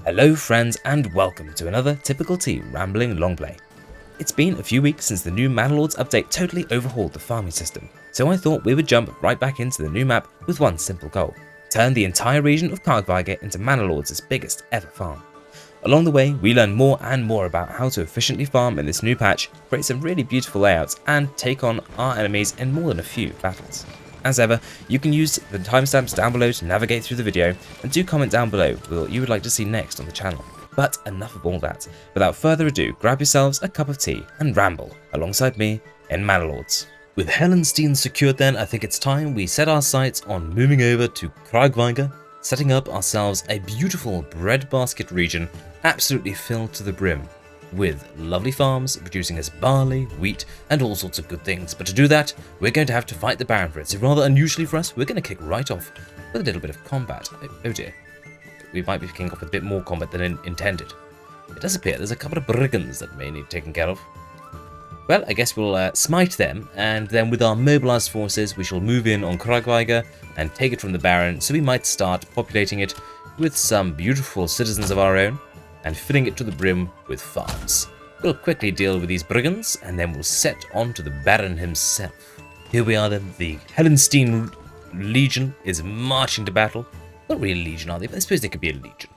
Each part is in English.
Hello friends and welcome to another typical T rambling Longplay. It's been a few weeks since the new Manor Lords update totally overhauled the farming system, so I thought we would jump right back into the new map with one simple goal: turn the entire region of Kargweiger into Manor Lords' biggest ever farm. Along the way, we learn more and more about how to efficiently farm in this new patch, create some really beautiful layouts, and take on our enemies in more than a few battles. As ever, you can use the timestamps down below to navigate through the video, and do comment down below what you would like to see next on the channel. But enough of all that. Without further ado, grab yourselves a cup of tea and ramble alongside me in Manor Lords. With Helenstein secured then, I think it's time we set our sights on moving over to Kargweiger, setting up ourselves a beautiful breadbasket region absolutely filled to the brim, with lovely farms producing us barley, wheat, and all sorts of good things. But to do that, we're going to have to fight the Baron for it. So rather unusually for us, we're going to kick right off with a little bit of combat. Oh dear. We might be kicking off with a bit more combat than intended. It does appear there's a couple of brigands that may need taken care of. Well, I guess we'll smite them, and then with our mobilized forces, we shall move in on Kargweiger and take it from the Baron, so we might start populating it with some beautiful citizens of our own, and filling it to the brim with farms. We'll quickly deal with these brigands, and then we'll set on to the Baron himself. Here we are then, the Helenstein Legion is marching to battle. Not really a legion, are they? But I suppose they could be a legion.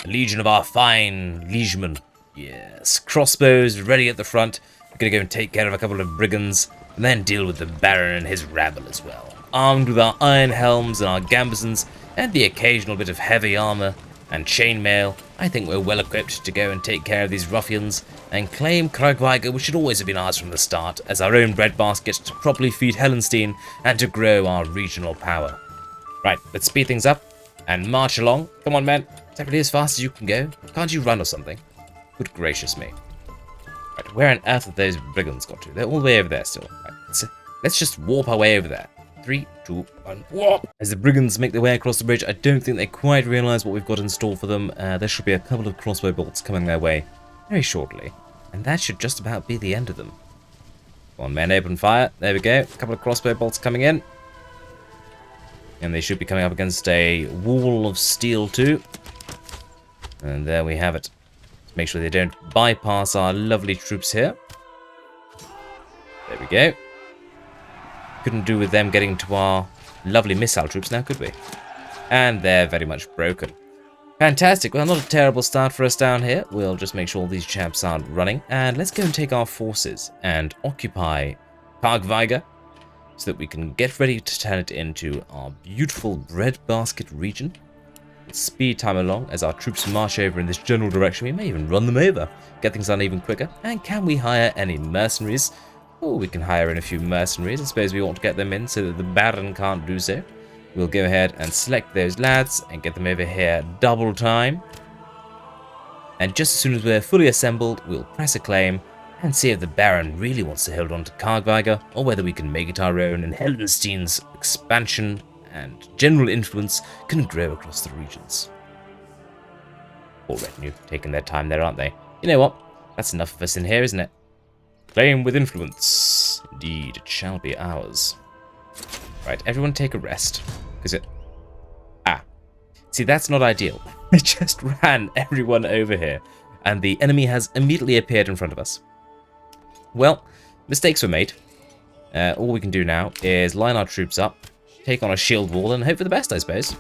A legion of our fine liegemen. Yes, crossbows ready at the front. We're going to go and take care of a couple of brigands, and then deal with the Baron and his rabble as well. Armed with our iron helms and our gambesons, and the occasional bit of heavy armor and chainmail, I think we're well equipped to go and take care of these ruffians and claim Kargweiger, which should always have been ours from the start, as our own breadbasket to properly feed Helenstein and to grow our regional power. Right, let's speed things up and march along. Come on, men. Definitely as fast as you can go. Can't you run or something? Good gracious me. Right, where on earth have those brigands got to? They're all the way over there still. Right, let's just warp our way over there. 3, 2, 1, warp! As the brigands make their way across the bridge, I don't think they quite realise what we've got in store for them. There should be a couple of crossbow bolts coming their way very shortly, and that should just about be the end of them. Come on, men, open fire. There we go. A couple of crossbow bolts coming in. And they should be coming up against a wall of steel too. And there we have it. Let's make sure they don't bypass our lovely troops here. There we go. Couldn't do with them getting to our lovely missile troops now, could we? And they're very much broken. Fantastic. Well, not a terrible start for us down here. We'll just make sure all these chaps aren't running. And let's go and take our forces and occupy Kargweiger, so that we can get ready to turn it into our beautiful breadbasket region. Let's speed time along as our troops march over in this general direction. We may even run them over, get things done even quicker. And can we hire any mercenaries? Oh, we can hire in a few mercenaries. I suppose we ought to get them in so that the Baron can't do so. We'll go ahead and select those lads and get them over here double time. And just as soon as we're fully assembled, we'll press a claim and see if the Baron really wants to hold on to Kargweiger, or whether we can make it our own and Helenstein's expansion and general influence can grow across the regions. All retinue taking their time there, aren't they? You know what? That's enough of us in here, isn't it? Claim with influence. Indeed, it shall be ours. Right, everyone take a rest. Because it... Ah. See, that's not ideal. I just ran everyone over here, and the enemy has immediately appeared in front of us. Well, mistakes were made. All we can do now is line our troops up, take on a shield wall, and hope for the best, I suppose.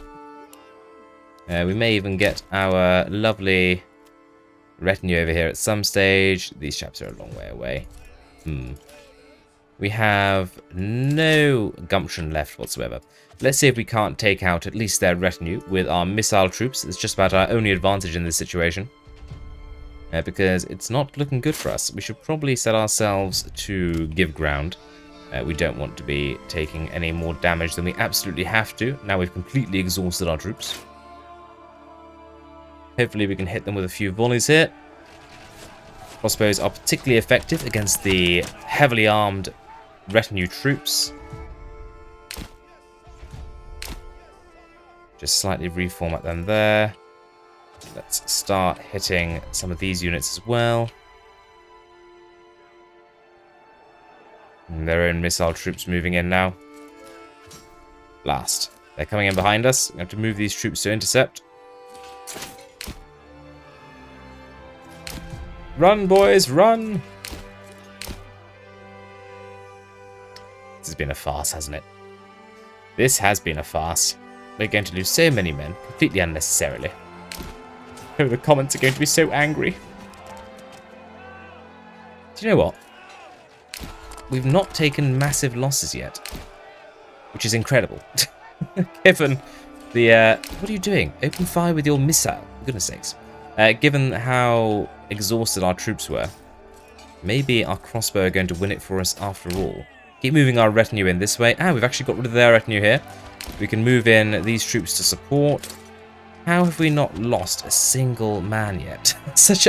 We may even get our lovely retinue over here at some stage. These chaps are a long way away. We have no gumption left whatsoever. Let's see if we can't take out at least their retinue with our missile troops. It's just about our only advantage in this situation. Because it's not looking good for us. We should probably set ourselves to give ground. We don't want to be taking any more damage than we absolutely have to. Now we've completely exhausted our troops. Hopefully we can hit them with a few volleys here. Crossbows are particularly effective against the heavily armed retinue troops. Just slightly reformat them there. Let's start hitting some of these units as well. And their own missile troops moving in now. Blast. They're coming in behind us. We have to move these troops to intercept. Run, boys, run! This has been a farce, hasn't it? This has been a farce. We're going to lose so many men, completely unnecessarily. Oh, the comments are going to be so angry. Do you know what? We've not taken massive losses yet, which is incredible. Given the... what are you doing? Open fire with your missile. For goodness sakes. Given how exhausted our troops were, maybe our crossbow are going to win it for us after all. Keep moving our retinue in this way. Ah, we've actually got rid of their retinue here. We can move in these troops to support. How have we not lost a single man yet?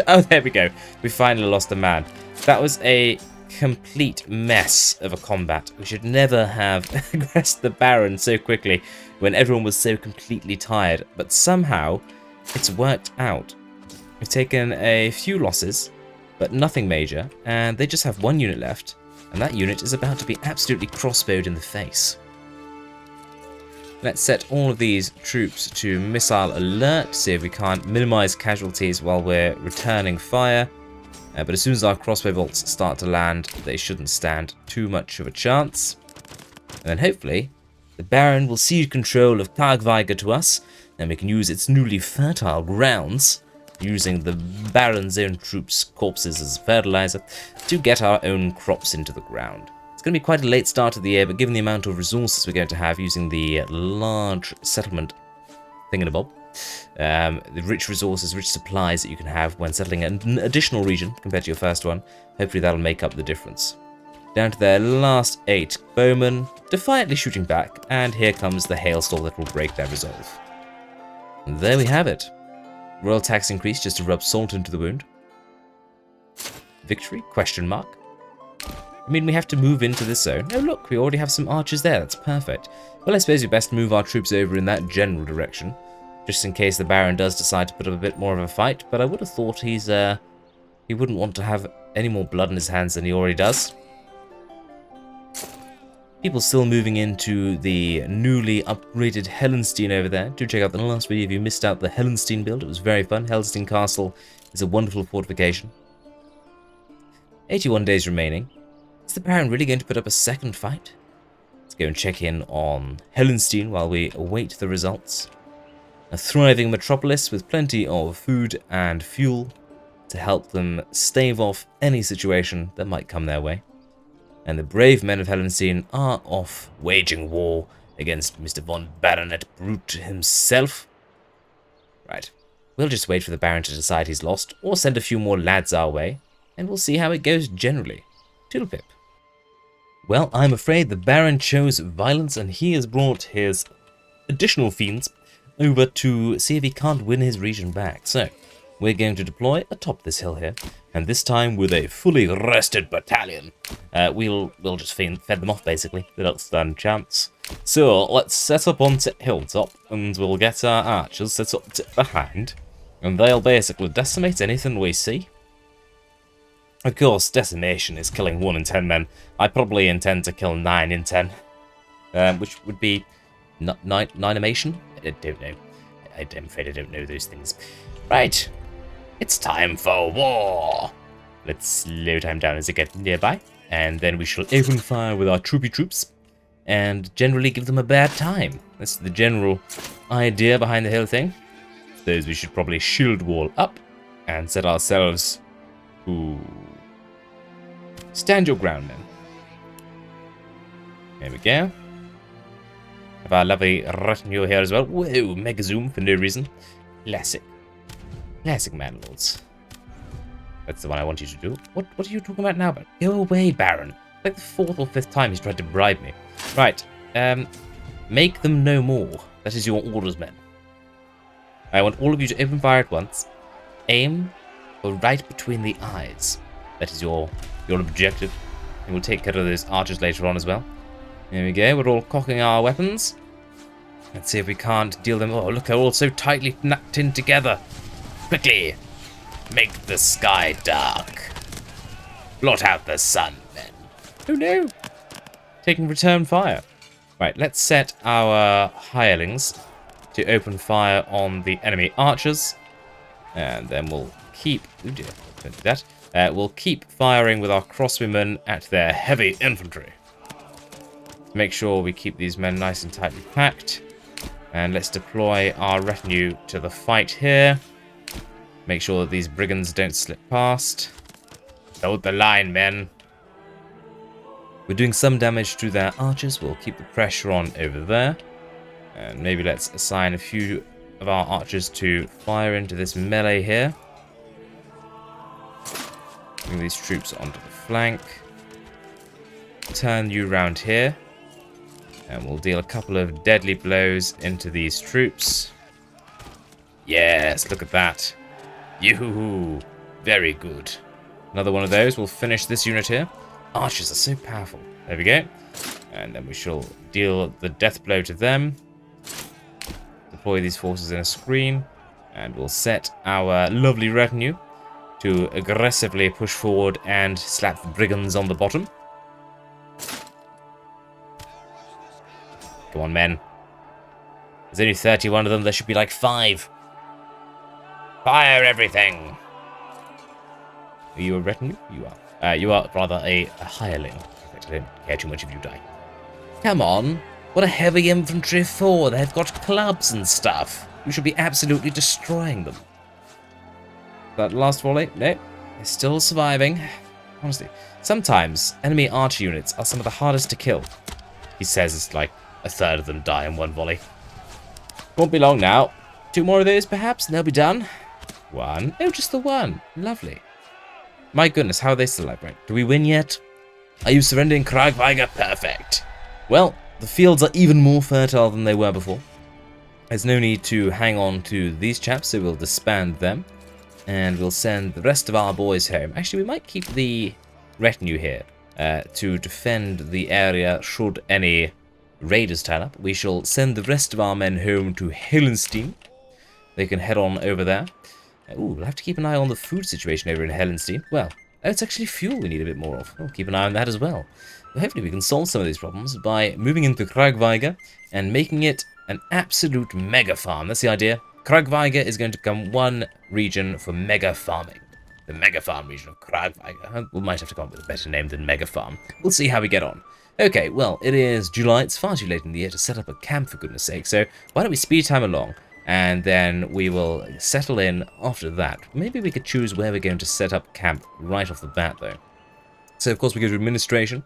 Oh, there we go. We finally lost a man. That was a complete mess of a combat. We should never have aggressed the Baron so quickly when everyone was so completely tired. But somehow, it's worked out. We've taken a few losses, but nothing major. And they just have one unit left. And that unit is about to be absolutely crossbowed in the face. Let's set all of these troops to missile alert, see if we can't minimize casualties while we're returning fire. But as soon as our crossbow bolts start to land, they shouldn't stand too much of a chance. And then hopefully, the Baron will cede control of Kargweiger to us, and we can use its newly fertile grounds, using the Baron's own troops' corpses as fertilizer, to get our own crops into the ground. It's going to be quite a late start of the year, but given the amount of resources we're going to have using the large settlement thingamabob, the rich resources, rich supplies that you can have when settling an additional region compared to your first one, hopefully that'll make up the difference. Down to their last 8 bowmen, defiantly shooting back, and here comes the hailstorm that will break their resolve. And there we have it. Royal tax increase just to rub salt into the wound. Victory? Question mark. I mean, we have to move into this zone. Oh, look, we already have some archers there. That's perfect. Well, I suppose we best move our troops over in that general direction, just in case the Baron does decide to put up a bit more of a fight. But I would have thought he wouldn't want to have any more blood in his hands than he already does. People still moving into the newly upgraded Helenstein over there. Do check out the last video if you missed out the Helenstein build. It was very fun. Helenstein Castle is a wonderful fortification. 81 days remaining. Is the Baron really going to put up a second fight? Let's go and check in on Helenstein while we await the results. A thriving metropolis with plenty of food and fuel to help them stave off any situation that might come their way. And the brave men of Helenstein are off waging war against Mr. von Baronet Brute himself. Right, we'll just wait for the Baron to decide he's lost, or send a few more lads our way, and we'll see how it goes generally. Toodlepip. Well, I'm afraid the Baron chose violence, and he has brought his additional fiends over to see if he can't win his region back. So, we're going to deploy atop this hill here, and this time with a fully rested battalion. We'll just fed them off, basically. They don't stand a chance. So, let's set up onto hilltop, and we'll get our archers set up behind, and they'll basically decimate anything we see. Of course, decimation is killing 1 in 10 men. I probably intend to kill 9 in 10, which would be nine-animation? I don't know. I'm afraid I don't know those things. Right, it's time for war. Let's slow time down as they get nearby, and then we shall open fire with our troopy troops, and generally give them a bad time. That's the general idea behind the whole thing. Those we should probably shield wall up, and set ourselves... Ooh. Stand your ground, then. There we go. Have our lovely retinue here as well. Whoa, mega zoom for no reason. Classic. Classic Manor Lords. That's the one I want you to do. What are you talking about now? Go away, Baron. Like the 4th or 5th time he's tried to bribe me. Right. Make them no more. That is your orders, men. I want all of you to open fire at once. Aim for right between the eyes. That is your objective. And we'll take care of those archers later on as well. There we go. We're all cocking our weapons. Let's see if we can't deal them. Oh, look, they're all so tightly knacked in together. Quickly, make the sky dark. Blot out the sun, men. Oh no! Taking return fire. Right, let's set our hirelings to open fire on the enemy archers. And then we'll keep... Oh dear, don't do that. we'll keep firing with our crossbowmen at their heavy infantry. Make sure we keep these men nice and tightly packed. And let's deploy our retinue to the fight here. Make sure that these brigands don't slip past. Hold the line, men. We're doing some damage to their archers. We'll keep the pressure on over there. And maybe let's assign a few of our archers to fire into this melee here. Bring these troops onto the flank. Turn you round here. And we'll deal a couple of deadly blows into these troops. Yes, look at that. Yoo-hoo-hoo. Very good. Another one of those. We'll finish this unit here. Archers are so powerful. There we go. And then we shall deal the death blow to them. Deploy these forces in a screen. And we'll set our lovely retinue to aggressively push forward and slap the brigands on the bottom. Come on, men. There's only 31 of them. There should be like 5. Fire everything! Are you a retinue? You are. You are rather a hireling. I don't care too much if you die. Come on. What are heavy infantry for? They've got clubs and stuff. You should be absolutely destroying them. That last volley? No. They're still surviving. Honestly. Sometimes enemy archer units are some of the hardest to kill. He says it's like a third of them die in one volley. Won't be long now. 2 more of those, perhaps, and they'll be done. 1. Oh, just the 1. Lovely. My goodness, how are they still alive, right? Do we win yet? Are you surrendering Kargweiger? Perfect. Well, the fields are even more fertile than they were before. There's no need to hang on to these chaps, so we'll disband them. And we'll send the rest of our boys home. Actually, we might keep the retinue here to defend the area should any raiders turn up. We shall send the rest of our men home to Helenstein. They can head on over there. Ooh, we'll have to keep an eye on the food situation over in Helenstein. Well, it's actually fuel we need a bit more of. We'll keep an eye on that as well. But hopefully we can solve some of these problems by moving into Kargweiger and making it an absolute mega farm. That's the idea. Kargweiger is going to become one region for mega farming. The mega farm region of Kargweiger. We might have to come up with a better name than mega farm. We'll see how we get on. Okay, well, it is July. It's far too late in the year to set up a camp, for goodness sake. So why don't we speed time along, and then we will settle in after that. Maybe we could choose where we're going to set up camp right off the bat, though. So, of course, we go to administration,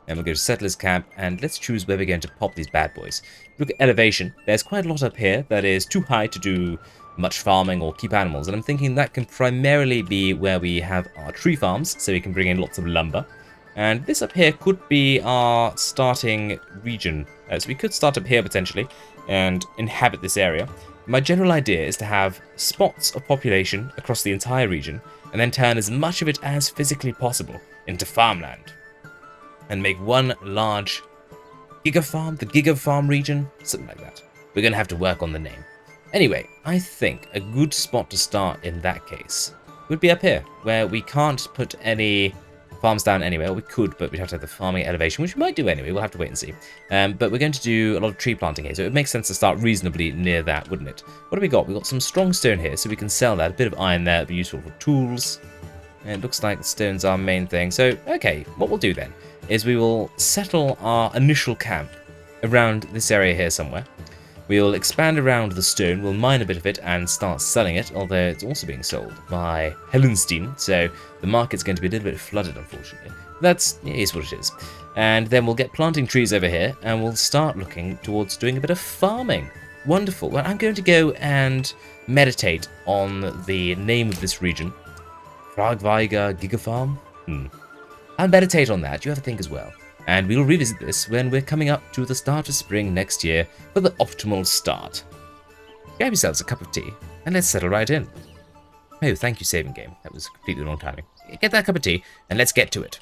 and we'll go to settlers camp, and let's choose where we're going to pop these bad boys. Look at elevation. There's quite a lot up here that is too high to do much farming or keep animals, and I'm thinking that can primarily be where we have our tree farms, so we can bring in lots of lumber. And this up here could be our starting region. So we could start up here potentially and inhabit this area. My general idea is to have spots of population across the entire region and then turn as much of it as physically possible into farmland. And make one large gigafarm, the gigafarm region, something like that. We're going to have to work on the name. Anyway, I think a good spot to start in that case would be up here, where we can't put any farms down anyway, or we could, but we'd have to have the farming elevation, which we might do anyway. We'll have to wait and see. But we're going to do a lot of tree planting here, so it makes sense to start reasonably near that, wouldn't it? What have we got? We've got some strong stone here, so we can sell that. A bit of iron there, it'd be useful for tools. And it looks like the stone's our main thing. So, okay, what we'll do then is we will settle our initial camp around this area here somewhere. We'll expand around the stone, we'll mine a bit of it and start selling it, although it's also being sold by Helenstein, so the market's going to be a little bit flooded, unfortunately. That's, it is what it is. And then we'll get planting trees over here, and we'll start looking towards doing a bit of farming. Wonderful. Well, I'm going to go and meditate on the name of this region. Kargweiger Gigafarm? I'll meditate on that, you have to think as well. And we'll revisit this when we're coming up to the start of spring next year for the optimal start. Grab yourselves a cup of tea, and let's settle right in. Oh, thank you, saving game. That was completely wrong timing. Get that cup of tea, and let's get to it.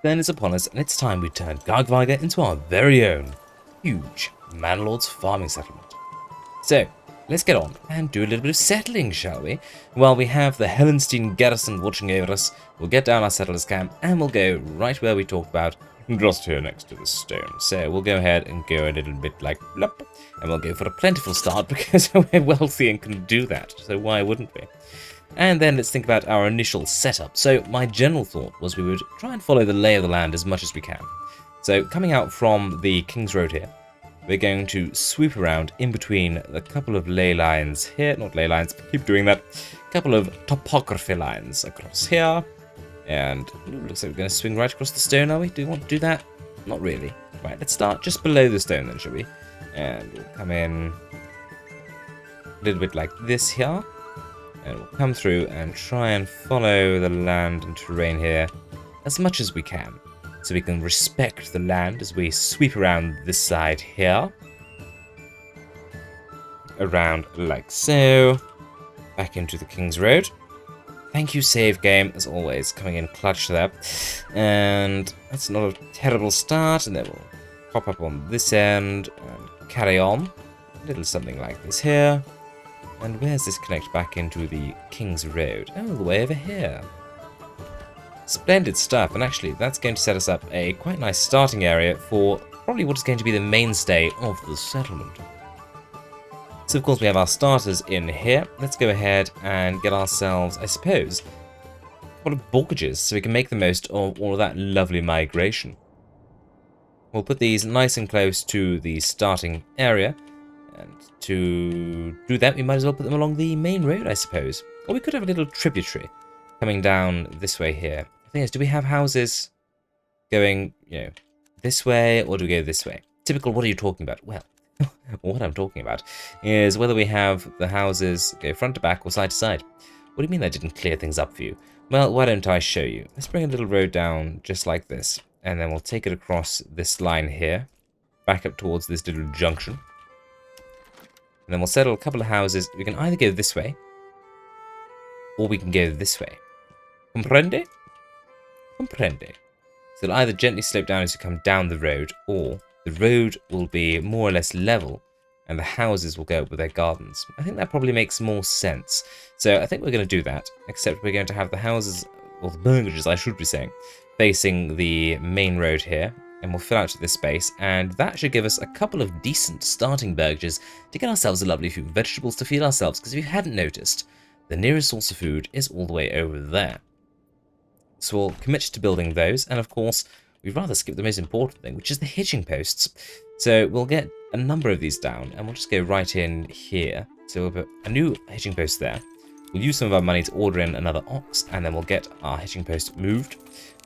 Then is upon us, and it's time we turn Kargweiger into our very own huge Manor Lords farming settlement. So, let's get on and do a little bit of settling, shall we? While we have the Helenstein garrison watching over us, we'll get down our settlers camp and we'll go right where we talked about, just here next to the stone. So we'll go ahead and go a little bit like blop, and we'll go for a plentiful start because we're wealthy and can do that. So why wouldn't we? And then let's think about our initial setup. So my general thought was we would try and follow the lay of the land as much as we can. So coming out from the King's Road here, we're going to swoop around in between a couple of ley lines here. Not ley lines, but keep doing that. A couple of topography lines across here. And looks like we're going to swing right across the stone, are we? Do we want to do that? Not really. Right, let's start just below the stone then, shall we? And we'll come in a little bit like this here. And we'll come through and try and follow the land and terrain here as much as we can. So we can respect the land as we sweep around this side here. Around like so. Back into the King's Road. Thank you, save game, as always, coming in clutch there. And that's not a terrible start. And then we'll pop up on this end and carry on. A little something like this here. And where's this connect back into the King's Road? Oh, the way over here. Splendid stuff, and actually that's going to set us up a quite nice starting area for probably what is going to be the mainstay of the settlement. So of course we have our starters in here. Let's go ahead and get ourselves, I suppose, a couple of borgages so we can make the most of all of that lovely migration. We'll put these nice and close to the starting area, and to do that we might as well put them along the main road, I suppose. Or we could have a little tributary coming down this way here. The thing is, do we have houses going, this way, or do we go this way? Typical, what are you talking about? Well, what I'm talking about is whether we have the houses go front to back or side to side. What do you mean I didn't clear things up for you? Well, why don't I show you? Let's bring a little road down just like this, and then we'll take it across this line here, back up towards this little junction. And then we'll settle a couple of houses. We can either go this way, or we can go this way. Comprende? Comprende. So it'll either gently slope down as you come down the road, or the road will be more or less level, and the houses will go up with their gardens. I think that probably makes more sense. So I think we're going to do that, except we're going to have the houses, or the burgages I should be saying, facing the main road here, and we'll fill out to this space, and that should give us a couple of decent starting burgages to get ourselves a lovely few vegetables to feed ourselves, because if you hadn't noticed, the nearest source of food is all the way over there. So we'll commit to building those, and of course, we'd rather skip the most important thing, which is the hitching posts. So we'll get a number of these down, and we'll just go right in here. So we'll put a new hitching post there. We'll use some of our money to order in another ox, and then we'll get our hitching post moved.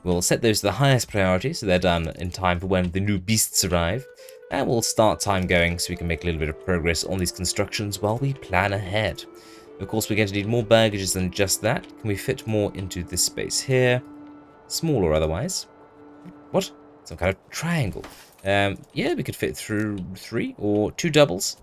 We'll set those to the highest priority, so they're done in time for when the new beasts arrive. And we'll start time going so we can make a little bit of progress on these constructions while we plan ahead. Of course, we're going to need more burgages than just that. Can we fit more into this space here? Small or otherwise. What? Some kind of triangle. Yeah, we could fit through 3 or 2 doubles.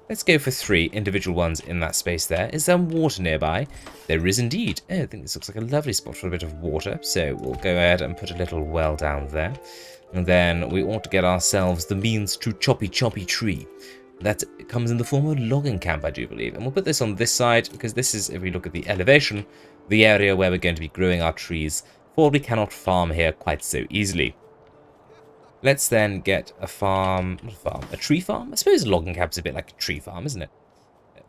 Let's go for 3 individual ones in that space there. Is there water nearby? There is indeed. Oh, I think this looks like a lovely spot for a bit of water. So we'll go ahead and put a little well down there. And then we ought to get ourselves the means to choppy tree. That comes in the form of a logging camp, I do believe. And we'll put this on this side, because this is, if we look at the elevation, the area where we're going to be growing our trees, for we cannot farm here quite so easily. Let's then get a farm, not a farm, a tree farm? I suppose a logging camp's a bit like a tree farm, isn't it?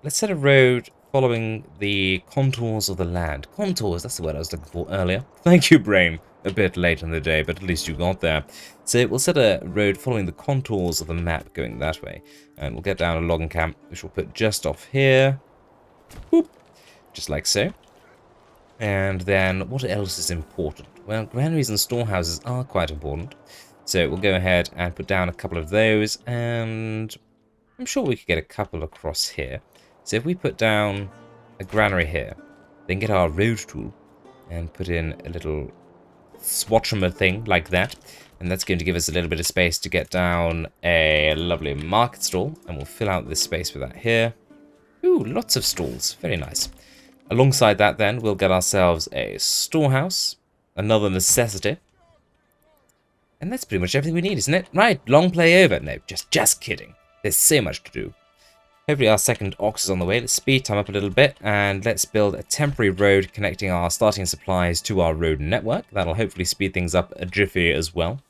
Let's set a road following the contours of the land. Contours, that's the word I was looking for earlier. Thank you, brain. A bit late in the day, but at least you got there. So we'll set a road following the contours of the map going that way. And we'll get down a logging camp, which we'll put just off here. Whoop. Just like so. And then what else is important? Well, granaries and storehouses are quite important. So we'll go ahead and put down a couple of those, and I'm sure we could get a couple across here. So if we put down a granary here, then get our road tool and put in a little swatchemer thing like that, and that's going to give us a little bit of space to get down a lovely market stall, and we'll fill out this space with that here. Ooh, lots of stalls. Very nice. Alongside that then, we'll get ourselves a storehouse, another necessity. And that's pretty much everything we need, isn't it? Right, long play over. No, just kidding. There's so much to do. Hopefully our second ox is on the way. Let's speed time up a little bit, and let's build a temporary road connecting our starting supplies to our road network. That'll hopefully speed things up a jiffy as well.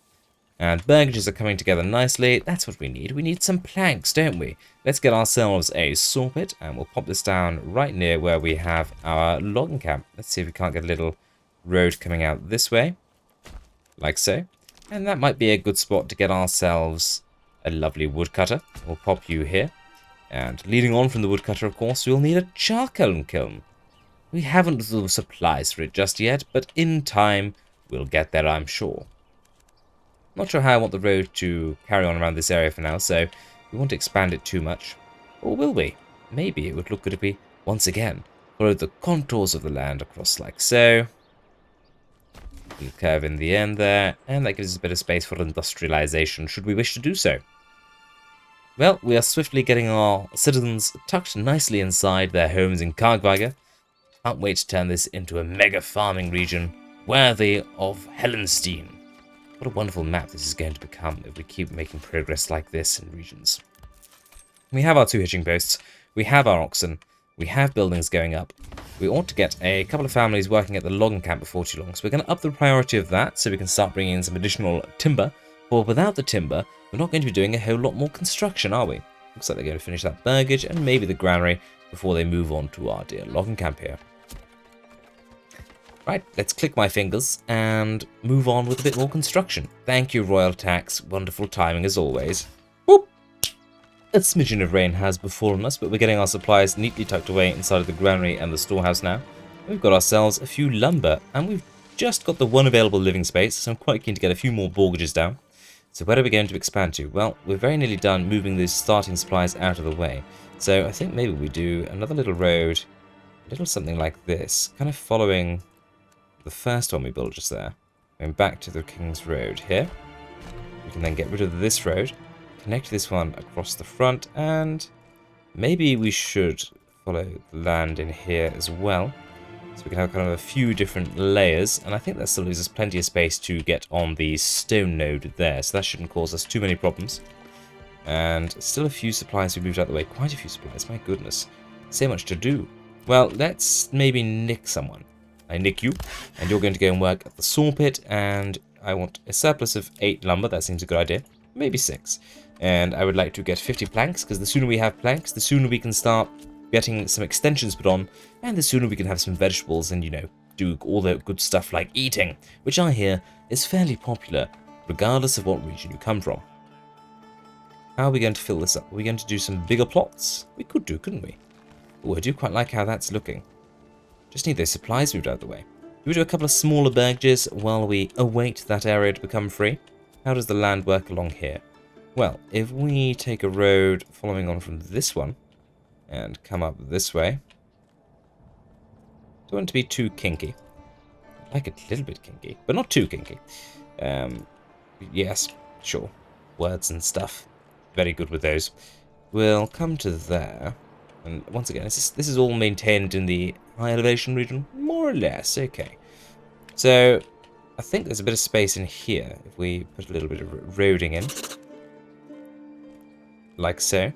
And burgages are coming together nicely. That's what we need. We need some planks, don't we? Let's get ourselves a saw pit, and we'll pop this down right near where we have our logging camp. Let's see if we can't get a little road coming out this way, like so. And that might be a good spot to get ourselves a lovely woodcutter. We'll pop you here. And leading on from the woodcutter, of course, we'll need a charcoal kiln. We haven't the supplies for it just yet, but in time, we'll get there, I'm sure. Not sure how I want the road to carry on around this area for now, so we won't expand it too much. Or will we? Maybe it would look good if we, once again, followed the contours of the land across like so. We'll curve in the end there, and that gives us a bit of space for industrialization, should we wish to do so. Well, we are swiftly getting our citizens tucked nicely inside their homes in Kargweiger. Can't wait to turn this into a mega farming region worthy of Helenstein. What a wonderful map this is going to become if we keep making progress like this in regions. We have our 2 hitching posts, we have our oxen, we have buildings going up. We ought to get a couple of families working at the logging camp before too long, so we're going to up the priority of that so we can start bringing in some additional timber. For without the timber, we're not going to be doing a whole lot more construction, are we? Looks like they're going to finish that burgage and maybe the granary before they move on to our dear logging camp here. Right, let's click my fingers and move on with a bit more construction. Thank you, Royal Tax. Wonderful timing as always. Whoop! A smidgen of rain has befallen us, but we're getting our supplies neatly tucked away inside of the granary and the storehouse now. We've got ourselves a few lumber, and we've just got the one available living space, so I'm quite keen to get a few more mortgages down. So where are we going to expand to? Well, we're very nearly done moving these starting supplies out of the way. So I think maybe we do another little road, a little something like this, kind of following the first one we built just there, going back to the King's Road here. We can then get rid of this road, connect this one across the front, and maybe we should follow the land in here as well. So we can have kind of a few different layers, and I think that still leaves us plenty of space to get on the stone node there, so that shouldn't cause us too many problems. And still a few supplies we moved out of the way, quite a few supplies, my goodness. So much to do. Well, let's maybe nick someone. I nick you, and you're going to go and work at the saw pit, and I want a surplus of 8 lumber, that seems a good idea, maybe 6. And I would like to get 50 planks, because the sooner we have planks, the sooner we can start getting some extensions put on, and the sooner we can have some vegetables and, you know, do all the good stuff like eating, which I hear is fairly popular, regardless of what region you come from. How are we going to fill this up? Are we going to do some bigger plots? We could do, couldn't we? Oh, I do quite like how that's looking. Just need those supplies moved out of the way. Do we do a couple of smaller burgages while we await that area to become free? How does the land work along here? Well, if we take a road following on from this one, and come up this way. Don't want it to be too kinky. I like it a little bit kinky, but not too kinky. Yes, sure. Words and stuff. Very good with those. We'll come to there. And once again, this is all maintained in the high elevation region? More or less, okay. So, I think there's a bit of space in here if we put a little bit of roading in. Like so.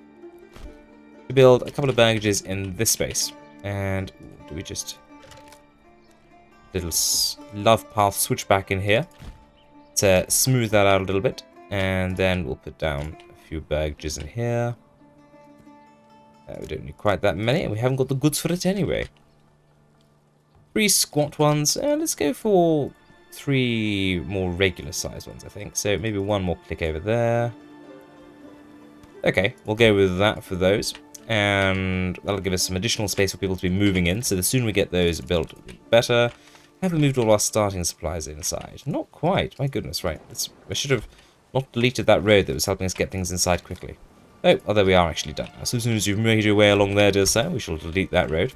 We build a couple of burgages in this space, and do we just little love path switch back in here to smooth that out a little bit, and then we'll put down a few burgages in here. We don't need quite that many, and we haven't got the goods for it anyway. 3 squat ones, and let's go for 3 more regular sized ones, I think. So maybe 1 more click over there. Okay, we'll go with that for those. And that'll give us some additional space for people to be moving in, so the sooner we get those built, the better. Have we moved all our starting supplies inside? Not quite, my goodness, right. I should have not deleted that road that was helping us get things inside quickly. Oh, there we are actually done. So as soon as you've made your way along there, dear sir, we shall delete that road.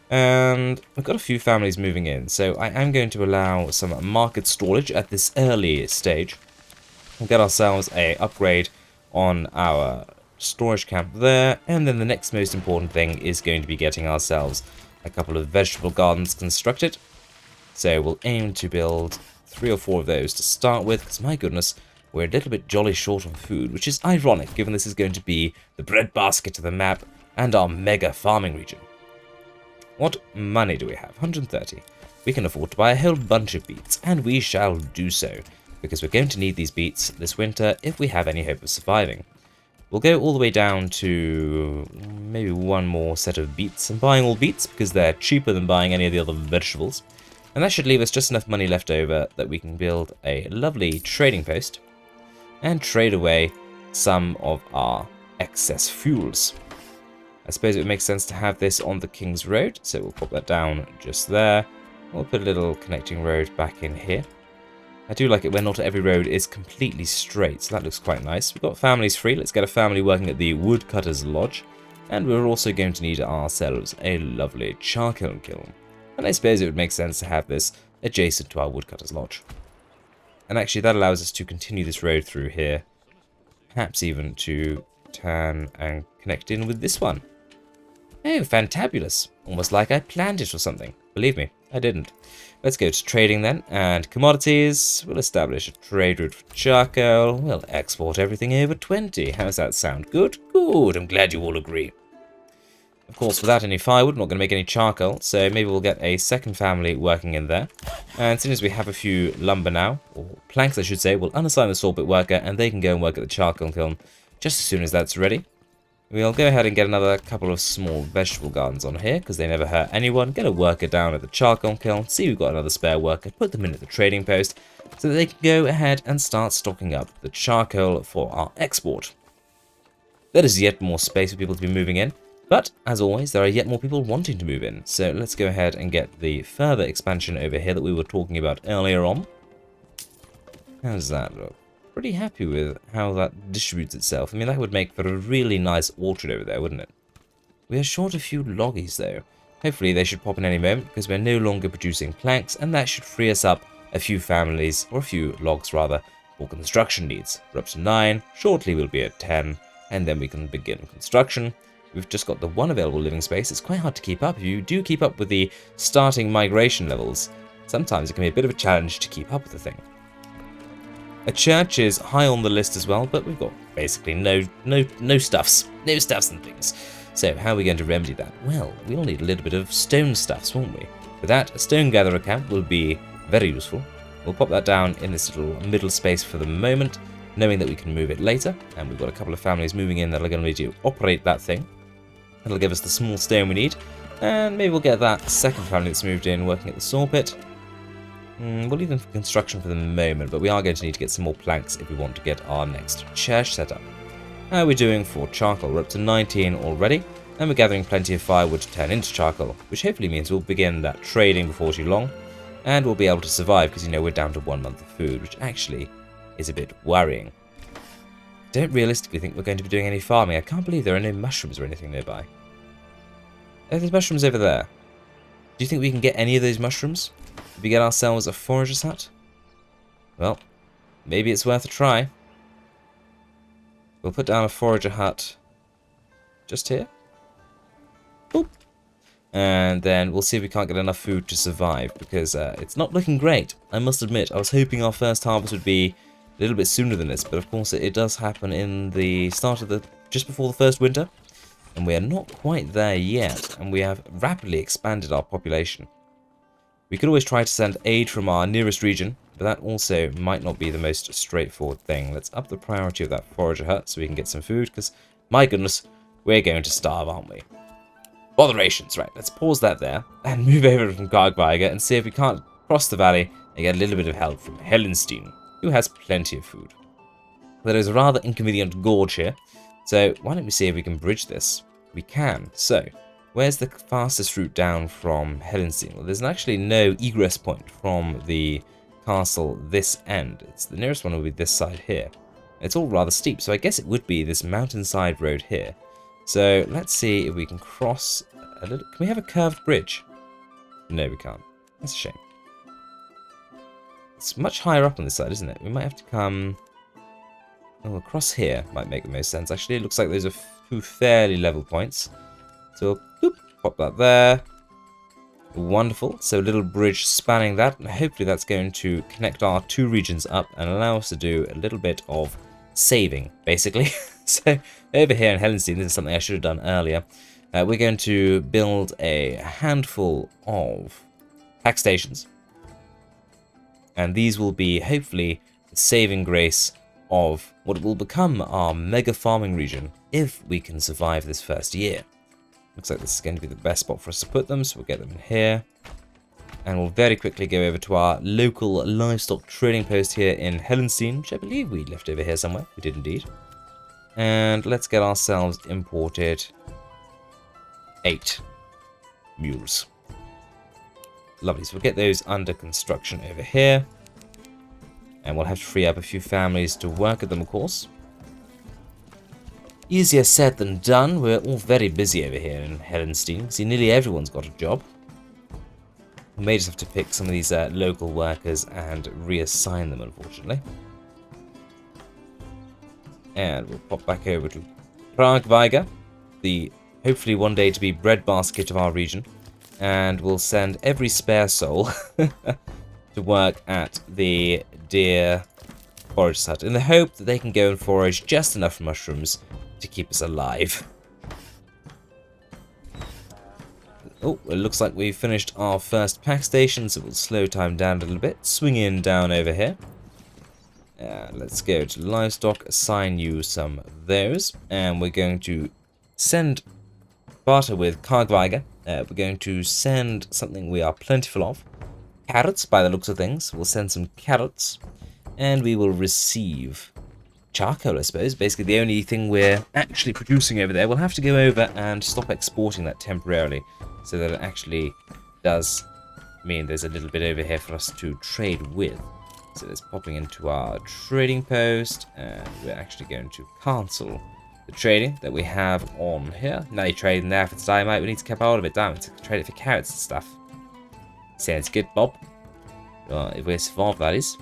And we've got a few families moving in, so I am going to allow some market storage at this early stage. We'll get ourselves a upgrade on our storage camp there, and then the next most important thing is going to be getting ourselves a couple of vegetable gardens constructed. So we'll aim to build 3 or 4 of those to start with, because my goodness, we're a little bit jolly short on food, which is ironic given this is going to be the breadbasket of the map and our mega farming region. What money do we have? 130. We can afford to buy a whole bunch of beets, and we shall do so. because we're going to need these beets this winter if we have any hope of surviving. We'll go all the way down to maybe one more set of beets. I'm buying all beets because they're cheaper than buying any of the other vegetables. And that should leave us just enough money left over that we can build a lovely trading post and trade away some of our excess fuels. I suppose it would make sense to have this on the King's Road, so we'll pop that down just there. We'll put a little connecting road back in here. I do like it when not every road is completely straight, so that looks quite nice. We've got families free. Let's get a family working at the Woodcutter's Lodge. And we're also going to need ourselves a lovely charcoal kiln. And I suppose it would make sense to have this adjacent to our Woodcutter's Lodge. And actually that allows us to continue this road through here. Perhaps even to turn and connect in with this one. Oh, fantabulous. Almost like I planned it or something. Believe me, I didn't. Let's go to trading then, and commodities. We'll establish a trade route for charcoal. We'll export everything over 20. How does that sound? Good? Good. I'm glad you all agree. Of course, without any firewood, we're not going to make any charcoal, so maybe we'll get a second family working in there. And as soon as we have a few lumber now, or planks I should say, we'll unassign the sawbit worker, and they can go and work at the charcoal kiln just as soon as that's ready. We'll go ahead and get another couple of small vegetable gardens on here, because they never hurt anyone. Get a worker down at the charcoal kiln, see we've got another spare worker, put them in at the trading post, so that they can go ahead and start stocking up the charcoal for our export. There is yet more space for people to be moving in, but as always, there are yet more people wanting to move in. So let's go ahead and get the further expansion over here that we were talking about earlier on. How does that look? Pretty happy with how that distributes itself. I mean, that would make for a really nice orchard over there, wouldn't it? We are short a few loggies, though. Hopefully they should pop in any moment, because we're no longer producing planks, and that should free us up a few families, or a few logs rather, for construction needs. We're up to 9, shortly we'll be at 10, and then we can begin construction. We've just got the one available living space. It's quite hard to keep up. If you do keep up with the starting migration levels, sometimes it can be a bit of a challenge to keep up with the thing. A church is high on the list as well, but we've got basically no stuffs and things. So how are we going to remedy that? Well, we'll need a little bit of stone stuffs, won't we? For that, a stone gatherer camp will be very useful. We'll pop that down in this little middle space for the moment, knowing that we can move it later. And we've got a couple of families moving in that are going to need to operate that thing. That'll give us the small stone we need. And maybe we'll get that second family that's moved in working at the saw pit. We'll leave them for construction for the moment, but we are going to need to get some more planks if we want to get our next church set up. How are we doing for charcoal? We're up to 19 already, and we're gathering plenty of firewood to turn into charcoal, which hopefully means we'll begin that trading before too long, and we'll be able to survive because, you know, we're down to 1 month of food, which actually is a bit worrying. Don't realistically think we're going to be doing any farming. I can't believe there are no mushrooms or anything nearby. Oh, there's mushrooms over there. Do you think we can get any of those mushrooms? Did we get ourselves a forager's hut? Well, maybe it's worth a try. We'll put down a forager hut just here. Boop. And then we'll see if we can't get enough food to survive, because it's not looking great. I must admit, I was hoping our first harvest would be a little bit sooner than this, but of course it does happen in the start of just before the first winter, and we are not quite there yet, and we have rapidly expanded our population. We could always try to send aid from our nearest region, but that also might not be the most straightforward thing. Let's up the priority of that forager hut so we can get some food, because, my goodness, we're going to starve, aren't we? Botherations, right, let's pause that there, and move over from Kargweiger and see if we can't cross the valley and get a little bit of help from Helenstein, who has plenty of food. There is a rather inconvenient gorge here, so why don't we see if we can bridge this? We can. So, where's the fastest route down from Helenstein? Well, there's actually no egress point from the castle this end. The nearest one will be this side here. It's all rather steep, so I guess it would be this mountainside road here. So, let's see if we can cross a little... Can we have a curved bridge? No, we can't. That's a shame. It's much higher up on this side, isn't it? We might have to come... Oh, across here might make the most sense. Actually, it looks like those are two fairly level points. So, boop, pop that there. Wonderful. So, a little bridge spanning that. And hopefully that's going to connect our two regions up and allow us to do a little bit of saving, basically. So, over here in Helenstein, this is something I should have done earlier. We're going to build a handful of tax stations. And these will be, hopefully, saving grace of what will become our mega farming region if we can survive this first year. Looks like this is going to be the best spot for us to put them, so we'll get them in here. And we'll very quickly go over to our local livestock trading post here in Helenstein, which I believe we left over here somewhere. We did indeed. And let's get ourselves imported 8 mules. Lovely, so we'll get those under construction over here. And we'll have to free up a few families to work at them, of course. Easier said than done. We're all very busy over here in Helenstein. See, nearly everyone's got a job. We may just have to pick some of these local workers and reassign them, unfortunately. And we'll pop back over to Kargweiger, the hopefully one day to be breadbasket of our region. And we'll send every spare soul to work at the deer forage hut in the hope that they can go and forage just enough mushrooms to keep us alive. Oh, it looks like we've finished our first pack station, so we'll slow time down a little bit. Swing in down over here. Let's go to livestock, assign you some of those, and we're going to send barter with Kargweiger. We're going to send something we are plentiful of. Carrots, by the looks of things. We'll send some carrots, and we will receive charcoal, I suppose. Basically, the only thing we're actually producing over there. We'll have to go over and stop exporting that temporarily, so that it actually does mean there's a little bit over here for us to trade with. So let's popping into our trading post, and we're actually going to cancel the trading that we have on here. Now you're trading there for dynamite. We need to keep hold of it, damn it, to trade it for carrots and stuff. Sounds good, Bob. If we're survive, that is.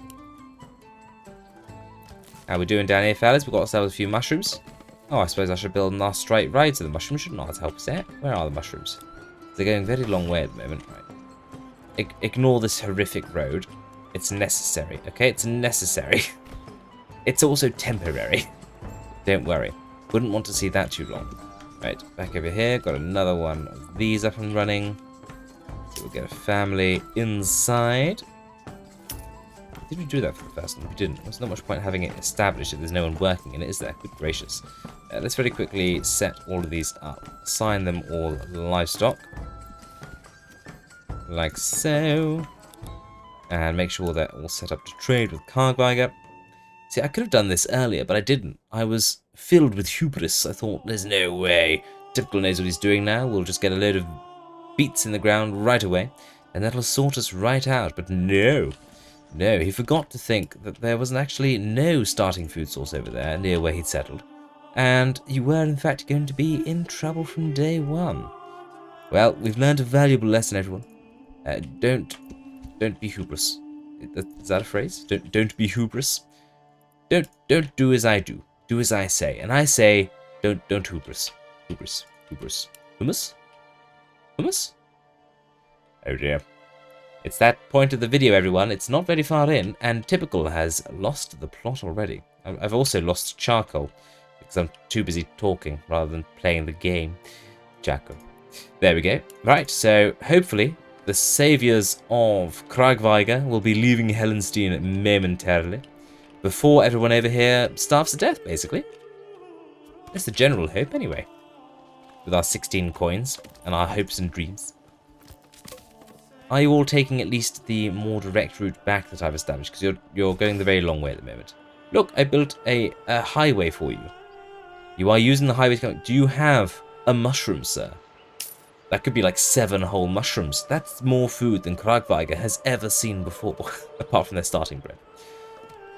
How we doing down here, fellas? We've got ourselves a few mushrooms. Oh, I suppose I should build a straight ride to the mushrooms, shouldn't I, to help us out? Where are the mushrooms? They're going a very long way at the moment. Right. Ignore this horrific road. It's necessary, okay? It's necessary. It's also temporary. Don't worry. Wouldn't want to see that too long. Right, back over here. Got another one of these up and running. So we'll get a family inside. Did we do that for the first one? We didn't. There's not much point having it established if there's no one working in it, is there? Good gracious. Let's very quickly set all of these up. Assign them all livestock. Like so. And make sure they're all set up to trade with Kargweiger. See, I could have done this earlier, but I didn't. I was filled with hubris. I thought, there's no way. Typical knows what he's doing now. We'll just get a load of beets in the ground right away, and that'll sort us right out. But no. No, he forgot to think that there was actually no starting food source over there near where he'd settled. And you were, in fact, going to be in trouble from day one. Well, we've learned a valuable lesson, everyone. Don't be hubris. Is that a phrase? Don't be hubris. Don't do as I do. Do as I say. And I say, don't hubris. Hubris. Hummus? Hummus? Oh dear. It's that point of the video, everyone. It's not very far in, and Typical has lost the plot already. I've also lost charcoal, because I'm too busy talking rather than playing the game. Charcoal. There we go. Right, so hopefully the saviours of Kargweiger will be leaving Helenstein momentarily, before everyone over here starves to death, basically. That's the general hope, anyway. With our 16 coins, and our hopes and dreams. Are you all taking at least the more direct route back that I've established? Because you're going the very long way at the moment. Look, I built a highway for you. You are using the highway to come. Do you have a mushroom, sir? That could be like 7 whole mushrooms. That's more food than Kargweiger has ever seen before, apart from their starting bread.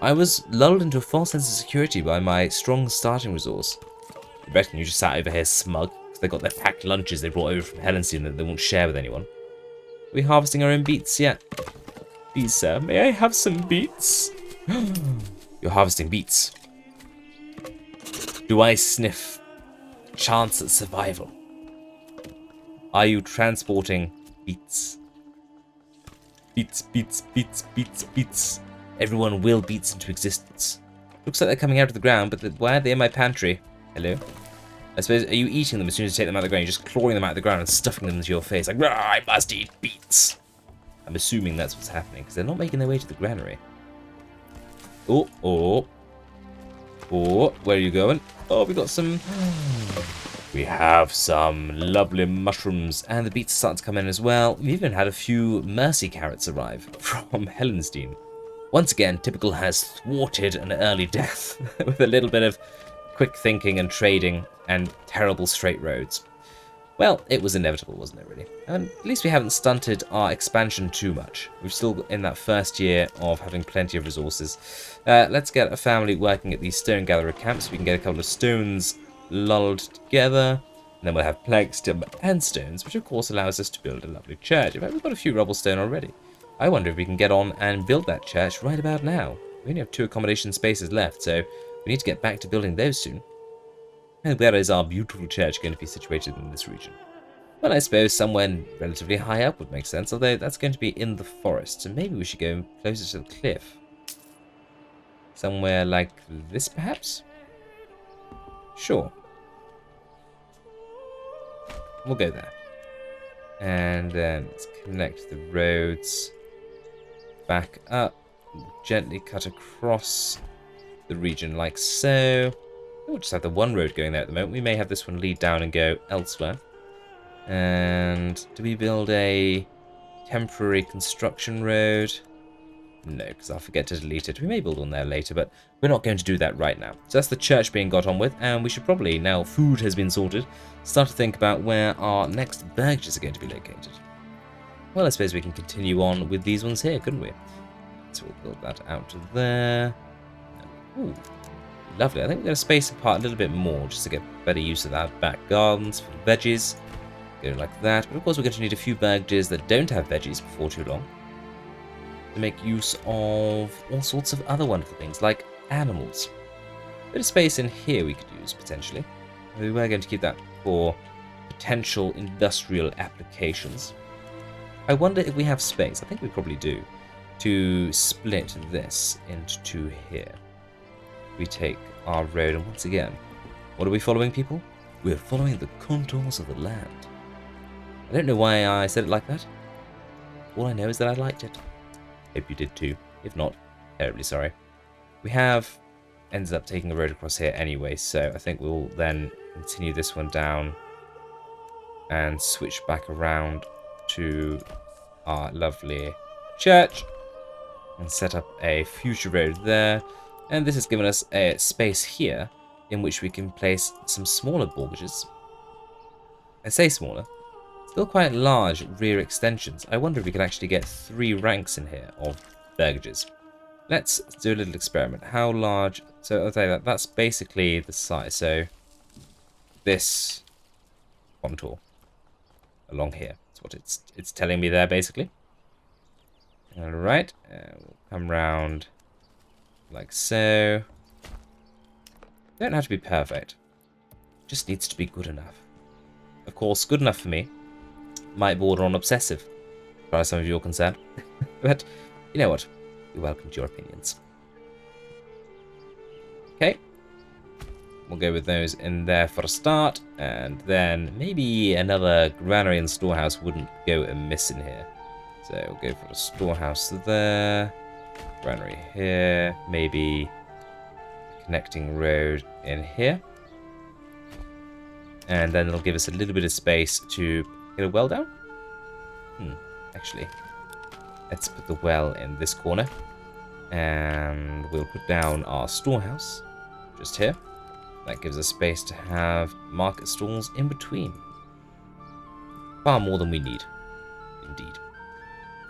I was lulled into a false sense of security by my strong starting resource. I reckon you just sat over here smug, because they got their packed lunches they brought over from Helenstein that they won't share with anyone. Are we harvesting our own beets yet? Please, sir, may I have some beets? You're harvesting beets. Do I sniff chance at survival? Are you transporting beets? Beets, beets, beets, beets, beets. Everyone will beets into existence. Looks like they're coming out of the ground, but why are they in my pantry? Hello? I suppose, are you eating them as soon as you take them out of the ground? You're just clawing them out of the ground and stuffing them into your face. Like, I must eat beets. I'm assuming that's what's happening, because they're not making their way to the granary. Oh, oh. Oh, where are you going? Oh, we got some... We have some lovely mushrooms, and the beets are starting to come in as well. We even had a few mercy carrots arrive from Helenstein. Once again, Typical has thwarted an early death with a little bit of quick thinking and trading and terrible straight roads. Well, it was inevitable, wasn't it, really? And at least we haven't stunted our expansion too much. We're still in that first year of having plenty of resources. Let's get a family working at these stone gatherer camps. We can get a couple of stones lulled together. And then we'll have planks, timber, and stones, which of course allows us to build a lovely church. In fact, we've got a few rubble stone already. I wonder if we can get on and build that church right about now. We only have 2 accommodation spaces left, so we need to get back to building those soon. And where is our beautiful church going to be situated in this region? Well, I suppose somewhere relatively high up would make sense, although that's going to be in the forest, so maybe we should go closer to the cliff. Somewhere like this, perhaps? Sure. We'll go there. And then let's connect the roads back up. Gently cut across the region like so. We'll just have the one road going there at the moment. We may have this one lead down and go elsewhere. And do we build a temporary construction road? No, because I'll forget to delete it. We may build one there later, but we're not going to do that right now. So that's the church being got on with, and we should probably, now food has been sorted, start to think about where our next burgages are going to be located. Well, I suppose we can continue on with these ones here, couldn't we? So we'll build that out to there. Ooh, lovely. I think we're going to space apart a little bit more just to get better use of that. Back gardens for the veggies. Go like that. But of course we're going to need a few burgages that don't have veggies before too long, to make use of all sorts of other wonderful things, like animals. A bit of space in here we could use, potentially. We were going to keep that for potential industrial applications. I wonder if we have space, I think we probably do, to split this into 2 here. We take our road, and once again, what are we following, people? We're following the contours of the land. I don't know why I said it like that. All I know is that I liked it. Hope you did too. If not, terribly sorry. We have ended up taking a road across here anyway, so I think we'll then continue this one down and switch back around to our lovely church and set up a future road there. And this has given us a space here in which we can place some smaller burgages. I say smaller. Still quite large rear extensions. I wonder if we could actually get 3 ranks in here of burgages. Let's do a little experiment. How large? So I'll tell you that's basically the size. So this contour along here. That's what it's telling me there, basically. All right, we'll come round like so. Don't have to be perfect. Just needs to be good enough. Of course, good enough for me might border on obsessive, as far as some of you are concerned. But you know what? We welcome your opinions. Okay. We'll go with those in there for a start, and then maybe another granary and storehouse wouldn't go amiss in here. So we'll go for a storehouse there, granary here, maybe a connecting road in here. And then it'll give us a little bit of space to get a well down. Actually, let's put the well in this corner. And we'll put down our storehouse just here. That gives us space to have market stalls in between. Far more than we need, indeed.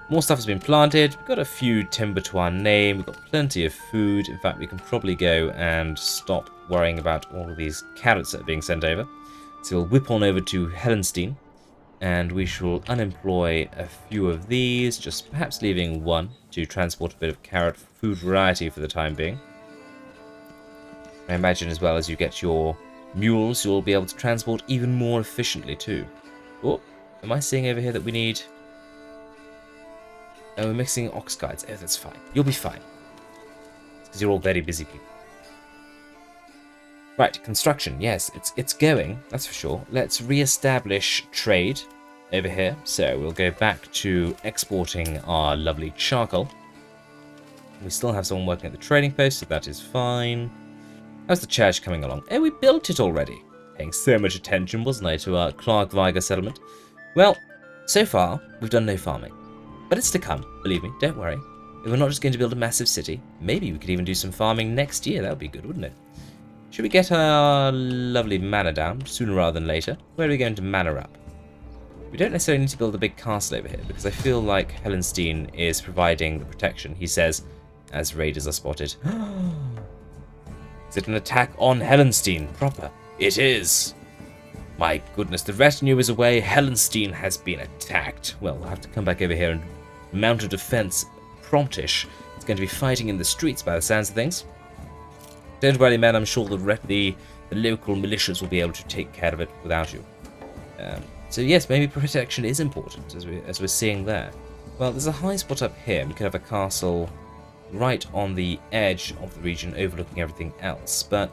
More stuff has been planted. We've got a few timber to our name. We've got plenty of food. In fact, we can probably go and stop worrying about all of these carrots that are being sent over. So we'll whip on over to Helenstein, and we shall unemploy a few of these, just perhaps leaving one to transport a bit of carrot food variety for the time being. I imagine as well as you get your mules, you'll be able to transport even more efficiently too. Oh, am I seeing over here that we need... Oh, we're mixing ox guides. Oh, that's fine. You'll be fine. Because you're all very busy people. Right, construction. Yes, it's going. That's for sure. Let's re-establish trade over here. So we'll go back to exporting our lovely charcoal. We still have someone working at the trading post, so that is fine. How's the church coming along? Oh, we built it already. Paying so much attention, wasn't I, to our Kargweiger settlement? Well, so far, we've done no farming. But it's to come, believe me, don't worry. If we're not just going to build a massive city, maybe we could even do some farming next year. That would be good, wouldn't it? Should we get our lovely manor down sooner rather than later? Where are we going to manor up? We don't necessarily need to build a big castle over here, because I feel like Helenstein is providing the protection. He says, as raiders are spotted. Is it an attack on Helenstein proper? It is. My goodness, the retinue is away. Helenstein has been attacked. Well, we'll have to come back over here and mount a defense promptish. It's going to be fighting in the streets by the sounds of things. Don't worry, men. I'm sure the local militias will be able to take care of it without you. So yes, maybe protection is important, as we're seeing there. Well, there's a high spot up here. We could have a castle right on the edge of the region, overlooking everything else. But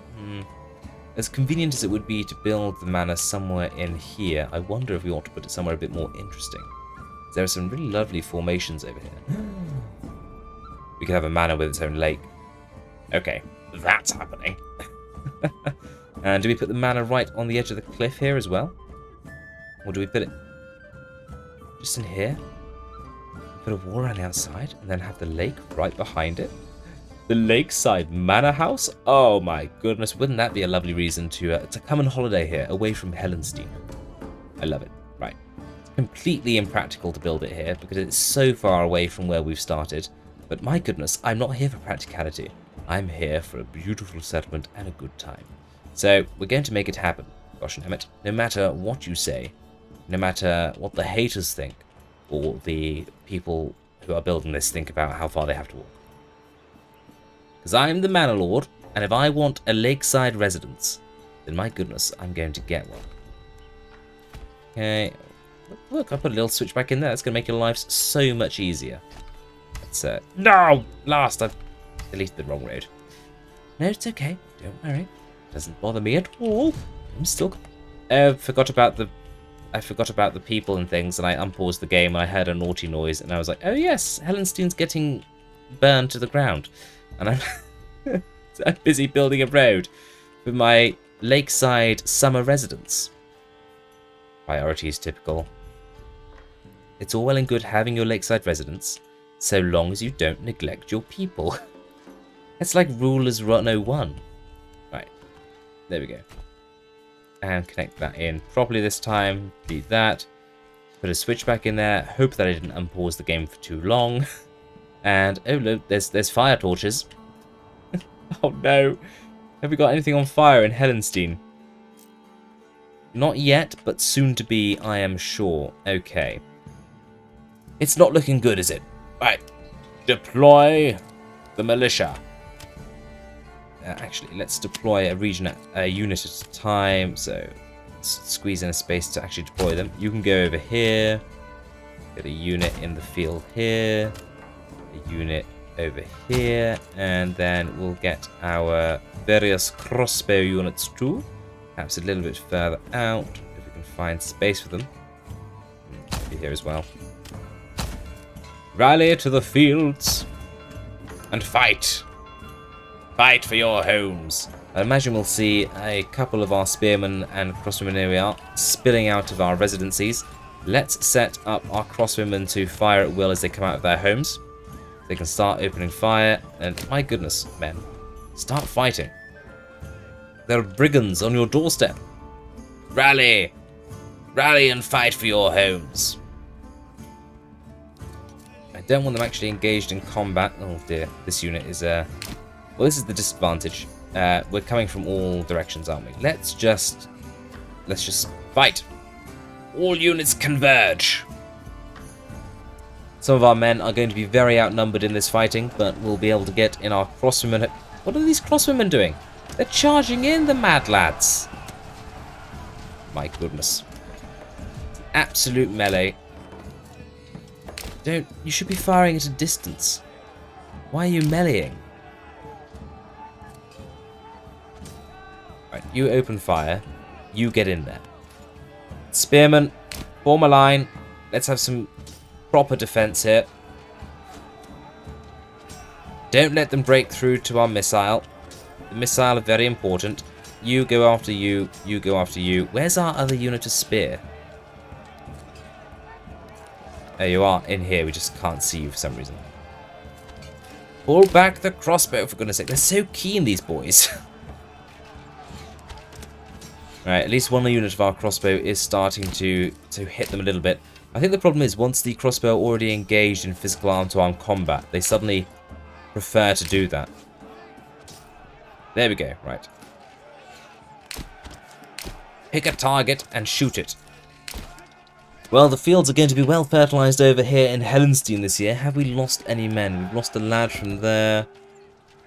as convenient as it would be to build the manor somewhere in here, I wonder if we ought to put it somewhere a bit more interesting. There are some really lovely formations over here. We could have a manor with its own lake. Okay, that's happening. And do we put the manor right on the edge of the cliff here as well? Or do we put it just in here? Put a wall around the outside and then have the lake right behind it? The lakeside manor house? Oh my goodness, wouldn't that be a lovely reason to come on holiday here, away from Helenstein? I love it. Right. It's completely impractical to build it here because it's so far away from where we've started. But my goodness, I'm not here for practicality. I'm here for a beautiful settlement and a good time. So we're going to make it happen. Gosh and Emmett, no matter what you say, no matter what the haters think, or the people who are building this think about how far they have to walk. Because I'm the Manor Lord, and if I want a lakeside residence, then my goodness, I'm going to get one. Okay, look, I put a little switch back in there. That's going to make your lives so much easier. Let's, no! Last, I've deleted the wrong road. No, it's okay. Don't worry. Doesn't bother me at all. I'm still... I forgot about the people and things, and I unpaused the game, and I heard a naughty noise, and I was like, oh yes, Helenstein's getting burned to the ground. And I'm busy building a road for my lakeside summer residence. Priorities typical. It's all well and good having your lakeside residence, so long as you don't neglect your people. It's like Rulers 101. Right, there we go. And connect that in properly this time. Delete that. Put a switch back in there. Hope that I didn't unpause the game for too long. And oh look, there's fire torches. Oh no. Have we got anything on fire in Helenstein? Not yet, but soon to be, I am sure. Okay. It's not looking good, is it? Right. Deploy the militia. Actually, let's deploy a unit at a time. So squeeze in a space to actually deploy them. You can go over here. Get a unit in the field here. A unit over here. And then we'll get our various crossbow units too. Perhaps a little bit further out, if we can find space for them. Maybe here as well. Rally to the fields and fight. Fight for your homes. I imagine we'll see a couple of our spearmen and crossbowmen, here we are, spilling out of our residencies. Let's set up our crossbowmen to fire at will as they come out of their homes. They can start opening fire, and my goodness, men, start fighting. There are brigands on your doorstep. Rally! Rally and fight for your homes. I don't want them actually engaged in combat. Oh dear, this unit is well, this is the disadvantage. We're coming from all directions, aren't we? Let's just fight. All units converge. Some of our men are going to be very outnumbered in this fighting, but we'll be able to get in our crossbowmen. What are these crossbowmen doing? They're charging in, the mad lads. My goodness. Absolute melee. You should be firing at a distance. Why are you meleeing? Right, you open fire. You get in there. Spearmen, form a line. Let's have some proper defense here. Don't let them break through to our missile. The missile are very important. You go after you. You go after you. Where's our other unit of spear? There you are, in here. We just can't see you for some reason. Pull back the crossbow, for goodness sake. They're so keen, these boys. Alright, at least one unit of our crossbow is starting to hit them a little bit. I think the problem is, once the crossbow are already engaged in physical arm-to-arm combat, they suddenly prefer to do that. There we go, right. Pick a target and shoot it. Well, the fields are going to be well fertilised over here in Helenstein this year. Have we lost any men? We've lost a lad from there.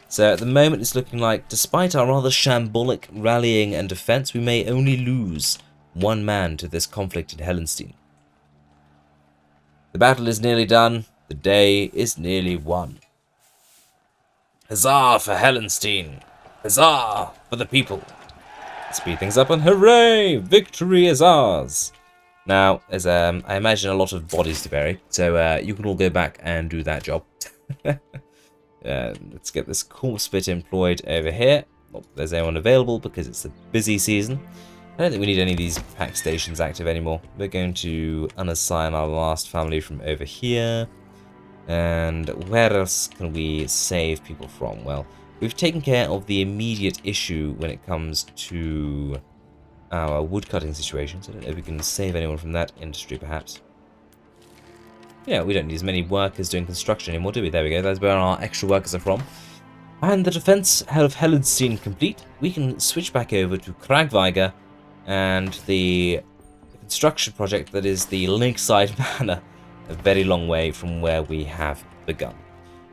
So at the moment it's looking like, despite our rather shambolic rallying and defence, we may only lose one man to this conflict in Helenstein. The battle is nearly done. The day is nearly won. Huzzah for Helenstein! Huzzah for the people! Speed things up and hooray! Victory is ours! Now, there's I imagine a lot of bodies to bury, so you can all go back and do that job. Let's get this corpse bit employed over here. Not that there's anyone available because it's the busy season. I don't think we need any of these pack stations active anymore. We're going to unassign our last family from over here. And where else can we save people from? Well, we've taken care of the immediate issue when it comes to our woodcutting situation. So I don't know if we can save anyone from that industry, perhaps. Yeah, we don't need as many workers doing construction anymore, do we? There we go. That's where our extra workers are from. And the defense of Helenstein complete. We can switch back over to Kargweiger and the construction project that is the Lakeside Manor, a very long way from where we have begun.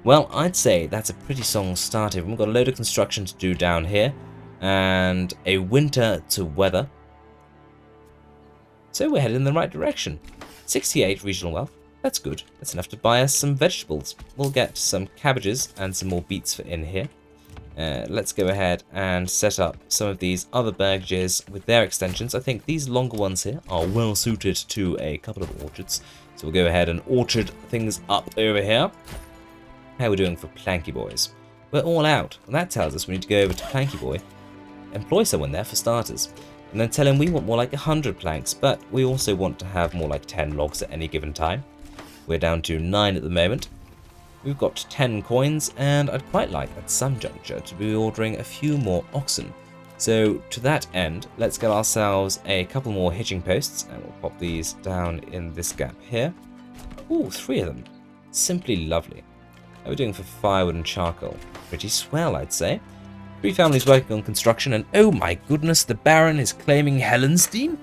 Well, I'd say that's a pretty strong start here. We've got a load of construction to do down here and a winter to weather. So we're headed in the right direction. 68 regional wealth. That's good. That's enough to buy us some vegetables. We'll get some cabbages and some more beets for in here. Let's go ahead and set up some of these other burgages with their extensions. I think these longer ones here are well suited to a couple of orchards. So we'll go ahead and orchard things up over here. How are we doing for Planky Boys? We're all out. And that tells us we need to go over to Planky Boy, employ someone there for starters, and then tell him we want more like 100 planks, but we also want to have more like 10 logs at any given time. We're down to 9 at the moment. We've got 10 coins, and I'd quite like at some juncture to be ordering a few more oxen. So to that end, let's get ourselves a couple more hitching posts, and we'll pop these down in this gap here. Ooh, 3 of them. Simply lovely. How are we doing for firewood and charcoal? Pretty swell, I'd say. 3 families working on construction, and oh my goodness, the Baron is claiming Helenstein?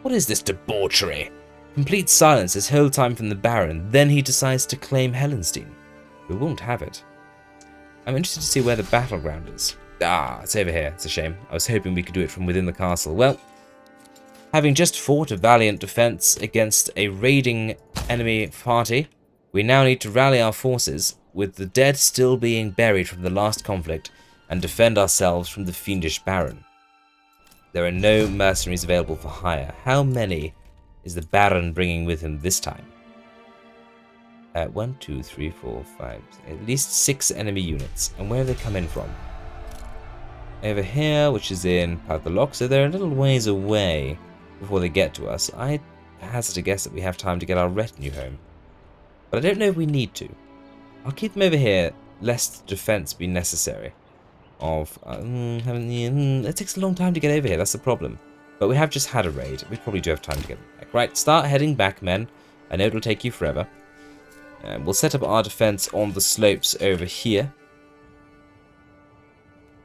What is this debauchery? Complete silence this whole time from the Baron, then he decides to claim Helenstein. We won't have it. I'm interested to see where the battleground is. Ah, it's over here. It's a shame. I was hoping we could do it from within the castle. Well, having just fought a valiant defense against a raiding enemy party, we now need to rally our forces, with the dead still being buried from the last conflict, and defend ourselves from the fiendish Baron. There are no mercenaries available for hire. How many is the Baron bringing with him this time? 1, 2, 3, 4, 5, at least 6 enemy units. And where have they come in from? Over here, which is in Padlock, so they're a little ways away before they get to us. I hazard to guess that we have time to get our retinue home. But I don't know if we need to. I'll keep them over here, lest defense be necessary. It takes a long time to get over here, that's the problem. But we have just had a raid. We probably do have time to get them back. Right, start heading back, men. I know it'll take you forever. We'll set up our defense on the slopes over here.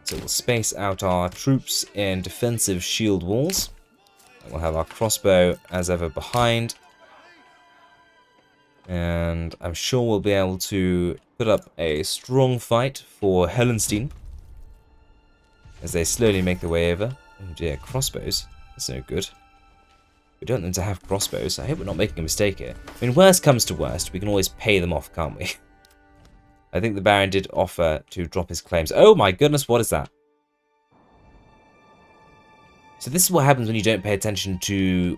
So we'll space out our troops in defensive shield walls. And we'll have our crossbow, as ever, behind. And I'm sure we'll be able to put up a strong fight for Helenstein as they slowly make their way over. Oh dear, crossbows. That's no good. We don't want them to have crossbows. I hope we're not making a mistake here. I mean, worst comes to worst, we can always pay them off, can't we? I think the Baron did offer to drop his claims. Oh my goodness, what is that? So this is what happens when you don't pay attention to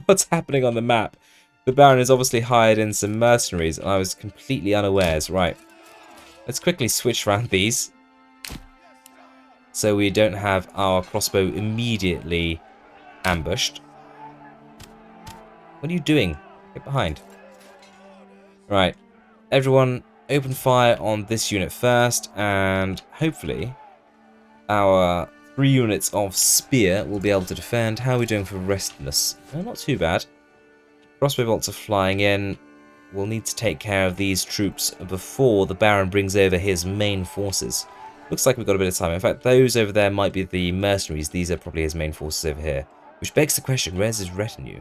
what's happening on the map. The Baron has obviously hired in some mercenaries, and I was completely unawares. Right. Let's quickly switch around these, so we don't have our crossbow immediately ambushed. What are you doing? Get behind. Right. Everyone, open fire on this unit first, and hopefully our 3 units of spear will be able to defend. How are we doing for restless? Not too bad. Crossbow bolts are flying in. We'll need to take care of these troops before the Baron brings over his main forces. Looks like we've got a bit of time. In fact, those over there might be the mercenaries. These are probably his main forces over here. Which begs the question, where's his retinue?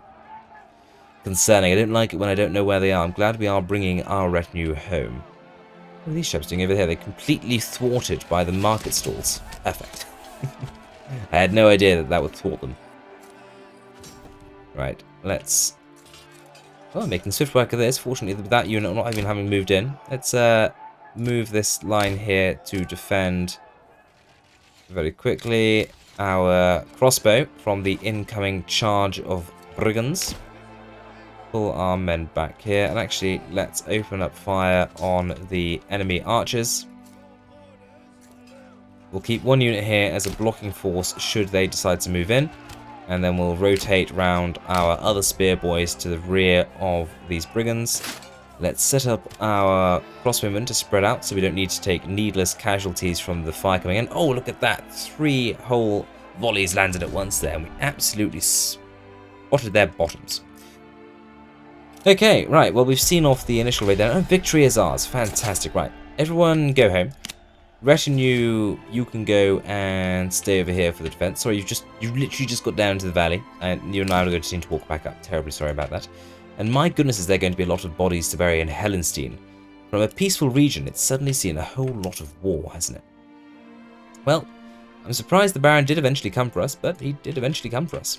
Concerning. I don't like it when I don't know where they are. I'm glad we are bringing our retinue home. What are these ships doing over here? They're completely thwarted by the market stalls. Perfect. I had no idea that that would thwart them. Right, let's... Oh, I'm making swift work of this. Fortunately, with that unit not even having moved in. Let's move this line here to defend very quickly our crossbow from the incoming charge of brigands. Pull our men back here, and actually let's open up fire on the enemy archers. We'll keep 1 unit here as a blocking force should they decide to move in, and then we'll rotate round our other spear boys to the rear of these brigands. Let's set up our crossbowmen to spread out so we don't need to take needless casualties from the fire coming in. Oh, look at that! 3 whole volleys landed at once there, and we absolutely spotted their bottoms. Okay, right, well, we've seen off the initial raid there. Oh, victory is ours. Fantastic. Right, everyone go home. Retinue, you can go and stay over here for the defense. Sorry, you literally just got down to the valley, and you and I are going to need to walk back up. Terribly sorry about that. And my goodness, is there going to be a lot of bodies to bury in Helenstein. From a peaceful region, it's suddenly seen a whole lot of war, hasn't it? Well, I'm surprised the Baron did eventually come for us, but he did eventually come for us.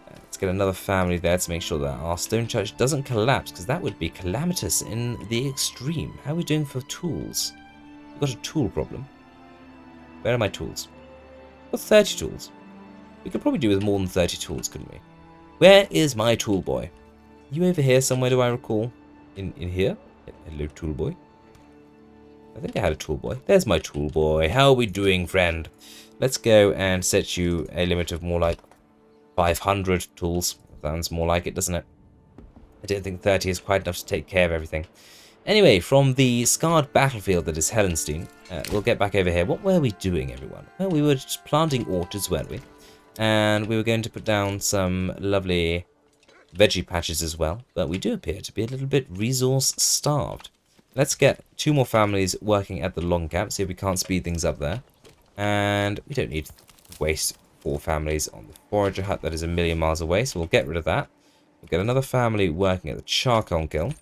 Let's get another family there to make sure that our stone church doesn't collapse, because that would be calamitous in the extreme. How are we doing for tools? We've got a tool problem. Where are my tools? I've got 30 tools. We could probably do with more than 30 tools, couldn't we? Where is my tool boy? You over here somewhere, do I recall? In here? Hello, tool boy. I think I had a tool boy. There's my tool boy. How are we doing, friend? Let's go and set you a limit of more like 500 tools. Sounds more like it, doesn't it? I don't think 30 is quite enough to take care of everything. Anyway, from the scarred battlefield that is Helenstein, we'll get back over here. What were we doing, everyone? Well, we were just planting orchards, weren't we? And we were going to put down some lovely veggie patches as well. But we do appear to be a little bit resource-starved. Let's get 2 more families working at the long camp, see if we can't speed things up there. And we don't need to waste 4 families on the forager hut that is a million miles away, so we'll get rid of that. We'll get another family working at the charcoal kiln.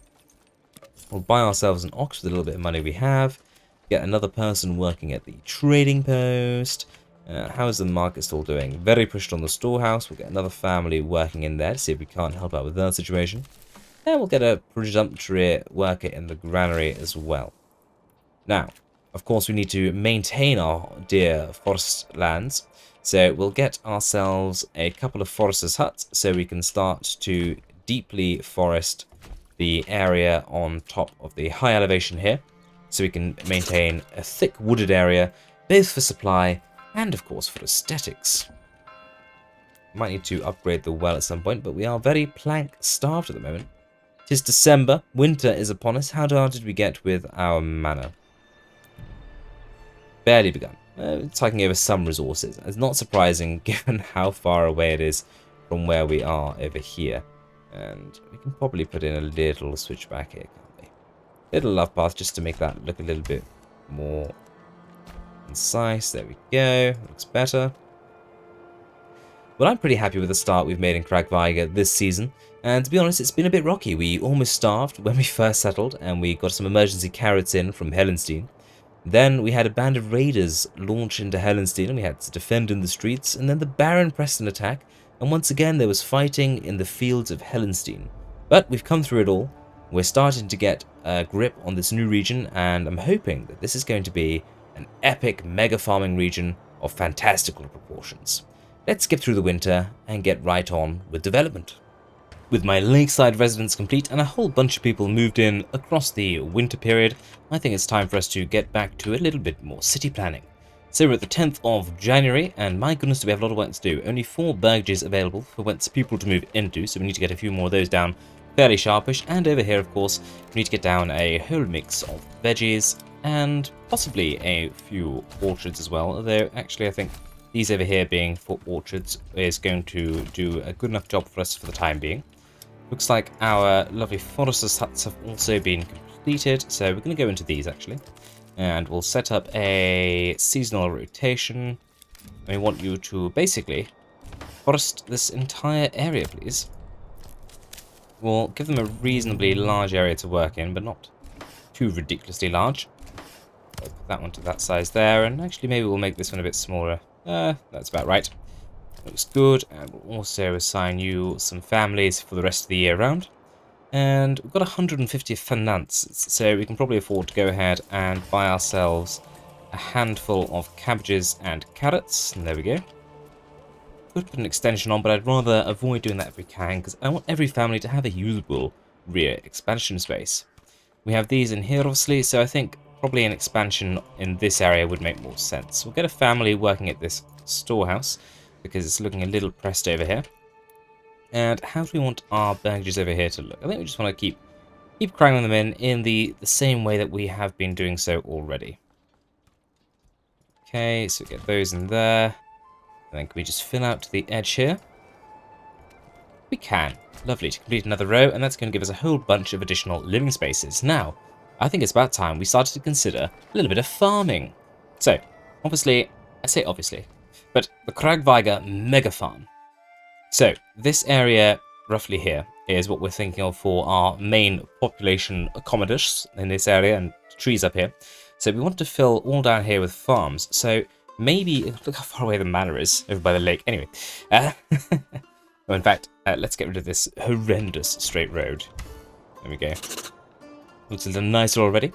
We'll buy ourselves an ox with a little bit of money we have. Get another person working at the trading post. How is the market stall doing? Very pushed on the storehouse. We'll get another family working in there to see if we can't help out with that situation. And we'll get a presumptuary worker in the granary as well. Now, of course, we need to maintain our dear forest lands. So we'll get ourselves a couple of foresters' huts so we can start to deeply forest the area on top of the high elevation here, so we can maintain a thick wooded area, both for supply and of course for aesthetics. Might need to upgrade the well at some point, but we are very plank starved at the moment. 'Tis December, winter is upon us. How far did we get with our manor? Barely begun. Taking over some resources. It's not surprising given how far away it is from where we are over here. And we can probably put in a little switchback here, can't we? Little love path just to make that look a little bit more concise. There we go. Looks better. Well, I'm pretty happy with the start we've made in Kargweiger this season. And to be honest, it's been a bit rocky. We almost starved when we first settled, and we got some emergency carrots in from Helenstein. Then we had a band of raiders launch into Helenstein, and we had to defend in the streets. And then the Baron pressed an attack. And once again, there was fighting in the fields of Helenstein. But we've come through it all. We're starting to get a grip on this new region, and I'm hoping that this is going to be an epic mega farming region of fantastical proportions. Let's skip through the winter and get right on with development. With my lakeside residence complete and a whole bunch of people moved in across the winter period, I think it's time for us to get back to a little bit more city planning. So we're at the 10th of January, and my goodness, do we have a lot of work to do. Only 4 burgages available for whence people to move into, so we need to get a few more of those down fairly sharpish. And over here, of course, we need to get down a whole mix of veggies and possibly a few orchards as well. Although, actually, I think these over here being for orchards is going to do a good enough job for us for the time being. Looks like our lovely foresters' huts have also been completed, so we're going to go into these actually. And we'll set up a seasonal rotation. We want you to basically forest this entire area, please. We'll give them a reasonably large area to work in, but not too ridiculously large. I'll put that one to that size there, and actually maybe we'll make this one a bit smaller. That's about right. Looks good, and we'll also assign you some families for the rest of the year round. And we've got 150 finances, so we can probably afford to go ahead and buy ourselves a handful of cabbages and carrots. And there we go. Could put an extension on, but I'd rather avoid doing that if we can, because I want every family to have a usable rear expansion space. We have these in here, obviously, so I think probably an expansion in this area would make more sense. We'll get a family working at this storehouse, because it's looking a little pressed over here. And how do we want our burgages over here to look? I think we just want to keep cranking them in the same way that we have been doing so already. Okay, so get those in there. And then can we just fill out to the edge here? We can. Lovely, to complete another row, and that's going to give us a whole bunch of additional living spaces. Now, I think it's about time we started to consider a little bit of farming. So, obviously, I say obviously, but the Kargweiger mega farm. So, this area roughly here is what we're thinking of for our main population accommodations in this area and trees up here. So we want to fill all down here with farms. So maybe, look how far away the manor is over by the lake. Anyway, well, in fact, let's get rid of this horrendous straight road. There we go. Looks a little nicer already.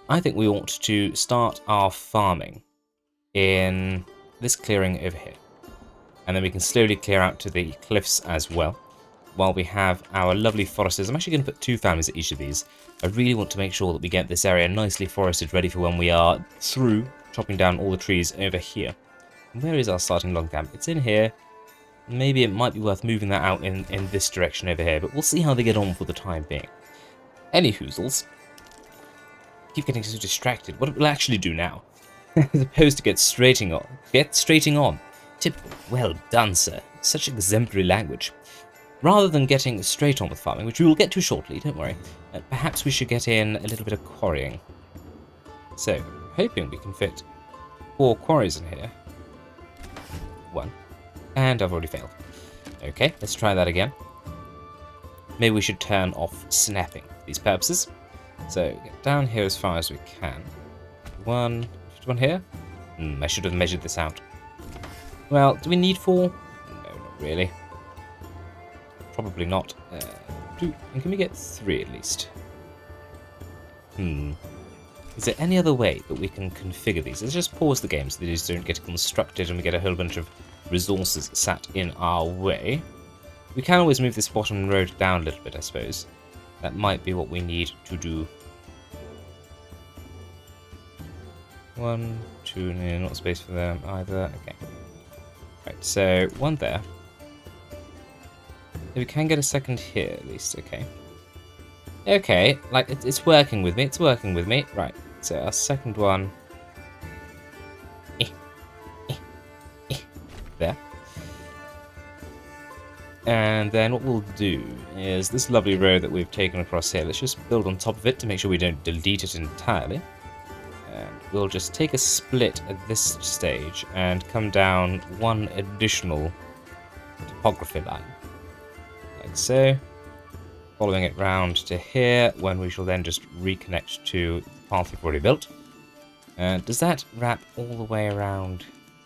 I think we ought to start our farming in this clearing over here. And then we can slowly clear out to the cliffs as well, while we have our lovely foresters. I'm actually going to put 2 families at each of these. I really want to make sure that we get this area nicely forested, ready for when we are through chopping down all the trees over here. And where is our starting log camp? It's in here. Maybe it might be worth moving that out in this direction over here, but we'll see how they get on for the time being. Any hoozles. Keep getting so distracted. What it will actually do now, as opposed to get straighting on. Typical. Well done, sir. Such exemplary language. Rather than getting straight on with farming, which we will get to shortly, don't worry, perhaps we should get in a little bit of quarrying. So, hoping we can fit 4 quarries in here. 1. And I've already failed. Okay, let's try that again. Maybe we should turn off snapping for these purposes. So, get down here as far as we can. 1 here? I should have measured this out. Well, do we need 4? No, not really. Probably not. And can we get 3 at least? Is there any other way that we can configure these? Let's just pause the game so these don't get constructed and we get a whole bunch of resources sat in our way. We can always move this bottom road down a little bit, I suppose. That might be what we need to do. 1, 2, no, not space for them either. Okay. Right, so 1 there. We can get a second here at least, okay. Okay, like it's working with me, Right, so our second one. There. And then what we'll do is this lovely road that we've taken across here, let's just build on top of it to make sure we don't delete it entirely. And we'll just take a split at this stage and come down 1 additional topography line. Like so. Following it round to here, when we shall then just reconnect to the path we've already built. Does that wrap all the way around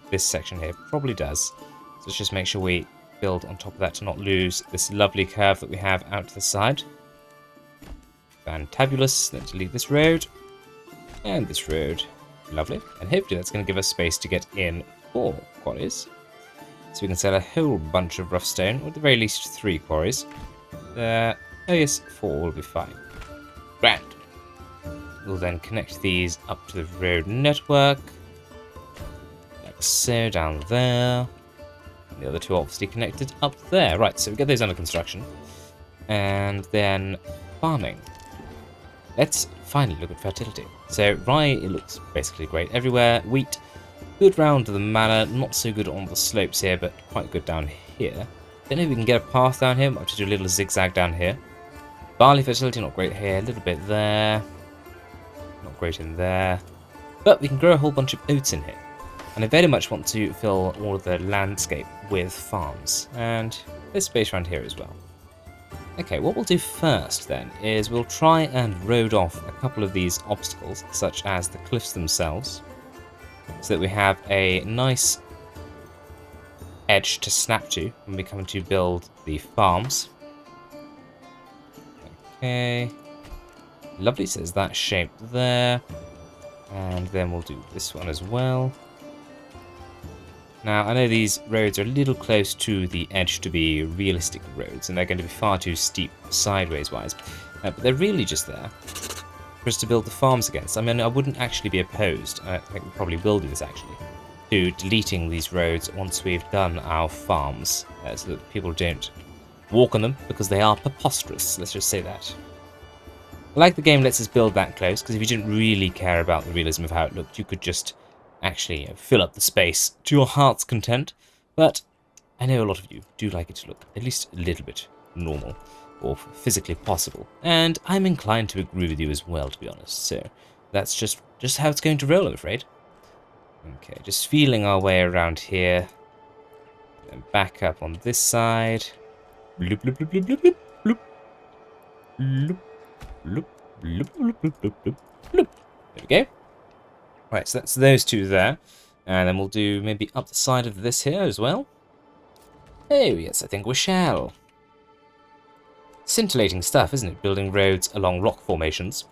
this section here? Probably does. So let's just make sure we build on top of that to not lose this lovely curve that we have out to the side. Fantabulous. Then delete this road. And this road. Lovely. And hopefully that's going to give us space to get in 4 quarries. So we can sell a whole bunch of rough stone, or at the very least 3 quarries. there. Oh yes, 4 will be fine. Grand. We'll then connect these up to the road network. Like so, down there. And the other two obviously connected up there. Right, so we get those under construction. And then farming. Let's finally look at fertility. So rye, it looks basically great everywhere. Wheat, good round the manor, not so good on the slopes here, but quite good down here. Don't know if we can get a path down here. Might have to do a little zigzag down here. Barley fertility, not great here. A little bit there. Not great in there. But we can grow a whole bunch of oats in here. And I very much want to fill all of the landscape with farms. And there's space around here as well. Okay, what we'll do first then is we'll try and road off a couple of these obstacles, such as the cliffs themselves, so that we have a nice edge to snap to when we come to build the farms. Okay, lovely, so there's that shape there, and then we'll do this one as well. Now, I know these roads are a little close to the edge to be realistic roads, and they're going to be far too steep sideways-wise, but they're really just there for us to build the farms against. I mean, I wouldn't actually be opposed, I think we probably will do this actually, to deleting these roads once we've done our farms, so that people don't walk on them, because they are preposterous, let's just say that. I like the game lets us build that close, because if you didn't really care about the realism of how it looked, you could just actually fill up the space to your heart's content, but I know a lot of you do like it to look at least a little bit normal, or physically possible, and I'm inclined to agree with you as well, to be honest, so that's just how it's going to roll, I'm afraid. Okay, just feeling our way around here, and back up on this side. Bloop, bloop, bloop, bloop, bloop, bloop, bloop, bloop, bloop, bloop, bloop, bloop, bloop, bloop. There we go. Right, so that's those two there. And then we'll do maybe up the side of this here as well. Oh, yes, I think we shall. Scintillating stuff, isn't it? Building roads along rock formations.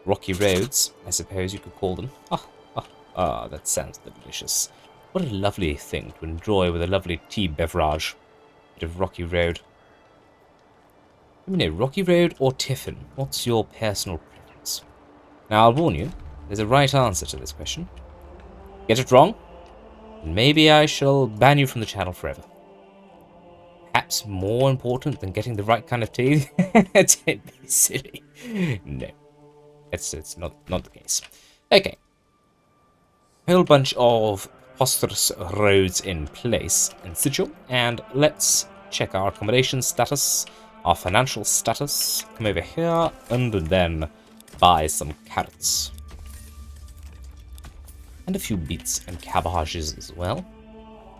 Rocky roads, I suppose you could call them. That sounds delicious. What a lovely thing to enjoy with a lovely tea beverage. Bit of rocky road. Let me know, rocky road or tiffin? What's your personal preference? Now, I'll warn you. There's a right answer to this question. Get it wrong, and maybe I shall ban you from the channel forever. Perhaps more important than getting the right kind of tea? Don't be silly. No, it's not the case. Okay. A whole bunch of preposterous roads in place in situ, and let's check our accommodation status, our financial status. Come over here, and then buy some carrots. And a few beets and cabbages as well.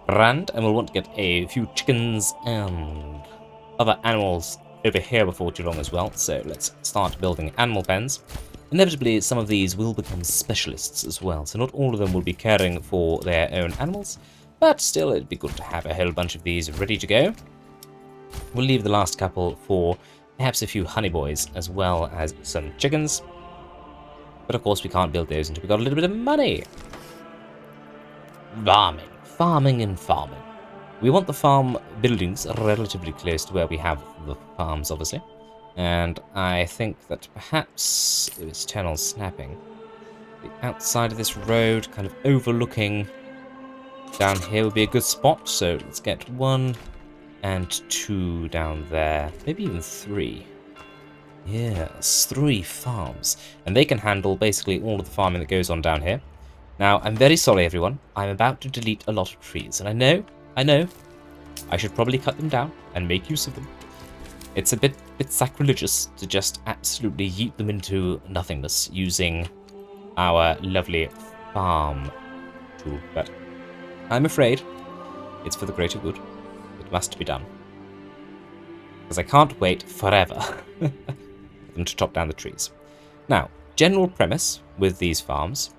And we'll want to get a few chickens and other animals over here before too long as well. So let's start building animal pens. Inevitably, some of these will become specialists as well. So not all of them will be caring for their own animals. But still, it'd be good to have a whole bunch of these ready to go. We'll leave the last couple for perhaps a few honey boys as well as some chickens. But of course, we can't build those until we've got a little bit of money. Farming and farming. We want the farm buildings relatively close to where we have the farms, obviously. And I think that perhaps, let's turn on snapping, the outside of this road, kind of overlooking down here would be a good spot. So let's get 1 and 2 down there, maybe even 3. Yes, 3 farms. And they can handle basically all of the farming that goes on down here. Now, I'm very sorry, everyone. I'm about to delete a lot of trees, and I know, I should probably cut them down and make use of them. It's a bit sacrilegious to just absolutely yeet them into nothingness using our lovely farm tool, but I'm afraid it's for the greater good. It must be done. Because I can't wait forever for them to chop down the trees. Now, general premise with these farms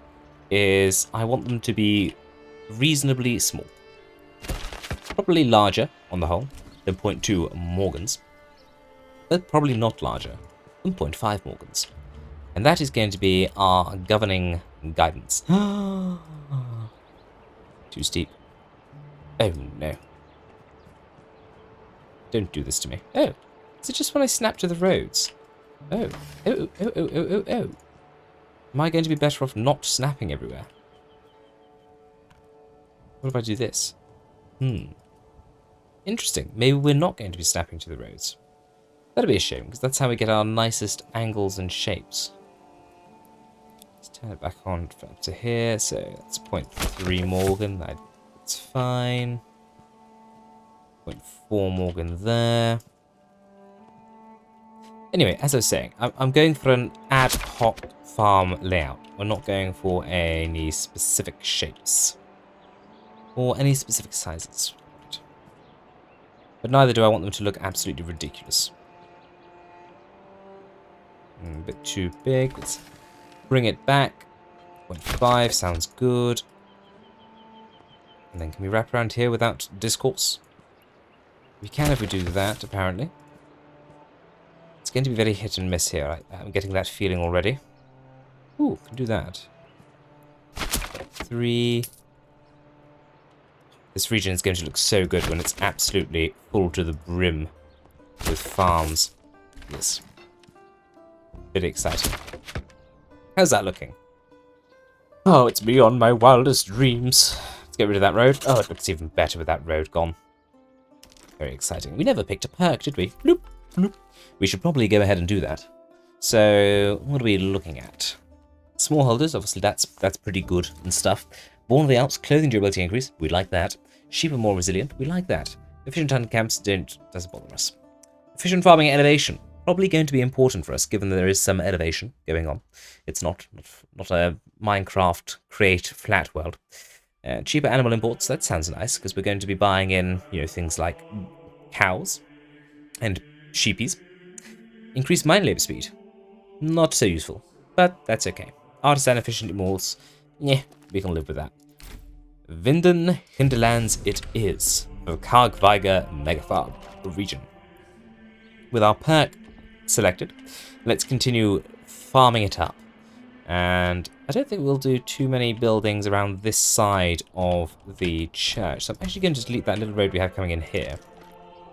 is I want them to be reasonably small. Probably larger, on the whole, than 0.2 Morgans. But probably not larger than 0.5 Morgans. And that is going to be our governing guidance. Too steep. Oh no. Don't do this to me. Oh, Is it just when I snap to the roads? Oh. Oh, oh, oh, oh, oh, oh. Am I going to be better off not snapping everywhere? What if I do this? Interesting. Maybe we're not going to be snapping to the roads. That'd be a shame, because that's how we get our nicest angles and shapes. Let's turn it back on up to here, so that's 0.3 Morgan. That's fine. 0.4 Morgan there. Anyway, as I was saying, I'm going for an ad hoc farm layout. We're not going for any specific shapes. Or any specific sizes. But neither do I want them to look absolutely ridiculous. A bit too big. Let's bring it back. 0.5 sounds good. And then can we wrap around here without discourse? We can if we do that, apparently. It's going to be very hit and miss here. I'm getting that feeling already. Ooh, can do that. 3. This region is going to look so good when it's absolutely full to the brim with farms. Yes. Very exciting. How's that looking? Oh, it's beyond my wildest dreams. Let's get rid of that road. Oh, it looks even better with that road gone. Very exciting. We never picked a perk, did we? Bloop, bloop. We should probably go ahead and do that. So, what are we looking at? Smallholders, obviously that's pretty good and stuff. Born of the Alps, clothing durability increase, we like that. Sheep are more resilient, we like that. Efficient hunting camps doesn't bother us. Efficient farming elevation, probably going to be important for us, given that there is some elevation going on. It's not a Minecraft create flat world. Cheaper animal imports, that sounds nice, because we're going to be buying in, things like cows and sheepies. Increased mine labour speed, not so useful, but that's okay. Artisan efficient malls, yeah, we can live with that. Vinden Hinterlands it is, of Kargweiger Megafarm region. With our perk selected, let's continue farming it up. And I don't think we'll do too many buildings around this side of the church. So I'm actually going to delete that little road we have coming in here.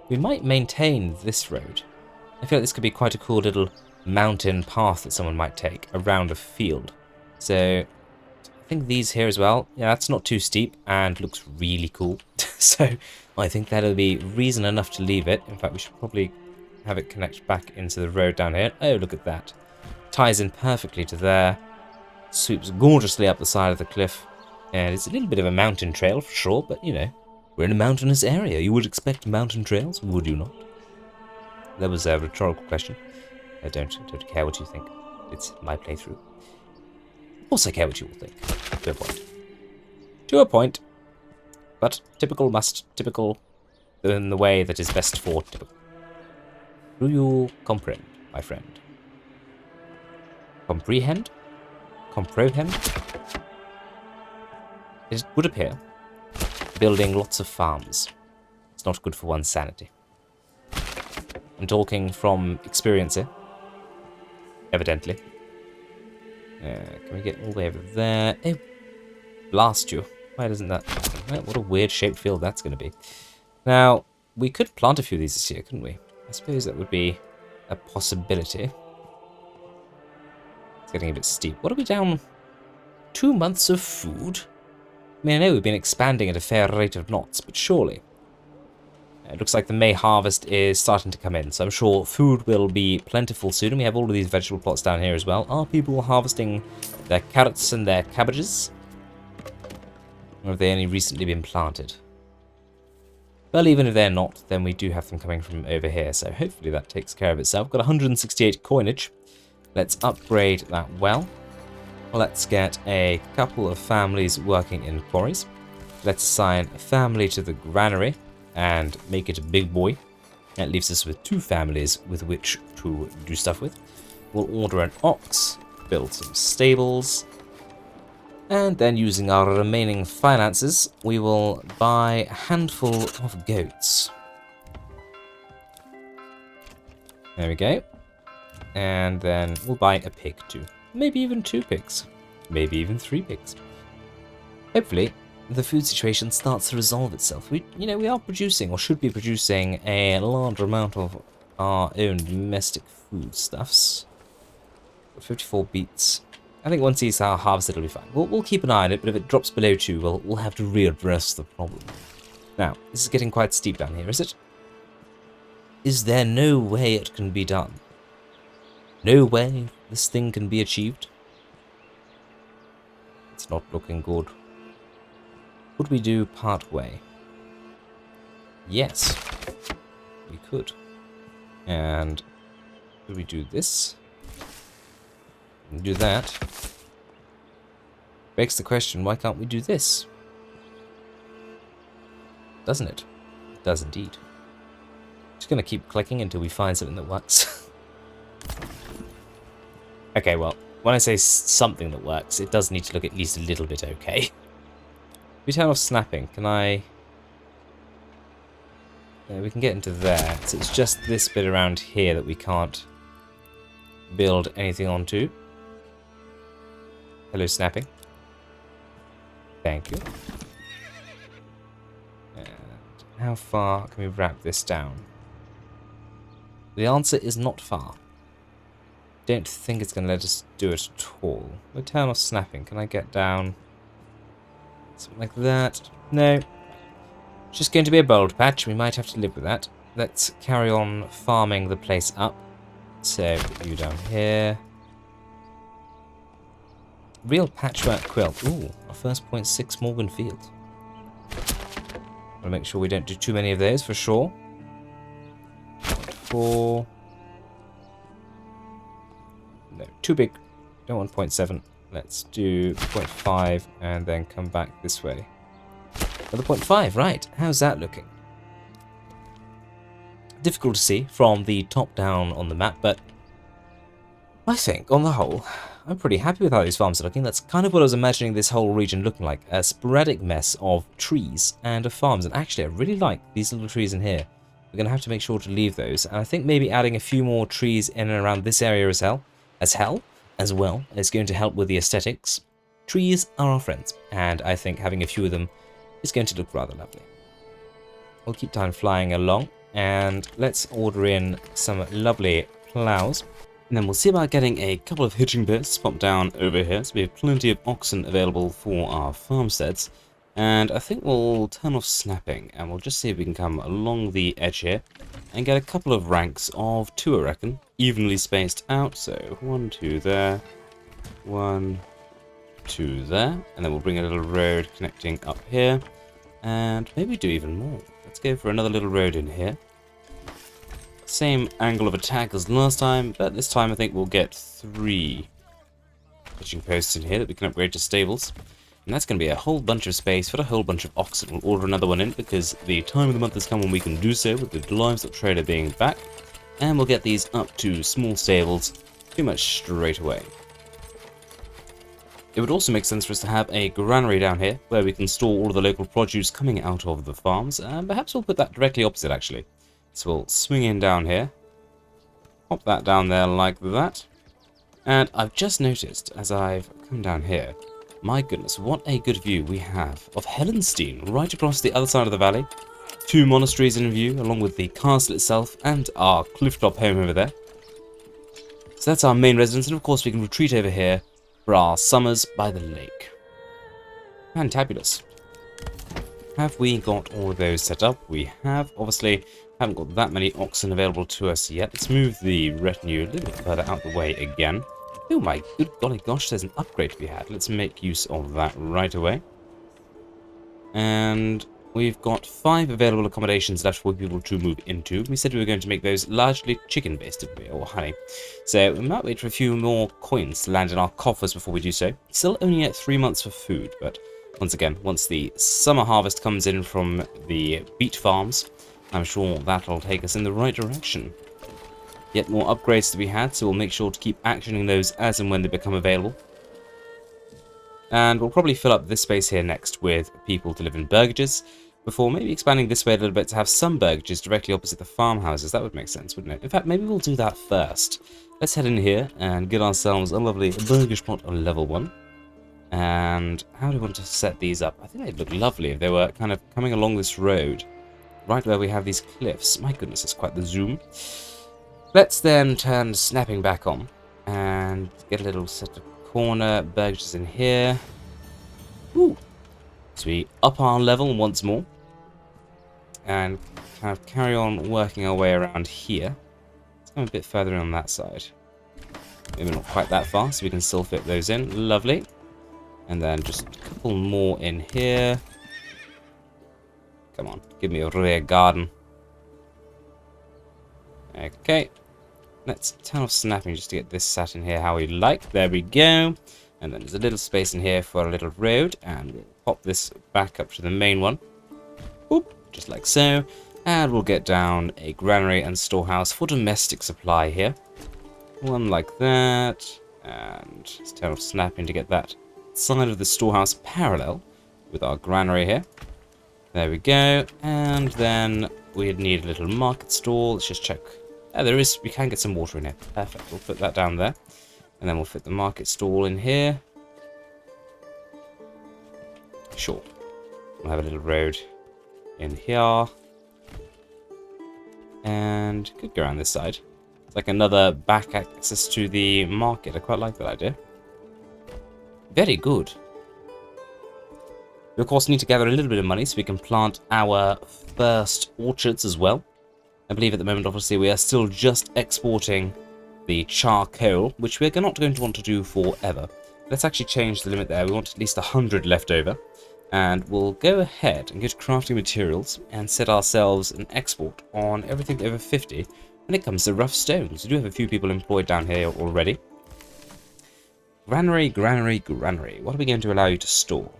We might maintain this road. I feel like this could be quite a cool little mountain path that someone might take around a field. So I think these here as well. Yeah, that's not too steep and looks really cool. So I think that'll be reason enough to leave it. In fact, we should probably have it connect back into the road down here. Oh, look at that. Ties in perfectly to there. Sweeps gorgeously up the side of the cliff. And it's a little bit of a mountain trail for sure, but we're in a mountainous area. You would expect mountain trails, would you not? That was a rhetorical question. I don't care what you think. It's my playthrough. Of course I care what you all think. To a point. To a point. But typical in the way that is best for typical. Do you comprehend, my friend? Comprehend? Comprehend? It would appear building lots of farms. It's not good for one's sanity. I'm talking from experience here. Evidently. Can we get all the way over there? Oh, blast you. Why doesn't that happen? What a weird shaped field that's going to be. Now, we could plant a few of these this year, couldn't we? I suppose that would be a possibility. It's getting a bit steep. What are we down? 2 months of food? I mean, I know we've been expanding at a fair rate of knots, but surely. It looks like the May harvest is starting to come in, so I'm sure food will be plentiful soon. And we have all of these vegetable plots down here as well. Are people harvesting their carrots and their cabbages? Or have they only recently been planted? Well, even if they're not, then we do have them coming from over here, so hopefully that takes care of itself. Got 168 coinage. Let's upgrade that well. Let's get a couple of families working in quarries. Let's assign a family to the granary and make it a big boy. That leaves us with 2 families with which to do stuff with. We'll order an ox, build some stables, and then using our remaining finances, we will buy a handful of goats. There we go. And then we'll buy a pig too. Maybe even 2 pigs. Maybe even 3 pigs. Hopefully, the food situation starts to resolve itself. We are producing, or should be producing, a large amount of our own domestic foodstuffs. 54 beets. I think once these are harvested, it'll be fine. We'll keep an eye on it, but if it drops below 2, we'll have to readdress the problem. Now, this is getting quite steep down here, is it? Is there no way it can be done? No way this thing can be achieved? It's not looking good. Could we do part way? Yes, we could. And could we do this? We can do that. Begs the question, why can't we do this? Doesn't it? It does indeed. Just gonna keep clicking until we find something that works. Okay, well, when I say something that works, it does need to look at least a little bit okay. If we turn off snapping, can I... Yeah, we can get into there. So it's just this bit around here that we can't build anything onto. Hello, snapping. Thank you. And how far can we wrap this down? The answer is not far. Don't think it's going to let us do it at all. We'll turn off snapping. Can I get down something like that? No. It's just going to be a bold patch. We might have to live with that. Let's carry on farming the place up. So, put you down here. Real patchwork quilt. Ooh, our first 0.6 Morgan field. I'll make sure we don't do too many of those for sure. 4. No, too big. Don't want 0.7. Let's do 0.5 and then come back this way. Another 0.5, right. How's that looking? Difficult to see from the top down on the map, but I think, on the whole, I'm pretty happy with how these farms are looking. That's kind of what I was imagining this whole region looking like. A sporadic mess of trees and of farms. And actually, I really like these little trees in here. We're going to have to make sure to leave those. And I think maybe adding a few more trees in and around this area as well is going to help with the aesthetics. Trees are our friends, and I think having a few of them is going to look rather lovely. We'll keep time flying along, and let's order in some lovely plows. And then we'll see about getting a couple of hitching posts popped down over here, so we have plenty of oxen available for our farmsteads. And I think we'll turn off snapping, and we'll just see if we can come along the edge here and get a couple of ranks of 2, I reckon, evenly spaced out. So 1, 2 there, 1, 2 there, and then we'll bring a little road connecting up here, and maybe do even more. Let's go for another little road in here. Same angle of attack as last time, but this time I think we'll get 3 hitching posts in here that we can upgrade to stables. And that's going to be a whole bunch of space for a whole bunch of oxen. We'll order another one in because the time of the month has come when we can do so, with the Livestock trader being back. And we'll get these up to small stables pretty much straight away. It would also make sense for us to have a granary down here where we can store all of the local produce coming out of the farms. And perhaps we'll put that directly opposite, actually. So we'll swing in down here, pop that down there like that. And I've just noticed as I've come down here, my goodness, what a good view we have of Helenstein right across the other side of the valley. 2 monasteries in view, along with the castle itself and our clifftop home over there. So that's our main residence, and of course we can retreat over here for our summers by the lake. Fantabulous. Have we got all of those set up? We have. Obviously, haven't got that many oxen available to us yet. Let's move the retinue a little bit further out the way again. Oh my good golly gosh, there's an upgrade to be had. Let's make use of that right away. And we've got 5 available accommodations left for people to move into. We said we were going to make those largely chicken-based, didn't we? Or honey. So we might wait for a few more coins to land in our coffers before we do so. Still only at 3 months for food, but once again, once the summer harvest comes in from the beet farms, I'm sure that'll take us in the right direction. Yet more upgrades to be had, so we'll make sure to keep actioning those as and when they become available. And we'll probably fill up this space here next with people to live in burgages, before maybe expanding this way a little bit to have some burgages directly opposite the farmhouses. That would make sense, wouldn't it? In fact, maybe we'll do that first. Let's head in here and get ourselves a lovely burgage plot on level 1. And how do we want to set these up? I think they'd look lovely if they were kind of coming along this road, right where we have these cliffs. My goodness, it's quite the zoom. Let's then turn snapping back on and get a little set of corner burgers in here. Ooh. So we up our level once more and kind of carry on working our way around here. Let's go a bit further on that side. Maybe not quite that far, so we can still fit those in. Lovely. And then just a couple more in here. Come on, give me a rear garden. Okay. Let's turn off snapping just to get this sat in here how we like. There we go. And then there's a little space in here for a little road. And we'll pop this back up to the main one. Boop, just like so. And we'll get down a granary and storehouse for domestic supply here. One like that. And let's turn off snapping to get that side of the storehouse parallel with our granary here. There we go. And then we'd need a little market stall. Let's just check. There is, we can get some water in here. Perfect. We'll put that down there. And then we'll fit the market stall in here. Sure. We'll have a little road in here. And could go around this side. It's like another back access to the market. I quite like that idea. Very good. We of course need to gather a little bit of money so we can plant our first orchards as well. I believe at the moment, obviously, we are still just exporting the charcoal, which we're not going to want to do forever. Let's actually change the limit there. We want at least 100 left over. And we'll go ahead and get crafting materials and set ourselves an export on everything over 50 when it comes to rough stones. We do have a few people employed down here already. Granary, granary, granary. What are we going to allow you to store?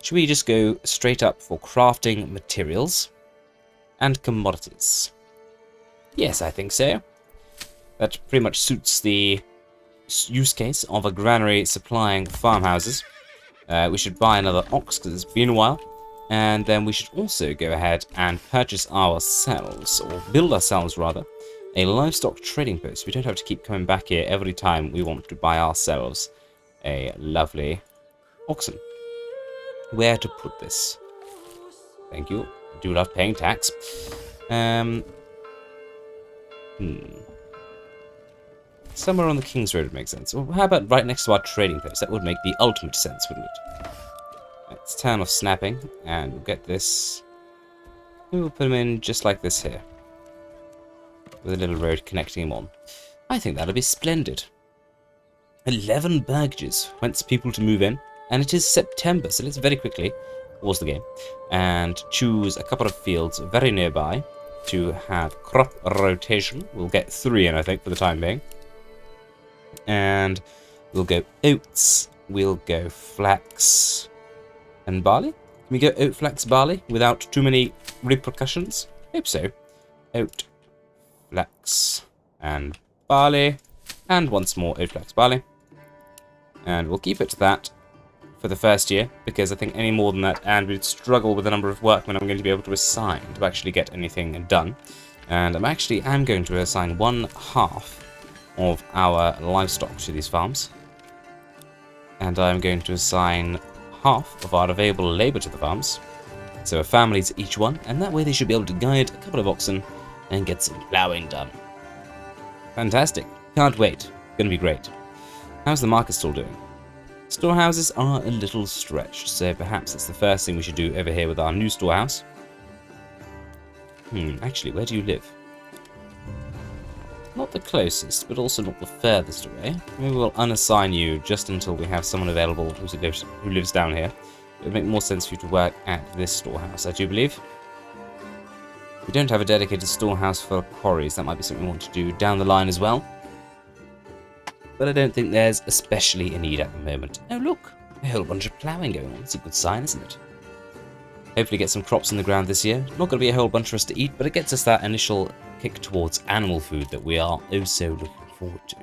Should we just go straight up for crafting materials and commodities? Yes, I think so. That pretty much suits the use case of a granary supplying farmhouses. We should buy another ox because it's been a while. And then we should also go ahead and purchase ourselves, or build ourselves rather, a livestock trading post. We don't have to keep coming back here every time we want to buy ourselves a lovely oxen. Where to put this? Thank you. I do love paying tax. Somewhere on the King's Road would make sense. Well, how about right next to our trading post? That would make the ultimate sense, wouldn't it? Let's turn off snapping, and we'll get this. We'll put them in just like this here, with a little road connecting them on. I think that'll be splendid. 11 burgages, whence people to move in, and it is September, so let's very quickly pause the game and choose a couple of fields very nearby to have crop rotation. We'll get 3 in, I think, for the time being. And we'll go oats, we'll go flax and barley. Can we go oat, flax, barley without too many repercussions? Hope so. Oat, flax, and barley. And once more oat, flax, barley. And we'll keep it to that for the first year, because I think any more than that, and we'd struggle with the number of workmen I'm going to be able to assign to actually get anything done. And I'm going to assign 1/2 of our livestock to these farms. And I'm going to assign 1/2 of our available labour to the farms. So a family to each one, and that way they should be able to guide a couple of oxen and get some ploughing done. Fantastic. Can't wait. Gonna be great. How's the market stall doing? Storehouses are a little stretched, so perhaps it's the first thing we should do over here with our new storehouse. Actually, where do you live? Not the closest, but also not the furthest away. Maybe we'll unassign you just until we have someone available who lives down here. It would make more sense for you to work at this storehouse, I do believe. We don't have a dedicated storehouse for quarries. That might be something we want to do down the line as well. But I don't think there's especially a need at the moment. Oh look, a whole bunch of ploughing going on. It's a good sign, isn't it? Hopefully get some crops in the ground this year. Not going to be a whole bunch for us to eat, but it gets us that initial kick towards animal food that we are oh so looking forward to.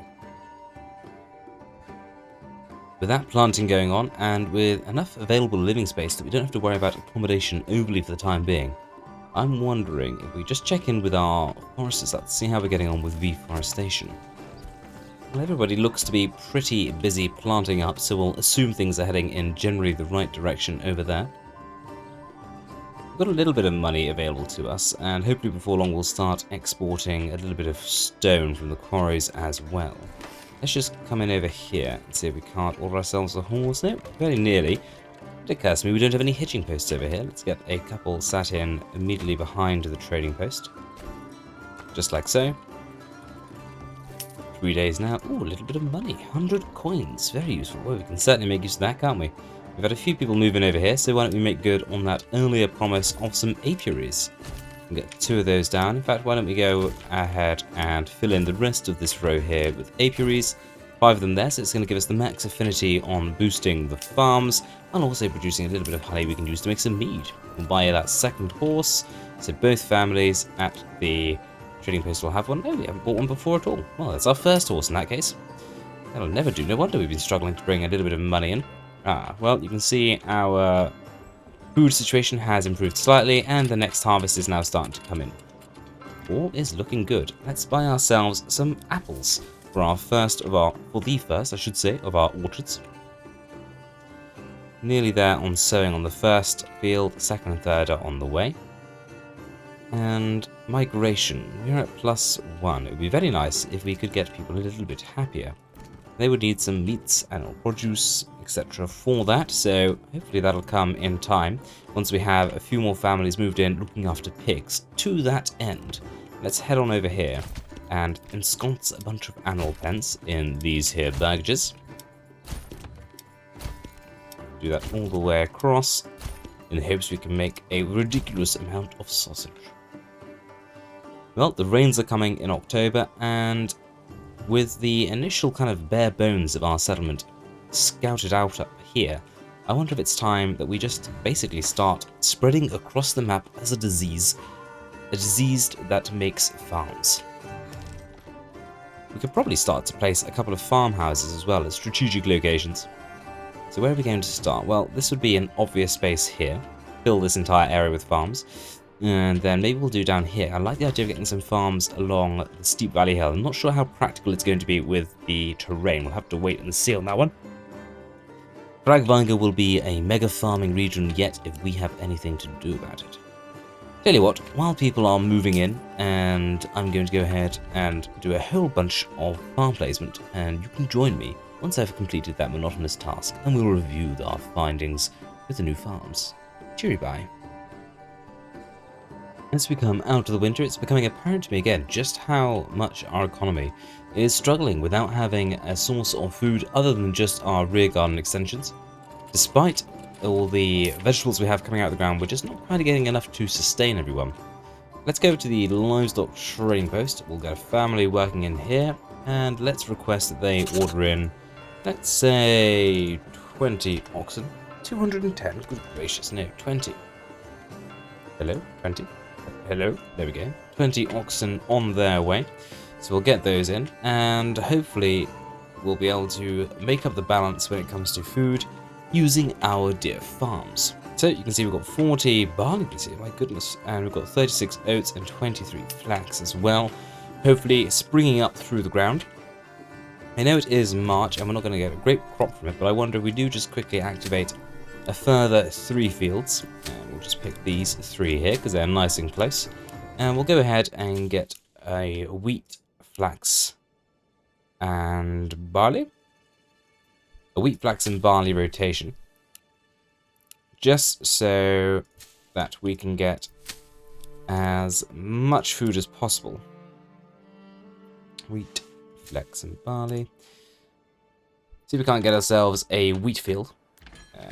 With that planting going on, and with enough available living space that we don't have to worry about accommodation overly for the time being, I'm wondering if we just check in with our foresters, let's see how we're getting on with reforestation. Well, everybody looks to be pretty busy planting up, so we'll assume things are heading in generally the right direction over there. we've got a little bit of money available to us, and hopefully before long we'll start exporting a little bit of stone from the quarries as well. Let's just come in over here and see if we can't order ourselves a horse. No, very nearly. It occurs to me we don't have any hitching posts over here. Let's get a couple sat in immediately behind the trading post. Just like so. 3 days now. Ooh, a little bit of money. 100 coins. Very useful. Well, we can certainly make use of that, can't we? We've had a few people moving over here, so why don't we make good on that earlier promise of some apiaries? We'll get 2 of those down. In fact, why don't we go ahead and fill in the rest of this row here with apiaries. 5 of them there, so it's going to give us the max affinity on boosting the farms and also producing a little bit of honey we can use to make some mead. We'll buy that second horse, so both families at the trading post will have one. Oh, we haven't bought one before at all. Well, that's our first horse in that case. That'll never do. No wonder we've been struggling to bring a little bit of money in. Ah, well, you can see our food situation has improved slightly, and the next harvest is now starting to come in. All is looking good. Let's buy ourselves some apples for the first, I should say, of our orchards. Nearly there on sowing on the first field, second and third are on the way. And migration, we're at +1. It would be very nice if we could get people a little bit happier. They would need some meats, animal produce, etc. for that, so hopefully that'll come in time once we have a few more families moved in looking after pigs. To that end, let's head on over here and ensconce a bunch of animal pens in these here baggages. Do that all the way across in the hopes we can make a ridiculous amount of sausage. Well, the rains are coming in October, and with the initial kind of bare bones of our settlement scouted out up here, I wonder if it's time that we just basically start spreading across the map as a disease that makes farms. We could probably start to place a couple of farmhouses as well as strategic locations. So where are we going to start? Well, this would be an obvious space here. Fill this entire area with farms. And then maybe we'll do down here. I like the idea of getting some farms along the steep valley hill. I'm not sure how practical it's going to be with the terrain. We'll have to wait and see on that one. Kargweiger will be a mega farming region yet if we have anything to do about it. Tell you what, while people are moving in, and I'm going to go ahead and do a whole bunch of farm placement, and you can join me once I've completed that monotonous task, and we'll review our findings with the new farms. Cheery bye. As we come out of the winter, it's becoming apparent to me again just how much our economy is struggling without having a source of food other than just our rear garden extensions. Despite all the vegetables we have coming out of the ground, we're just not quite getting enough to sustain everyone. Let's go to the livestock trading post. We'll get a family working in here, and let's request that they order in, let's say, 20 oxen. 210, good gracious, no, 20. Hello, 20. Hello, there we go. 20 oxen on their way. So we'll get those in, and hopefully we'll be able to make up the balance when it comes to food using our dear farms. So you can see we've got 40 barley beans here, my goodness, and we've got 36 oats and 23 flax as well, hopefully springing up through the ground. I know it is March and we're not going to get a great crop from it, but I wonder if we do just quickly activate a further 3 fields, and we'll just pick these 3 here because they're nice and close, and we'll go ahead and get a wheat, flax and barley. A wheat, flax and barley rotation, just so that we can get as much food as possible. Wheat, flax and barley. See if we can't get ourselves a wheat field.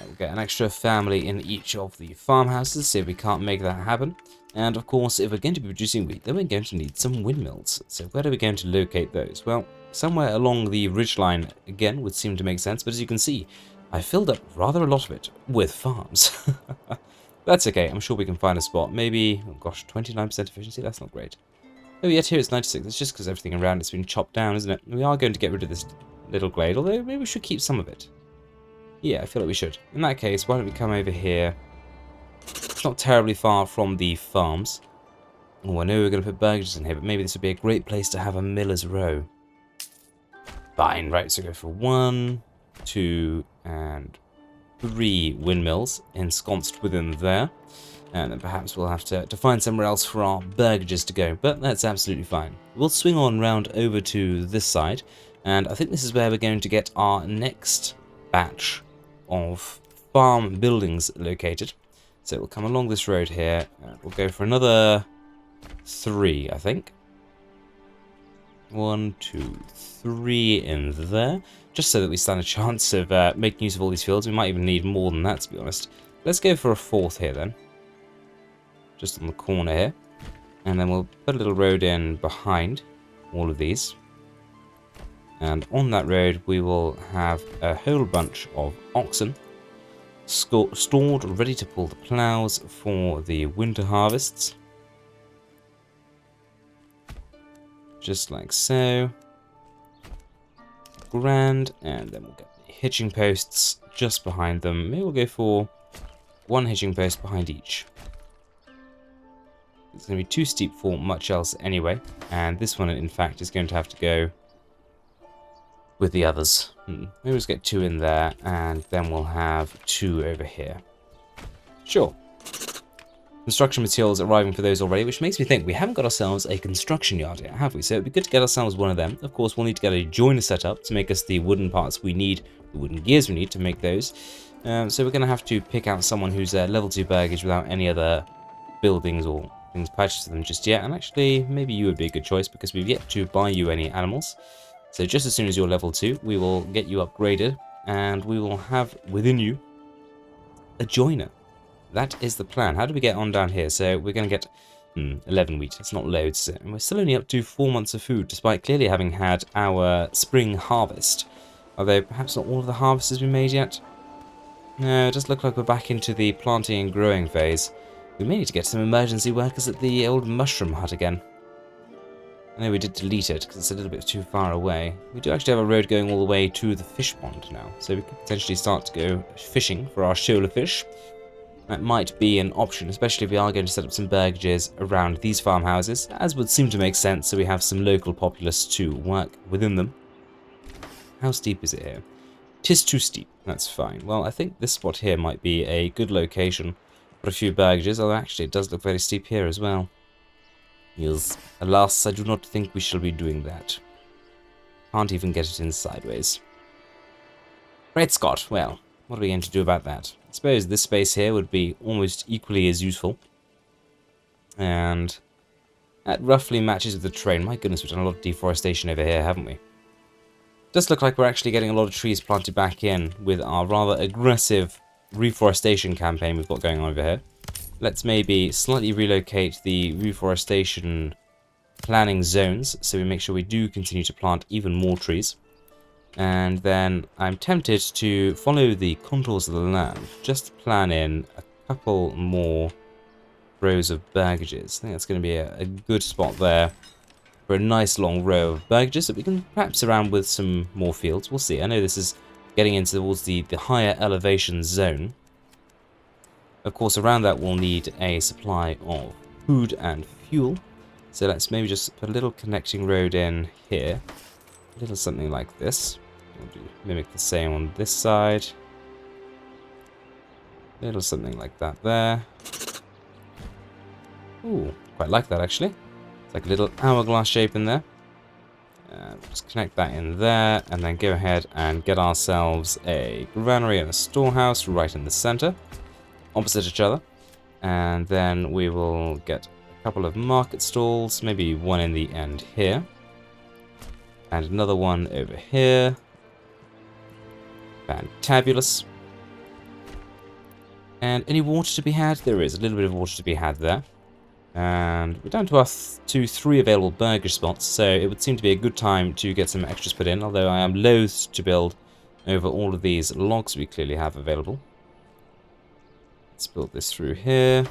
We'll get an extra family in each of the farmhouses, see if we can't make that happen. And of course, if we're going to be producing wheat, then we're going to need some windmills. So where are we going to locate those? Well, somewhere along the ridgeline again would seem to make sense, but as you can see, I filled up rather a lot of it with farms. That's okay, I'm sure we can find a spot. Maybe, oh gosh, 29% efficiency, that's not great. Oh, yet here it's 96, it's just because everything around it's been chopped down, isn't it? We are going to get rid of this little glade, although maybe we should keep some of it. Yeah, I feel like we should. In that case, why don't we come over here? It's not terribly far from the farms. Oh, I know we're going to put burgers in here, but maybe this would be a great place to have a miller's row. Fine, right, so go for 1, 2, and 3 windmills ensconced within there. And then perhaps we'll have to find somewhere else for our burgages to go, but that's absolutely fine. We'll swing on round over to this side, and I think this is where we're going to get our next batch of farm buildings located. So we'll come along this road here, and we'll go for another 3, I think. 1, 2, 3 in there, just so that we stand a chance of making use of all these fields. We might even need more than that, to be honest. Let's go for a 4th here then, just on the corner here, and then we'll put a little road in behind all of these, and on that road we will have a whole bunch of oxen stored ready to pull the plows for the winter harvests. Just like so. Grand. And then we'll get the hitching posts just behind them. Maybe we'll go for 1 hitching post behind each. It's going to be too steep for much else anyway. And this one, in fact, is going to have to go with the others. Maybe we'll just get 2 in there, and then we'll have 2 over here. Sure. Construction materials arriving for those already, which makes me think we haven't got ourselves a construction yard yet, have we? So it'd be good to get ourselves one of them. Of course, we'll need to get a joiner set up to make us the wooden parts we need, the wooden gears we need to make those. So we're going to have to pick out someone who's level 2 burgage without any other buildings or things purchased to them just yet. And actually, maybe you would be a good choice because we've yet to buy you any animals. So just as soon as you're level 2, we will get you upgraded, and we will have within you a joiner. That is the plan. How do we get on down here? So we're going to get 11 wheat. It's not loads. And we're still only up to 4 months of food, despite clearly having had our spring harvest. Although perhaps not all of the harvest has been made yet. No, it does look like we're back into the planting and growing phase. We may need to get some emergency workers at the old mushroom hut again. I know we did delete it because it's a little bit too far away. We do actually have a road going all the way to the fish pond now. So we could potentially start to go fishing for our shoaler fish. That might be an option, especially if we are going to set up some burgages around these farmhouses, as would seem to make sense, so we have some local populace to work within them. How steep is it here? 'Tis too steep. That's fine. Well, I think this spot here might be a good location for a few burgages, although actually it does look very steep here as well. Yes, alas, I do not think we shall be doing that. Can't even get it in sideways. Great Scott, well, what are we going to do about that? I suppose this space here would be almost equally as useful. And that roughly matches with the terrain. My goodness, we've done a lot of deforestation over here, haven't we? Does look like we're actually getting a lot of trees planted back in with our rather aggressive reforestation campaign we've got going on over here. Let's maybe slightly relocate the reforestation planning zones so we make sure we do continue to plant even more trees. And then I'm tempted to follow the contours of the land, just to plan in a couple more rows of burgages. I think that's going to be a good spot there for a nice long row of burgages that we can perhaps surround with some more fields. We'll see. I know this is getting into towards the higher elevation zone. Of course, around that we'll need a supply of food and fuel. So let's maybe just put a little connecting road in here. A little something like this. We'll mimic the same on this side. A little something like that there. Ooh, quite like that actually. It's like a little hourglass shape in there. Just connect that in there, and then go ahead and get ourselves a granary and a storehouse right in the center, opposite each other. And then we will get a couple of market stalls, maybe one in the end here. And another one over here. Fantabulous. And any water to be had? There is a little bit of water to be had there. And we're down to our 3 available burgage spots, so it would seem to be a good time to get some extras put in, although I am loath to build over all of these logs we clearly have available. Let's build this through here.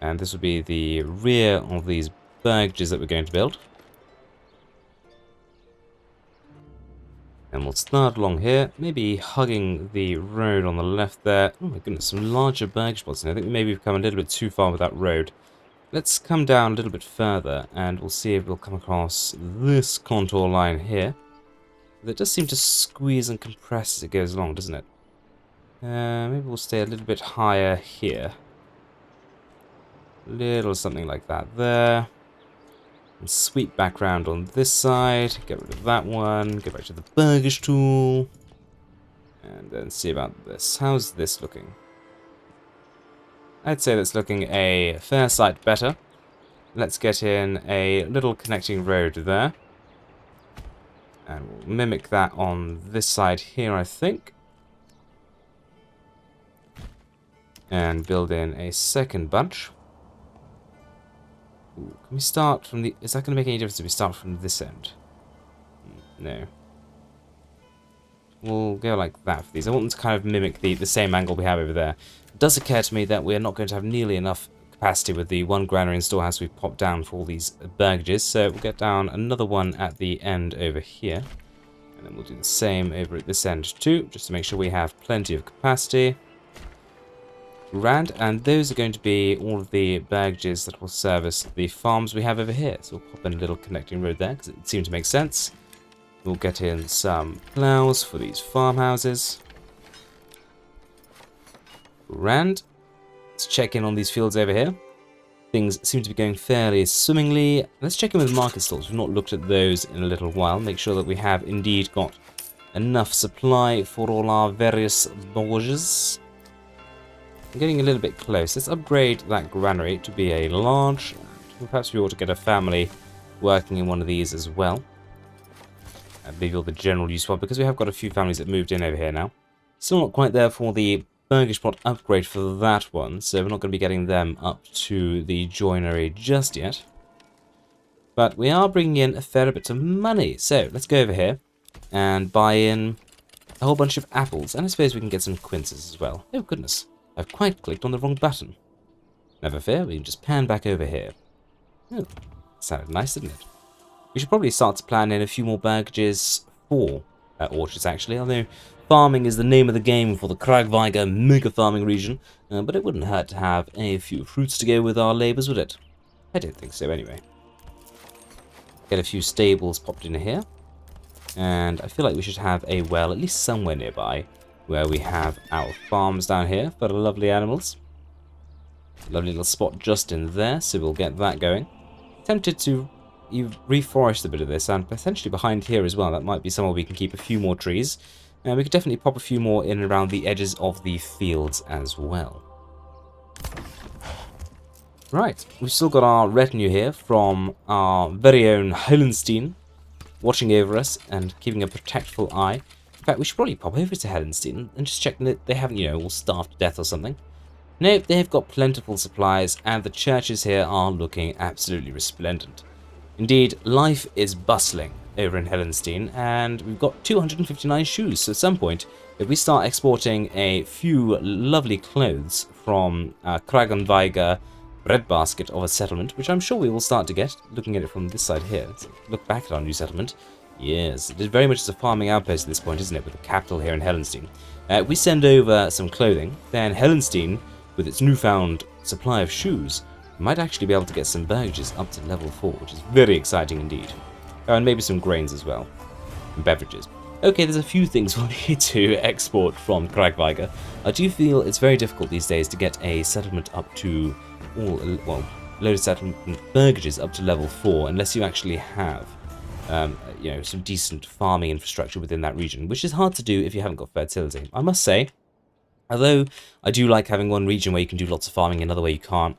And this will be the rear of these burgages that we're going to build. And we'll start along here, maybe hugging the road on the left there. Oh my goodness, some larger burgage spots. I think maybe we've come a little bit too far with that road. Let's come down a little bit further, and we'll see if we'll come across this contour line here. That does seem to squeeze and compress as it goes along, doesn't it? Maybe we'll stay a little bit higher here. Little something like that there. And sweep back round on this side. Get rid of that one. Go back to the burgish tool. And then see about this. How's this looking? I'd say that's looking a fair sight better. Let's get in a little connecting road there. And we'll mimic that on this side here, I think. And build in a second bunch. Ooh, can we start from the... Is that going to make any difference if we start from this end? No. We'll go like that for these. I want them to kind of mimic the same angle we have over there. It does occur to me that we're not going to have nearly enough capacity with the one granary and storehouse we've popped down for all these burgages. So we'll get down another one at the end over here. And then we'll do the same over at this end too, just to make sure we have plenty of capacity. And those are going to be all of the burgages that will service the farms we have over here. So we'll pop in a little connecting road there, because it seemed to make sense. We'll get in some plows for these farmhouses. Let's check in on these fields over here. Things seem to be going fairly swimmingly. Let's check in with market stalls. We've not looked at those in a little while. Make sure that we have indeed got enough supply for all our various borges. I'm getting a little bit close. Let's upgrade that granary to be a large. Perhaps we ought to get a family working in one of these as well. Maybe all the general use one, because we have got a few families that moved in over here now. Still not quite there for the burgish plot upgrade for that one, so we're not going to be getting them up to the joinery just yet. But we are bringing in a fair bit of money. So let's go over here and buy in a whole bunch of apples. And I suppose we can get some quinces as well. Oh, goodness. I've quite clicked on the wrong button. Never fear, we can just pan back over here. Oh, sounded nice, didn't it? We should probably start to plan in a few more burgages for orchards, actually. Although farming is the name of the game for the Kargweiger mega farming region. But it wouldn't hurt to have a few fruits to go with our labours, would it? I don't think so, anyway. Get a few stables popped in here. And I feel like we should have a well, at least somewhere nearby, where we have our farms down here for the lovely animals. Lovely little spot just in there, so we'll get that going. Tempted to reforest a bit of this, and potentially behind here as well. That might be somewhere we can keep a few more trees. And we could definitely pop a few more in and around the edges of the fields as well. Right, we've still got our retinue here from our very own Helenstein watching over us and keeping a protectful eye. In fact, we should probably pop over to Helenstein and just check that they haven't, all starved to death or something. Nope, they've got plentiful supplies, and the churches here are looking absolutely resplendent. Indeed, life is bustling over in Helenstein, and we've got 259 shoes, so at some point, if we start exporting a few lovely clothes from Kargweiger breadbasket of a settlement, which I'm sure we will start to get, looking at it from this side here. Let's look back at our new settlement. Yes, it is very much as a farming outpost at this point, isn't it, with the capital here in Helenstein. We send over some clothing, then Helenstein, with its newfound supply of shoes, might actually be able to get some burgages up to level 4, which is very exciting indeed. Oh, and maybe some grains as well, and beverages. Okay, there's a few things we'll need to export from Kargweiger. I do feel it's very difficult these days to get a settlement up to, load of settlement burgages up to level 4, unless you actually have some decent farming infrastructure within that region, which is hard to do if you haven't got fertility. I must say, although I do like having one region where you can do lots of farming and another where you can't,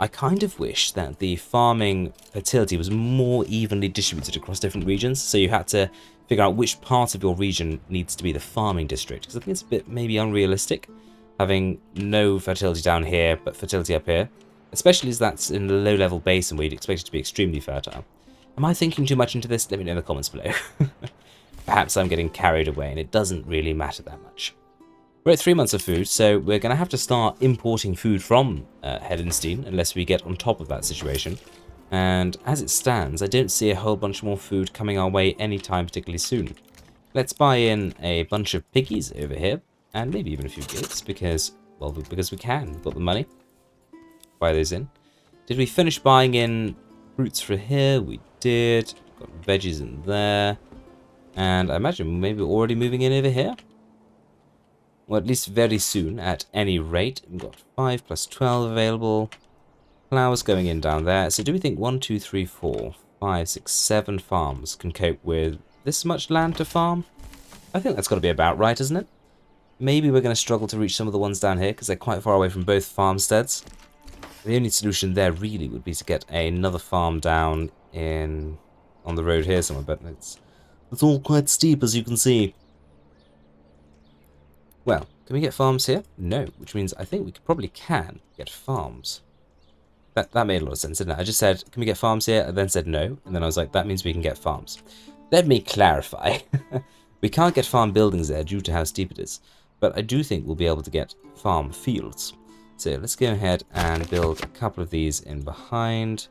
I kind of wish that the farming fertility was more evenly distributed across different regions, so you had to figure out which part of your region needs to be the farming district, because I think it's a bit maybe unrealistic, having no fertility down here, but fertility up here, especially as that's in the low-level basin where you'd expect it to be extremely fertile. Am I thinking too much into this? Let me know in the comments below. Perhaps I'm getting carried away, and it doesn't really matter that much. We're at 3 months of food, so we're going to have to start importing food from Helenstein, unless we get on top of that situation. And as it stands, I don't see a whole bunch more food coming our way anytime particularly soon. Let's buy in a bunch of piggies over here, and maybe even a few goats, because we can. We've got the money. Buy those in. Did we finish buying in fruits for here? We did. Got veggies in there. And I imagine maybe we're already moving in over here. Or at least very soon, at any rate. We've got 5 plus 12 available. Flowers going in down there. So do we think 1, 2, 3, 4, 5, 6, 7 farms can cope with this much land to farm? I think that's got to be about right, isn't it? Maybe we're going to struggle to reach some of the ones down here because they're quite far away from both farmsteads. The only solution there really would be to get another farm down on the road here somewhere, but it's all quite steep, as you can see. Well, can we get farms here? No, which means I think we probably can get farms. That made a lot of sense, didn't it? I just said, can we get farms here? I then said no, and then I was like, that means we can get farms. Let me clarify. We can't get farm buildings there due to how steep it is, but I do think we'll be able to get farm fields. So let's go ahead and build a couple of these in behind.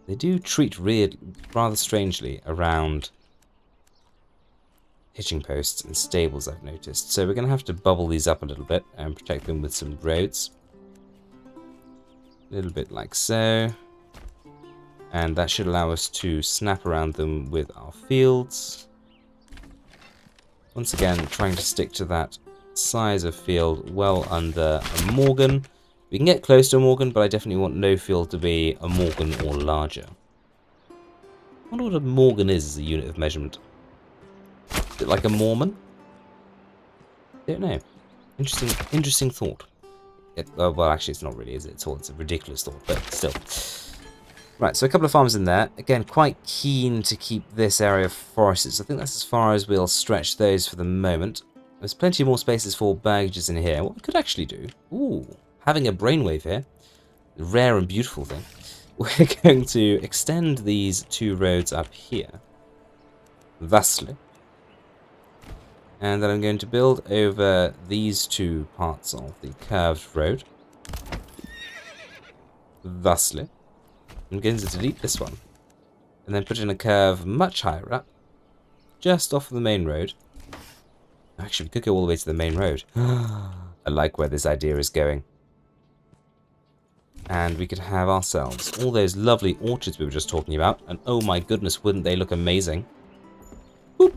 They do treat rather strangely around hitching posts and stables, I've noticed. So we're going to have to bubble these up a little bit and protect them with some roads. A little bit like so. And that should allow us to snap around them with our fields. Once again, trying to stick to that size of field well under a Morgan. We can get close to a Morgan, but I definitely want no field to be a Morgan or larger. I wonder what a Morgan is as a unit of measurement. Is it like a Mormon? Don't know. Interesting thought. Well, actually, it's not really, is it? It's a ridiculous thought, but still. Right, so a couple of farms in there. Again, quite keen to keep this area forested. So I think that's as far as we'll stretch those for the moment. There's plenty more spaces for baggages in here. What we could actually do... Ooh, having a brainwave here. A rare and beautiful thing. We're going to extend these 2 roads up here. Thusly. And then I'm going to build over these 2 parts of the curved road. Thusly. I'm going to delete this one. And then put in a curve much higher up. Just off of the main road. Actually, we could go all the way to the main road. I like where this idea is going. And we could have ourselves all those lovely orchards we were just talking about. And oh my goodness, wouldn't they look amazing? Boop.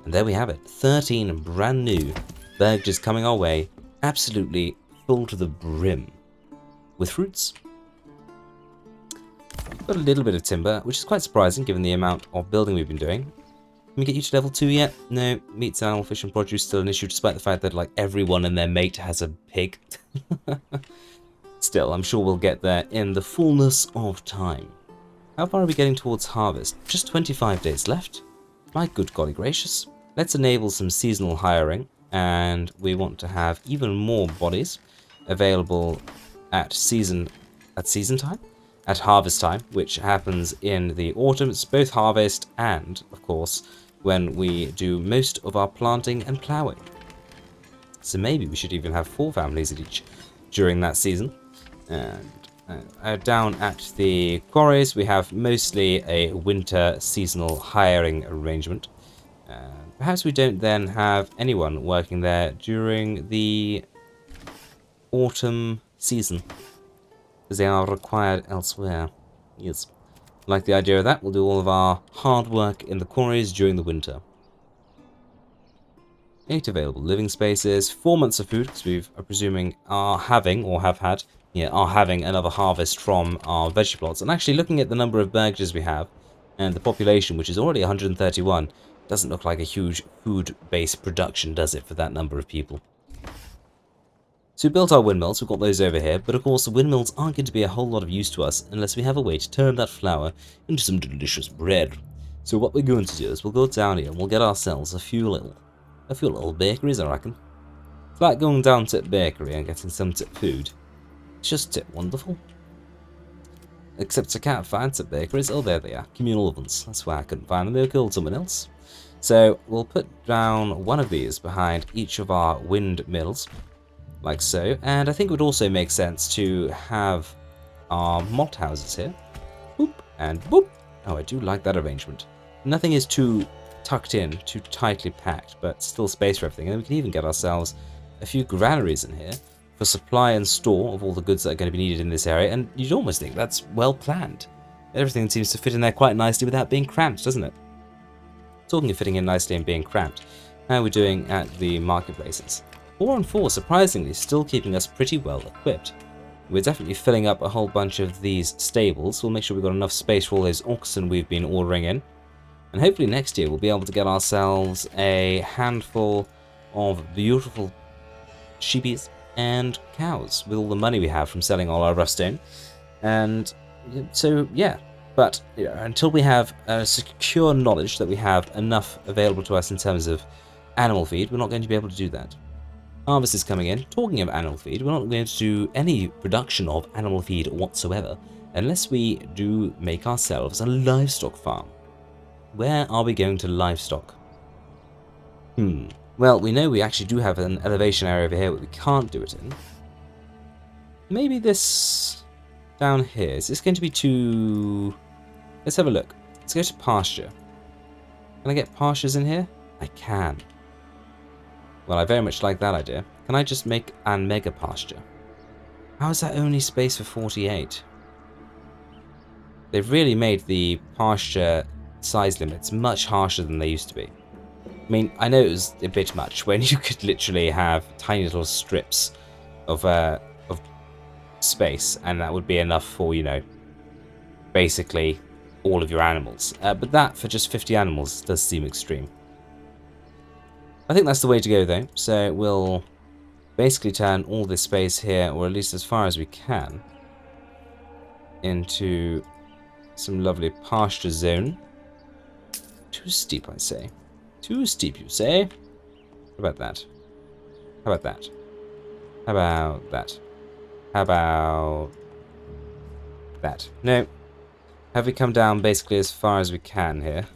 And there we have it, 13 brand new burgers coming our way, absolutely full to the brim with fruits. Got a little bit of timber, which is quite surprising given the amount of building we've been doing. Can we get you to level 2 yet? No, meat, animal, fish and produce still an issue despite the fact that like everyone and their mate has a pig. Still, I'm sure we'll get there in the fullness of time. How far are we getting towards harvest? Just 25 days left? My good golly gracious. Let's enable some seasonal hiring, and we want to have even more bodies available at season time? At harvest time, which happens in the autumn. It's both harvest and, of course, when we do most of our planting and ploughing. So maybe we should even have 4 families at each during that season. And down at the quarries, we have mostly a winter seasonal hiring arrangement. Perhaps we don't then have anyone working there during the autumn season, because they are required elsewhere. Yes. Like the idea of that, we'll do all of our hard work in the quarries during the winter. 8 available living spaces, 4 months of food, because we've, I'm presuming, are having another harvest from our veggie plots. And actually, looking at the number of burgages we have, and the population, which is already 131, doesn't look like a huge food-based production, does it, for that number of people? So we built our windmills, we've got those over here, but of course the windmills aren't going to be a whole lot of use to us unless we have a way to turn that flour into some delicious bread. So what we're going to do is we'll go down here and we'll get ourselves a few little bakeries, I reckon. It's like going down to a bakery and getting some food. It's just wonderful. Except I can't find some bakeries. Oh, there they are. Communal ovens. That's why I couldn't find them. They were called someone else. So we'll put down one of these behind each of our windmills, like so. And I think it would also make sense to have our malt houses here. Boop and boop. Oh, I do like that arrangement. Nothing is too tucked in, too tightly packed, but still space for everything. And we can even get ourselves a few granaries in here for supply and store of all the goods that are going to be needed in this area. And you'd almost think that's well planned. Everything seems to fit in there quite nicely without being cramped, doesn't it? Talking of fitting in nicely and being cramped, how are we doing at the marketplaces? 4 and 4, surprisingly, still keeping us pretty well equipped. We're definitely filling up a whole bunch of these stables. We'll make sure we've got enough space for all those oxen we've been ordering in. And hopefully next year we'll be able to get ourselves a handful of beautiful sheepies and cows with all the money we have from selling all our rough stone. And so, yeah. But until we have a secure knowledge that we have enough available to us in terms of animal feed, we're not going to be able to do that. Harvest is coming in. Talking of animal feed, we're not going to do any production of animal feed whatsoever unless we do make ourselves a livestock farm. Where are we going to livestock? Well, we know we actually do have an elevation area over here, but we can't do it in. Maybe this down here. Is this going to be too... Let's have a look. Let's go to pasture. Can I get pastures in here? I can. Well, I very much like that idea. Can I just make a mega pasture? How is that only space for 48? They've really made the pasture size limits much harsher than they used to be. I mean, I know it was a bit much when you could literally have tiny little strips of space, and that would be enough for, basically all of your animals. But that, for just 50 animals, does seem extreme. I think that's the way to go, though. So we'll basically turn all this space here, or at least as far as we can, into some lovely pasture zone. Too steep, I say. Too steep, you say? How about that? How about that? How about that? How about that? No. Have we come down basically as far as we can here?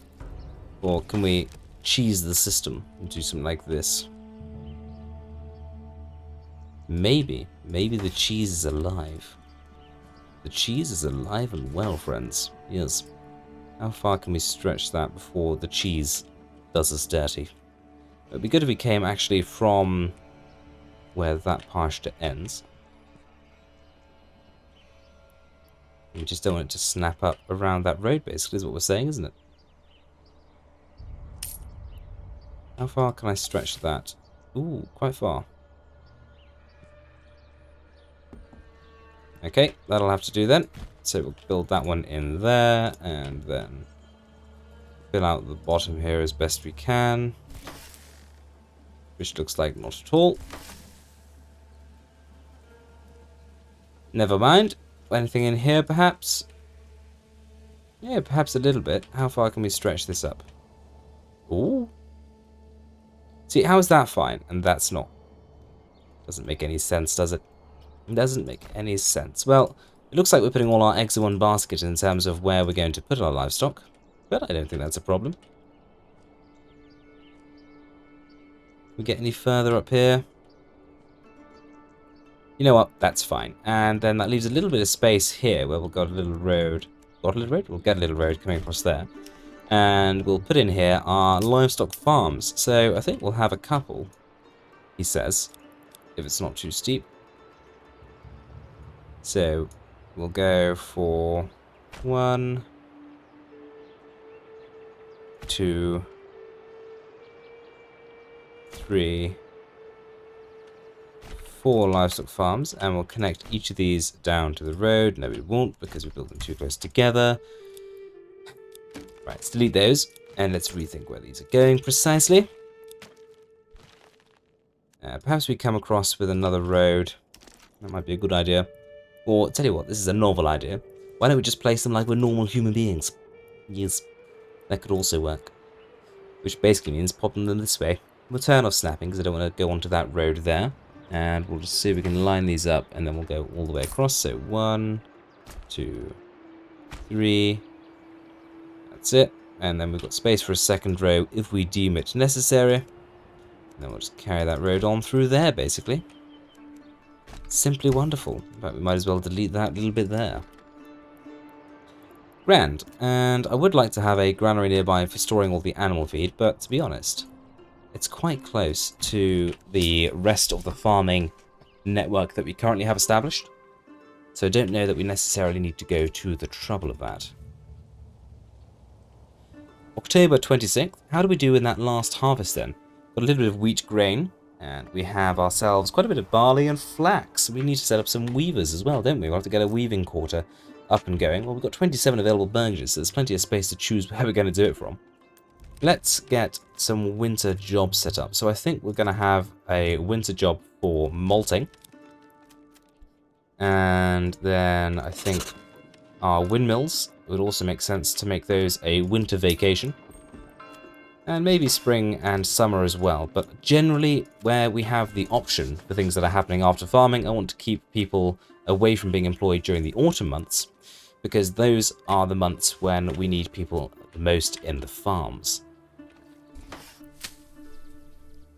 Or can we cheese the system and do something like this? Maybe the cheese is alive. The cheese is alive and well, friends. Yes. How far can we stretch that before the cheese does us dirty? It would be good if we came actually from where that pasture ends. We just don't want it to snap up around that road, basically, is what we're saying, isn't it? How far can I stretch that? Ooh, quite far. Okay, that'll have to do then. So we'll build that one in there, and then fill out the bottom here as best we can. Which looks like not at all. Never mind. Anything in here, perhaps? Yeah, perhaps a little bit. How far can we stretch this up? Ooh. See, how is that fine, and that's not? Doesn't make any sense, does it? It doesn't make any sense. Well, it looks like we're putting all our eggs in one basket in terms of where we're going to put our livestock, but I don't think that's a problem. We get any further up here? You know what? That's fine. And then that leaves a little bit of space here where we've got a little road. Got a little road? We'll get a little road coming across there. And we'll put in here our livestock farms. So I think we'll have a couple, he says, if it's not too steep. So we'll go for 1, 2, 3, 4 livestock farms, and we'll connect each of these down to the road. No, we won't, because we built them too close together. Right, let's delete those, and let's rethink where these are going precisely. Perhaps we come across with another road. That might be a good idea. Or, tell you what, this is a novel idea. Why don't we just place them like we're normal human beings? Yes, that could also work. Which basically means popping them this way. We'll turn off snapping, because I don't want to go onto that road there. And we'll just see if we can line these up, and then we'll go all the way across. So 1, 2, 3. That's it. And then we've got space for a second row if we deem it necessary. And then we'll just carry that road on through there, basically. Simply wonderful. In fact, we might as well delete that little bit there. Grand. And I would like to have a granary nearby for storing all the animal feed, but to be honest, it's quite close to the rest of the farming network that we currently have established. So I don't know that we necessarily need to go to the trouble of that. October 26th. How do we do in that last harvest then? Got a little bit of wheat grain. And we have ourselves quite a bit of barley and flax. We need to set up some weavers as well, don't we? We'll have to get a weaving quarter up and going. Well, we've got 27 available burgesses, so there's plenty of space to choose where we're going to do it from. Let's get some winter jobs set up. So I think we're going to have a winter job for malting. And then I think our windmills, it would also make sense to make those a winter vacation. And maybe spring and summer as well. But generally, where we have the option for things that are happening after farming, I want to keep people away from being employed during the autumn months, because those are the months when we need people the most in the farms.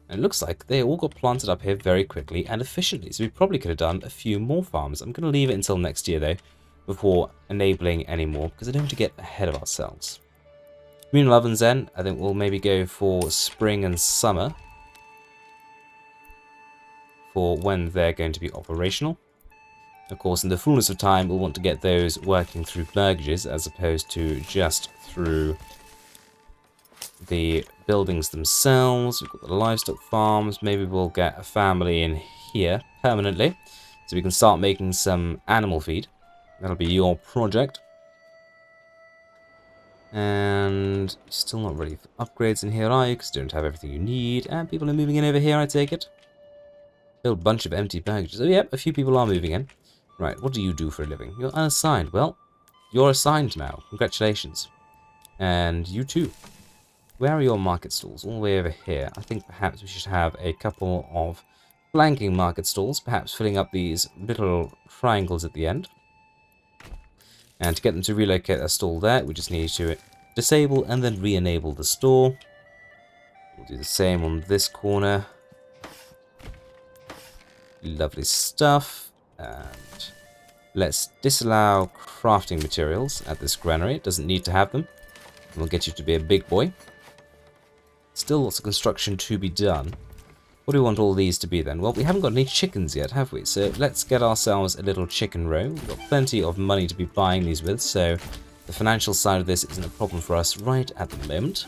And it looks like they all got planted up here very quickly and efficiently, so we probably could have done a few more farms. I'm going to leave it until next year, though, before enabling any more, because I don't want to get ahead of ourselves. Communal ovens then, I think we'll maybe go for spring and summer for when they're going to be operational. Of course, in the fullness of time, we'll want to get those working through burgages as opposed to just through the buildings themselves. We've got the livestock farms. Maybe we'll get a family in here permanently so we can start making some animal feed. That'll be your project. And still not ready for upgrades in here, are you? Because you don't have everything you need. And people are moving in over here, I take it. Still a bunch of empty packages. Oh, yep, a few people are moving in. Right, what do you do for a living? You're unassigned. Well, you're assigned now. Congratulations. And you too. Where are your market stalls? All the way over here. I think perhaps we should have a couple of flanking market stalls, perhaps filling up these little triangles at the end. And to get them to relocate a stall there, we just need to disable and then re-enable the store. We'll do the same on this corner. Lovely stuff. And let's disallow crafting materials at this granary. It doesn't need to have them. We'll get you to be a big boy. Still lots of construction to be done. What do we want all these to be then? Well, we haven't got any chickens yet, have we? So let's get ourselves a little chicken row. We've got plenty of money to be buying these with, so the financial side of this isn't a problem for us right at the moment.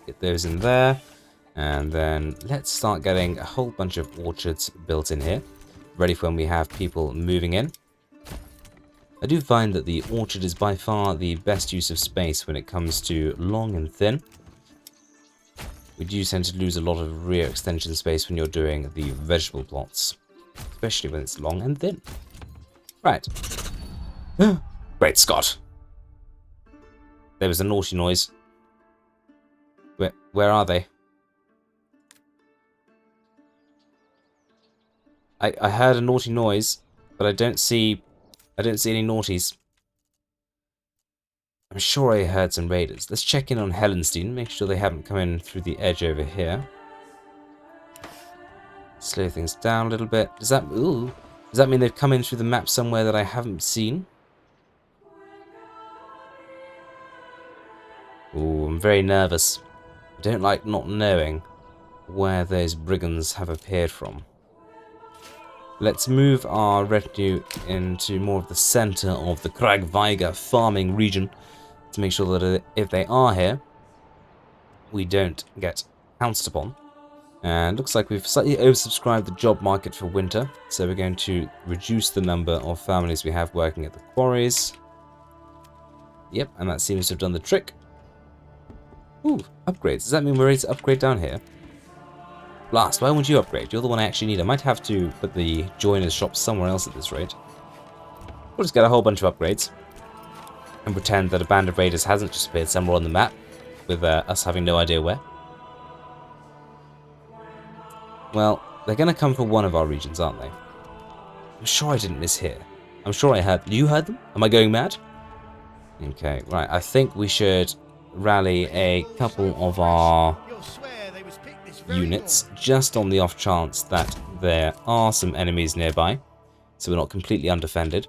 Get those in there. And then let's start getting a whole bunch of orchards built in here, ready for when we have people moving in. I do find that the orchard is by far the best use of space when it comes to long and thin. We do tend to lose a lot of rear extension space when you're doing the vegetable plots, especially when it's long and thin. Right. Great Scott! There was a naughty noise. Where are they? I heard a naughty noise, but I don't see any naughties. I'm sure I heard some raiders. Let's check in on Helenstein, make sure they haven't come in through the edge over here. Slow things down a little bit. Does that mean they've come in through the map somewhere that I haven't seen? Ooh, I'm very nervous. I don't like not knowing where those brigands have appeared from. Let's move our retinue into more of the center of the Kargweiger farming region to make sure that if they are here, we don't get pounced upon. And looks like we've slightly oversubscribed the job market for winter, so we're going to reduce the number of families we have working at the quarries. Yep, and that seems to have done the trick. Ooh, upgrades. Does that mean we're ready to upgrade down here? Blast, why won't you upgrade? You're the one I actually need. I might have to put the joiner's shop somewhere else at this rate. We'll just get a whole bunch of upgrades and pretend that a band of raiders hasn't just appeared somewhere on the map, with us having no idea where. Well, they're going to come from one of our regions, aren't they? I'm sure I didn't mishear. I'm sure I heard. You heard them? Am I going mad? Okay, right. I think we should rally a couple of our units, just on the off chance that there are some enemies nearby, so we're not completely undefended.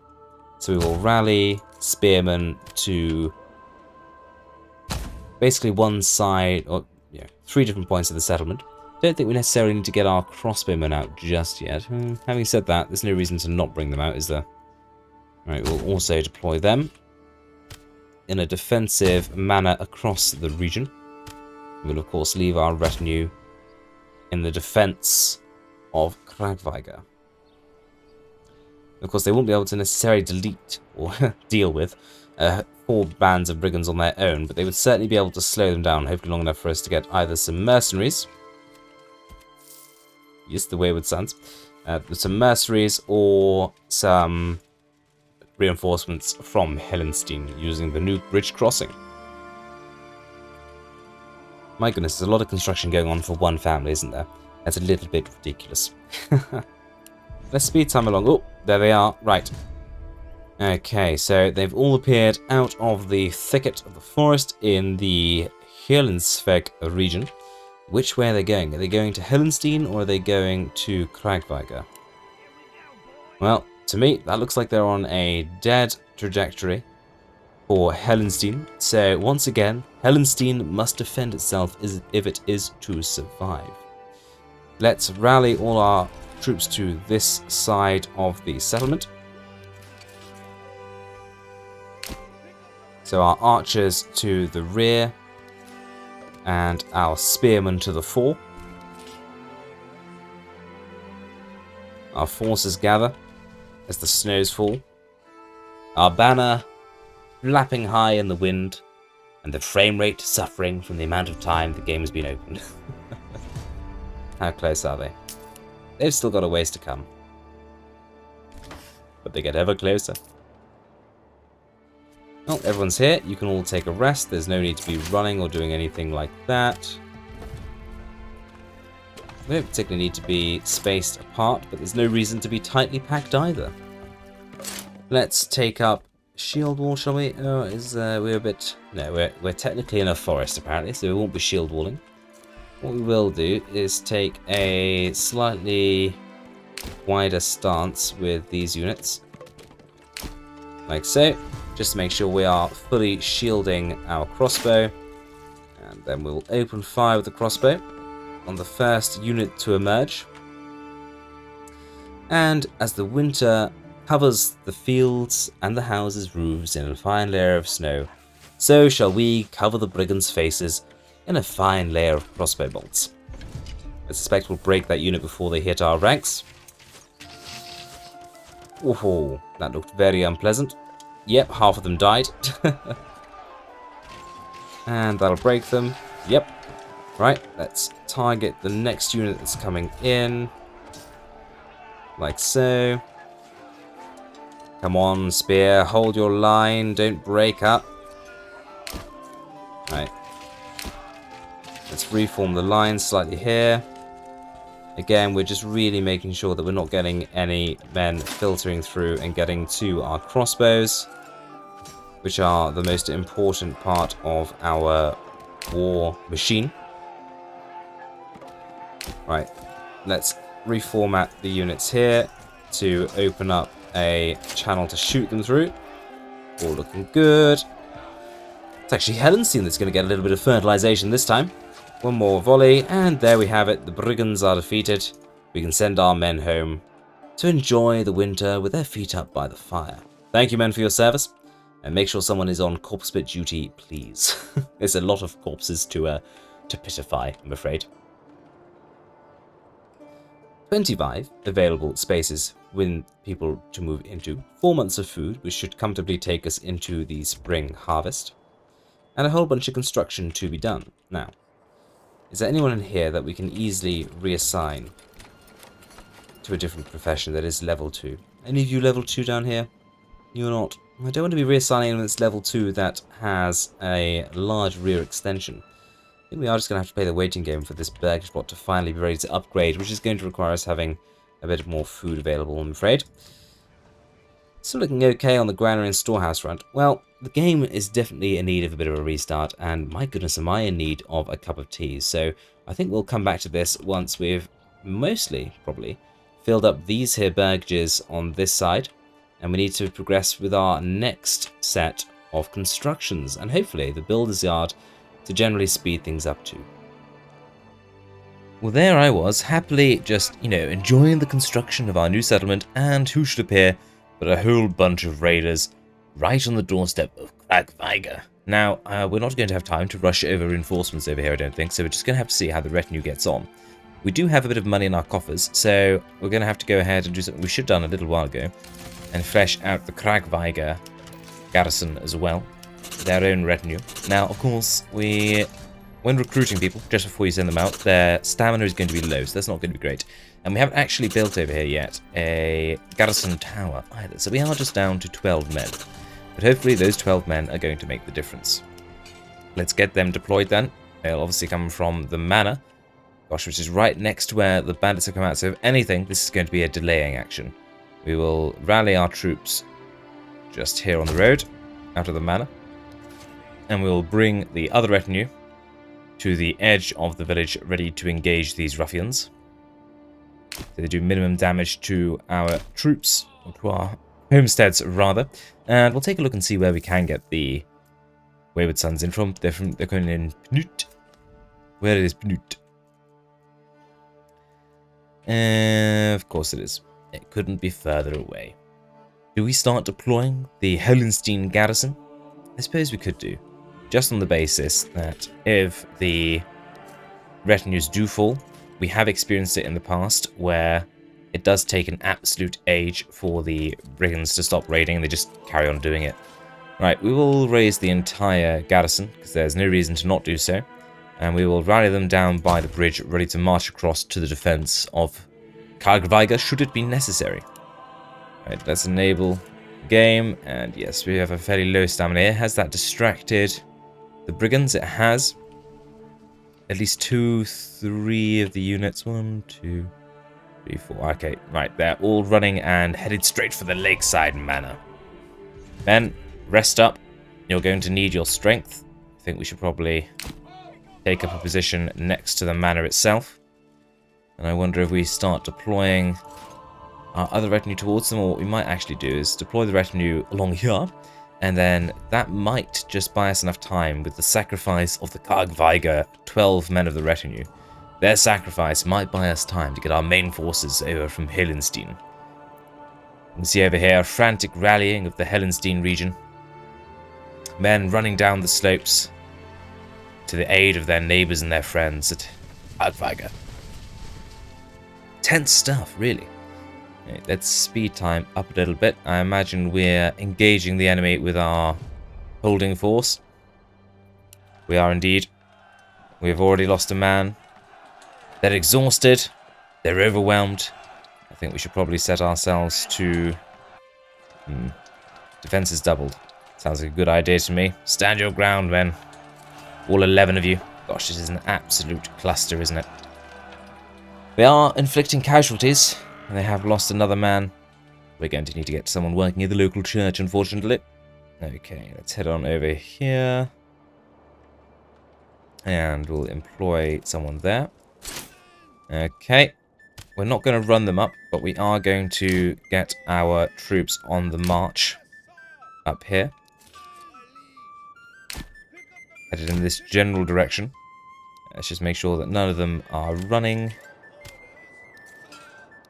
So we will rally spearmen to basically one side, or 3 different points of the settlement. Don't think we necessarily need to get our crossbowmen out just yet. Having said that, there's no reason to not bring them out, is there? Right, we'll also deploy them in a defensive manner across the region. We'll of course leave our retinue in the defense of Kargweiger. Of course, they won't be able to necessarily delete or deal with 4 bands of brigands on their own, but they would certainly be able to slow them down, hopefully long enough for us to get either some mercenaries, yes, the wayward sons, some mercenaries, or some reinforcements from Helenstein using the new bridge crossing. My goodness, there's a lot of construction going on for one family, isn't there? That's a little bit ridiculous. Let's speed time along. Oh, there they are. Right. Okay, so they've all appeared out of the thicket of the forest in the Helenstein region. Which way are they going? Are they going to Helenstein or are they going to Kargweiger? Well, to me, that looks like they're on a dead trajectory for Helenstein. So, once again, Helenstein must defend itself if it is to survive. Let's rally all our troops to this side of the settlement. So our archers to the rear, and our spearmen to the fore. Our forces gather as the snows fall. Our banner flapping high in the wind, and the frame rate suffering from the amount of time the game has been opened. How close are they? They've still got a ways to come. But they get ever closer. Well, everyone's here. You can all take a rest. There's no need to be running or doing anything like that. They don't particularly need to be spaced apart, but there's no reason to be tightly packed either. Let's take up shield wall, shall we? Oh, we're a bit... No, we're technically in a forest, apparently, so we won't be shield walling. What we will do is take a slightly wider stance with these units. Like so. Just to make sure we are fully shielding our crossbow. And then we'll open fire with the crossbow on the first unit to emerge. And as the winter covers the fields and the houses' roofs in a fine layer of snow, so shall we cover the brigands' faces in a fine layer of crossbow bolts. I suspect we'll break that unit before they hit our ranks. Oh, that looked very unpleasant. Yep, half of them died. And that'll break them. Yep. Right, let's target the next unit that's coming in. Like so. Come on, spear. Hold your line. Don't break up. Right. Let's reform the line slightly here. Again, we're just really making sure that we're not getting any men filtering through and getting to our crossbows, which are the most important part of our war machine. Right, let's reformat the units here to open up a channel to shoot them through. All looking good. It's actually Helenstein that's going to get a little bit of fertilization this time. One more volley, and there we have it. The brigands are defeated. We can send our men home to enjoy the winter with their feet up by the fire. Thank you, men, for your service. And make sure someone is on corpse pit duty, please. There's a lot of corpses to pitify, I'm afraid. 25 available spaces with people to move into. 4 months of food, which should comfortably take us into the spring harvest. And a whole bunch of construction to be done. Now, is there anyone in here that we can easily reassign to a different profession that is level 2? Any of you level 2 down here? You're not. I don't want to be reassigning anyone that's level 2 that has a large rear extension. I think we are just going to have to play the waiting game for this burg spot to finally be ready to upgrade, which is going to require us having a bit more food available, I'm afraid. Still looking okay on the granary and storehouse front. Well, the game is definitely in need of a bit of a restart, and my goodness, am I in need of a cup of tea. So I think we'll come back to this once we've mostly, probably, filled up these here burgages on this side. And we need to progress with our next set of constructions, and hopefully the builder's yard to generally speed things up too. Well, there I was, happily just, enjoying the construction of our new settlement, and who should appear but a whole bunch of raiders right on the doorstep of Kargweiger. Now, we're not going to have time to rush over reinforcements over here, I don't think, so we're just going to have to see how the retinue gets on. We do have a bit of money in our coffers, so we're going to have to go ahead and do something we should have done a little while ago, and flesh out the Kargweiger garrison as well, their own retinue. Now, of course, when recruiting people, just before you send them out, their stamina is going to be low, so that's not going to be great. And we haven't actually built over here yet a garrison tower either, so we are just down to 12 men. But hopefully those 12 men are going to make the difference. Let's get them deployed then. They'll obviously come from the manor, gosh, which is right next to where the bandits have come out, so if anything, this is going to be a delaying action. We will rally our troops just here on the road, out of the manor, and we will bring the other retinue to the edge of the village, ready to engage these ruffians. So they do minimum damage to our troops, or to our homesteads rather, and we'll take a look and see where we can get the Wayward Sons in from. They're going in Pnut. Where is Pnut? Of course it is. It couldn't be further away. Do we start deploying the Helenstein garrison? I suppose we could do, just on the basis that if the retinues do fall, we have experienced it in the past where it does take an absolute age for the brigands to stop raiding and they just carry on doing it. Right, we will raise the entire garrison because there's no reason to not do so, and we will rally them down by the bridge, ready to march across to the defense of Kargweiger should it be necessary. Right, let's enable game, and yes, we have a fairly low stamina here. Has that distracted the brigands? It has. At least 2, 3 of the units. 1, 2, 3, 4. Okay, right, they're all running and headed straight for the lakeside manor. Men, rest up. You're going to need your strength. I think we should probably take up a position next to the manor itself. And I wonder if we start deploying our other retinue towards them, or what we might actually do is deploy the retinue along here, and then that might just buy us enough time with the sacrifice of the Kargweiger 12 men of the retinue. Their sacrifice might buy us time to get our main forces over from Helenstein. You can see over here frantic rallying of the Helenstein region. Men running down the slopes to the aid of their neighbours and their friends at Kargweiger. Tense stuff, really. Okay, let's speed time up a little bit. I imagine we're engaging the enemy with our holding force. We are indeed. We've already lost a man. They're exhausted. They're overwhelmed. I think we should probably set ourselves to... Defense is doubled. Sounds like a good idea to me. Stand your ground, men. All 11 of you. Gosh, this is an absolute cluster, isn't it? They are inflicting casualties. They have lost another man. We're going to need to get someone working at the local church, unfortunately. Okay, let's head on over here. And we'll employ someone there. Okay. We're not going to run them up, but we are going to get our troops on the march up here. Headed in this general direction. Let's just make sure that none of them are running.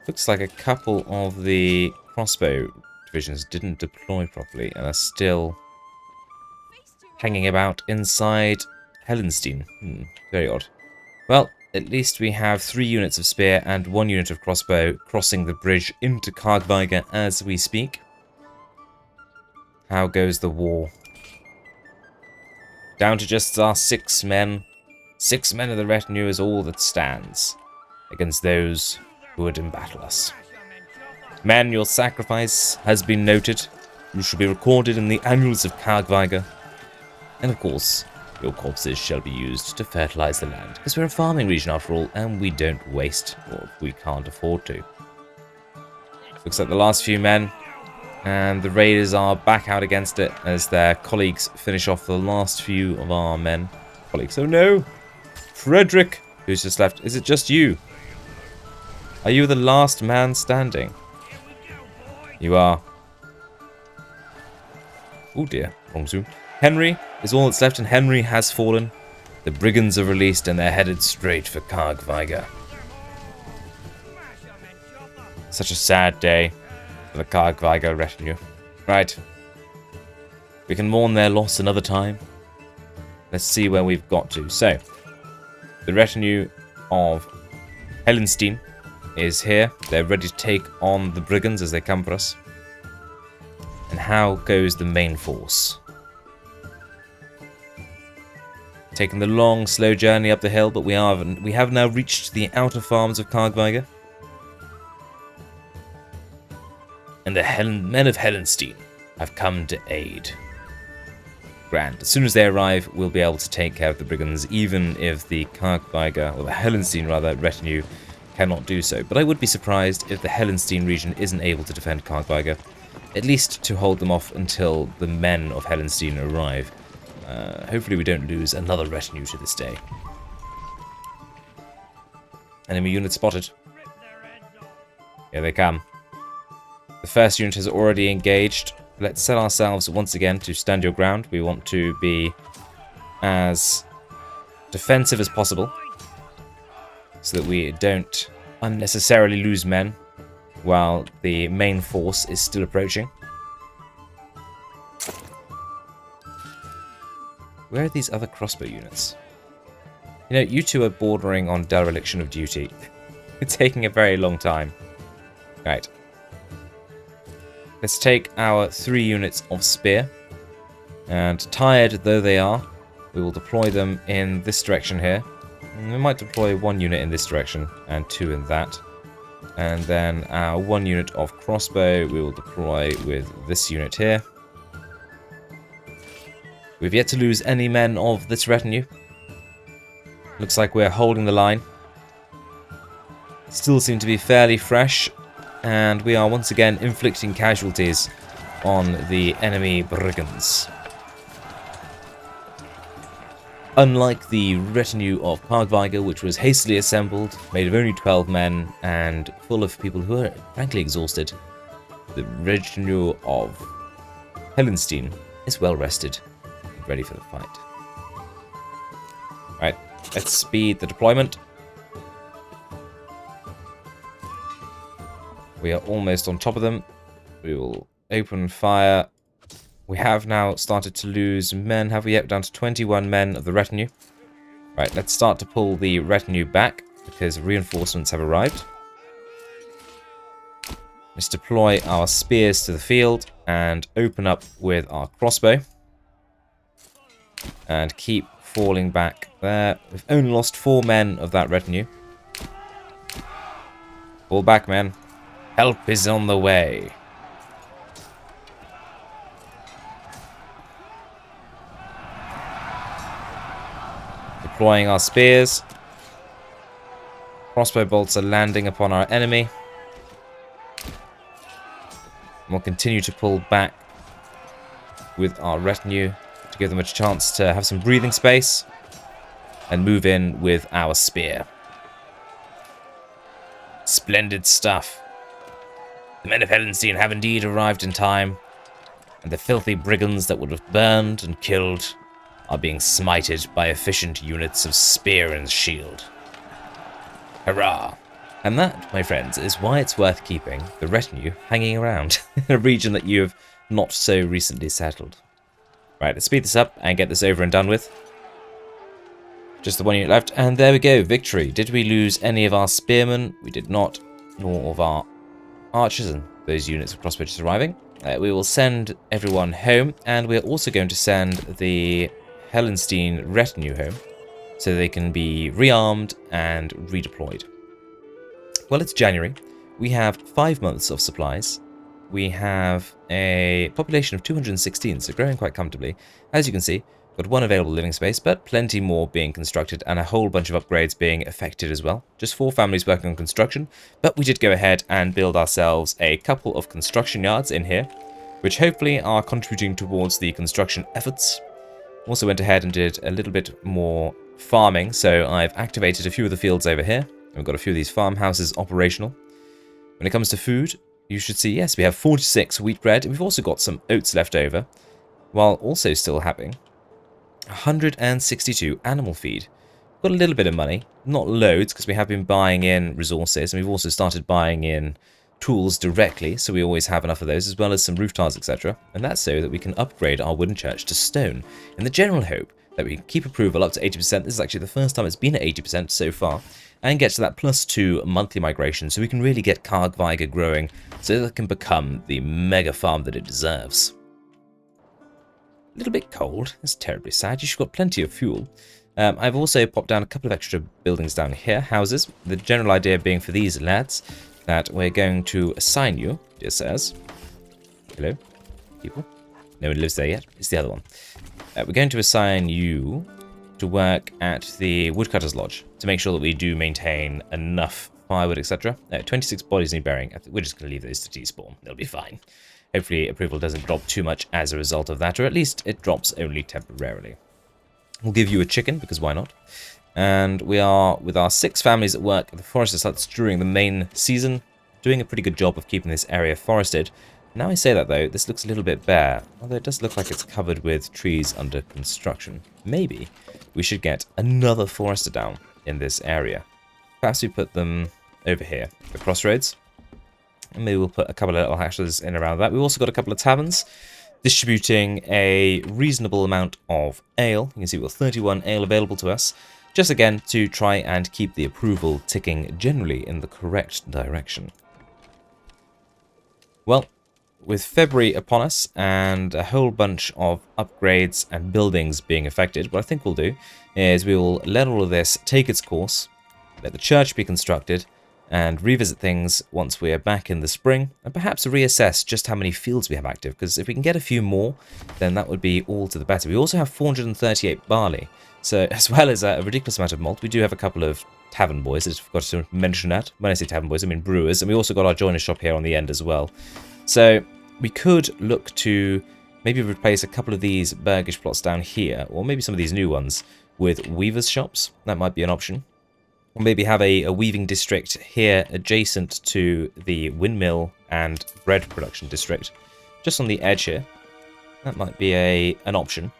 Looks like a couple of the crossbow divisions didn't deploy properly and are still hanging about inside Helenstein. Very odd. Well, at least we have 3 units of spear and 1 unit of crossbow crossing the bridge into Kargweiger as we speak. How goes the war? Down to just our 6 men. 6 men of the retinue is all that stands against those who would embattle us. Men, your sacrifice has been noted. You shall be recorded in the annals of Kargweiger. And of course, your corpses shall be used to fertilize the land, because we're a farming region after all, and we don't waste, or we can't afford to. Looks like the last few men, and the raiders are back out against it as their colleagues finish off the last few of our men. Colleagues, oh no! Frederick, who's just left. Is it just you? Are you the last man standing? You are. Oh dear, wrong zoom. Henry is all that's left, and Henry has fallen. The brigands are released, and they're headed straight for Kargweiger. Such a sad day for the Kargweiger retinue. Right. We can mourn their loss another time. Let's see where we've got to. So, the retinue of Helenstein is here. They're ready to take on the brigands as they come for us. And how goes the main force? Taking the long, slow journey up the hill, but we have now reached the outer farms of Kargweiger. And the men of Helenstein have come to aid. Grand. As soon as they arrive, we'll be able to take care of the brigands, even if the Kargweiger, or the Helenstein rather, retinue cannot do so. But I would be surprised if the Helenstein region isn't able to defend Kargweiger, at least to hold them off until the men of Helenstein arrive. Hopefully we don't lose another retinue to this day. Enemy unit spotted. Here they come. The first unit has already engaged. Let's set ourselves once again to stand your ground. We want to be as defensive as possible so that we don't unnecessarily lose men while the main force is still approaching. Where are these other crossbow units? You know, you two are bordering on dereliction of duty. It's taking a very long time. Right. Let's take our 3 units of spear. And tired though they are, we will deploy them in this direction here. We might deploy 1 unit in this direction and 2 in that. And then our 1 unit of crossbow we will deploy with this unit here. We've yet to lose any men of this retinue. Looks like we're holding the line. Still seem to be fairly fresh, and we are once again inflicting casualties on the enemy brigands. Unlike the retinue of Kargweiger, which was hastily assembled, made of only 12 men, and full of people who are frankly exhausted, the retinue of Helenstein is well rested. Ready for the fight. Right, let's speed the deployment. We are almost on top of them. We will open fire. We have now started to lose men. Have we yet? Down to 21 men of the retinue. Right, let's start to pull the retinue back because reinforcements have arrived. Let's deploy our spears to the field and open up with our crossbow. And keep falling back there. We've only lost 4 men of that retinue. Fall back, men. Help is on the way. Deploying our spears. Crossbow bolts are landing upon our enemy. We'll continue to pull back with our retinue to give them a chance to have some breathing space and move in with our spear. Splendid stuff. The men of Helenstein have indeed arrived in time, and the filthy brigands that would have burned and killed are being smited by efficient units of spear and shield. Hurrah! And that, my friends, is why it's worth keeping the retinue hanging around in a region that you have not so recently settled. Right, let's speed this up and get this over and done with. Just the 1 unit left, and there we go, victory. Did we lose any of our spearmen? We did not, nor of our archers and those units of crossbows arriving. We will send everyone home, and we're also going to send the Helenstein retinue home, so they can be rearmed and redeployed. Well, it's January. We have 5 months of supplies. We have a population of 216, so growing quite comfortably. As you can see, got 1 available living space, but plenty more being constructed and a whole bunch of upgrades being effected as well. Just 4 families working on construction, but we did go ahead and build ourselves a couple of construction yards in here, which hopefully are contributing towards the construction efforts. Also went ahead and did a little bit more farming, so I've activated a few of the fields over here. We've got a few of these farmhouses operational. When it comes to food, you should see, yes, we have 46 wheat bread, and we've also got some oats left over, while also still having 162 animal feed. Got a little bit of money, not loads, because we have been buying in resources, and we've also started buying in tools directly, so we always have enough of those, as well as some roof tiles, etc. And that's so that we can upgrade our wooden church to stone, in the general hope that we can keep approval up to 80%. This is actually the first time it's been at 80% so far, and get to that +2 monthly migration so we can really get Kargweiger growing so that it can become the mega farm that it deserves. A little bit cold. That's terribly sad. You've got plenty of fuel. I've also popped down a couple of extra buildings down here, houses. The general idea being for these lads that we're going to assign you, dear sirs. Hello, people. No one lives there yet. It's the other one. We're going to assign you to work at the woodcutter's lodge to make sure that we do maintain enough firewood, etc. 26 bodies need burying. We're just going to leave those to despawn. They'll be fine. Hopefully approval doesn't drop too much as a result of that, or at least it drops only temporarily. We'll give you a chicken, because why not? And we are, with our 6 families at work at the foresters' huts during the main season, doing a pretty good job of keeping this area forested. Now I say that though, this looks a little bit bare, although it does look like it's covered with trees under construction. Maybe we should get another forester down in this area. Perhaps we put them over here, the crossroads. And maybe we'll put a couple of little houses in around that. We've also got a couple of taverns distributing a reasonable amount of ale. You can see we've got 31 ale available to us. Just again to try and keep the approval ticking generally in the correct direction. Well, with February upon us and a whole bunch of upgrades and buildings being affected, what I think we'll do is we will let all of this take its course, let the church be constructed, and revisit things once we're back in the spring, and perhaps reassess just how many fields we have active, because if we can get a few more, then that would be all to the better. We also have 438 barley, so as well as a ridiculous amount of malt, we do have a couple of tavern boys. I just forgot to mention that. When I say tavern boys, I mean brewers, and we also got our joiner shop here on the end as well. So we could look to maybe replace a couple of these burgish plots down here, or maybe some of these new ones, with weavers' shops. That might be an option. Or maybe have a weaving district here adjacent to the windmill and bread production district, just on the edge here. That might be an option.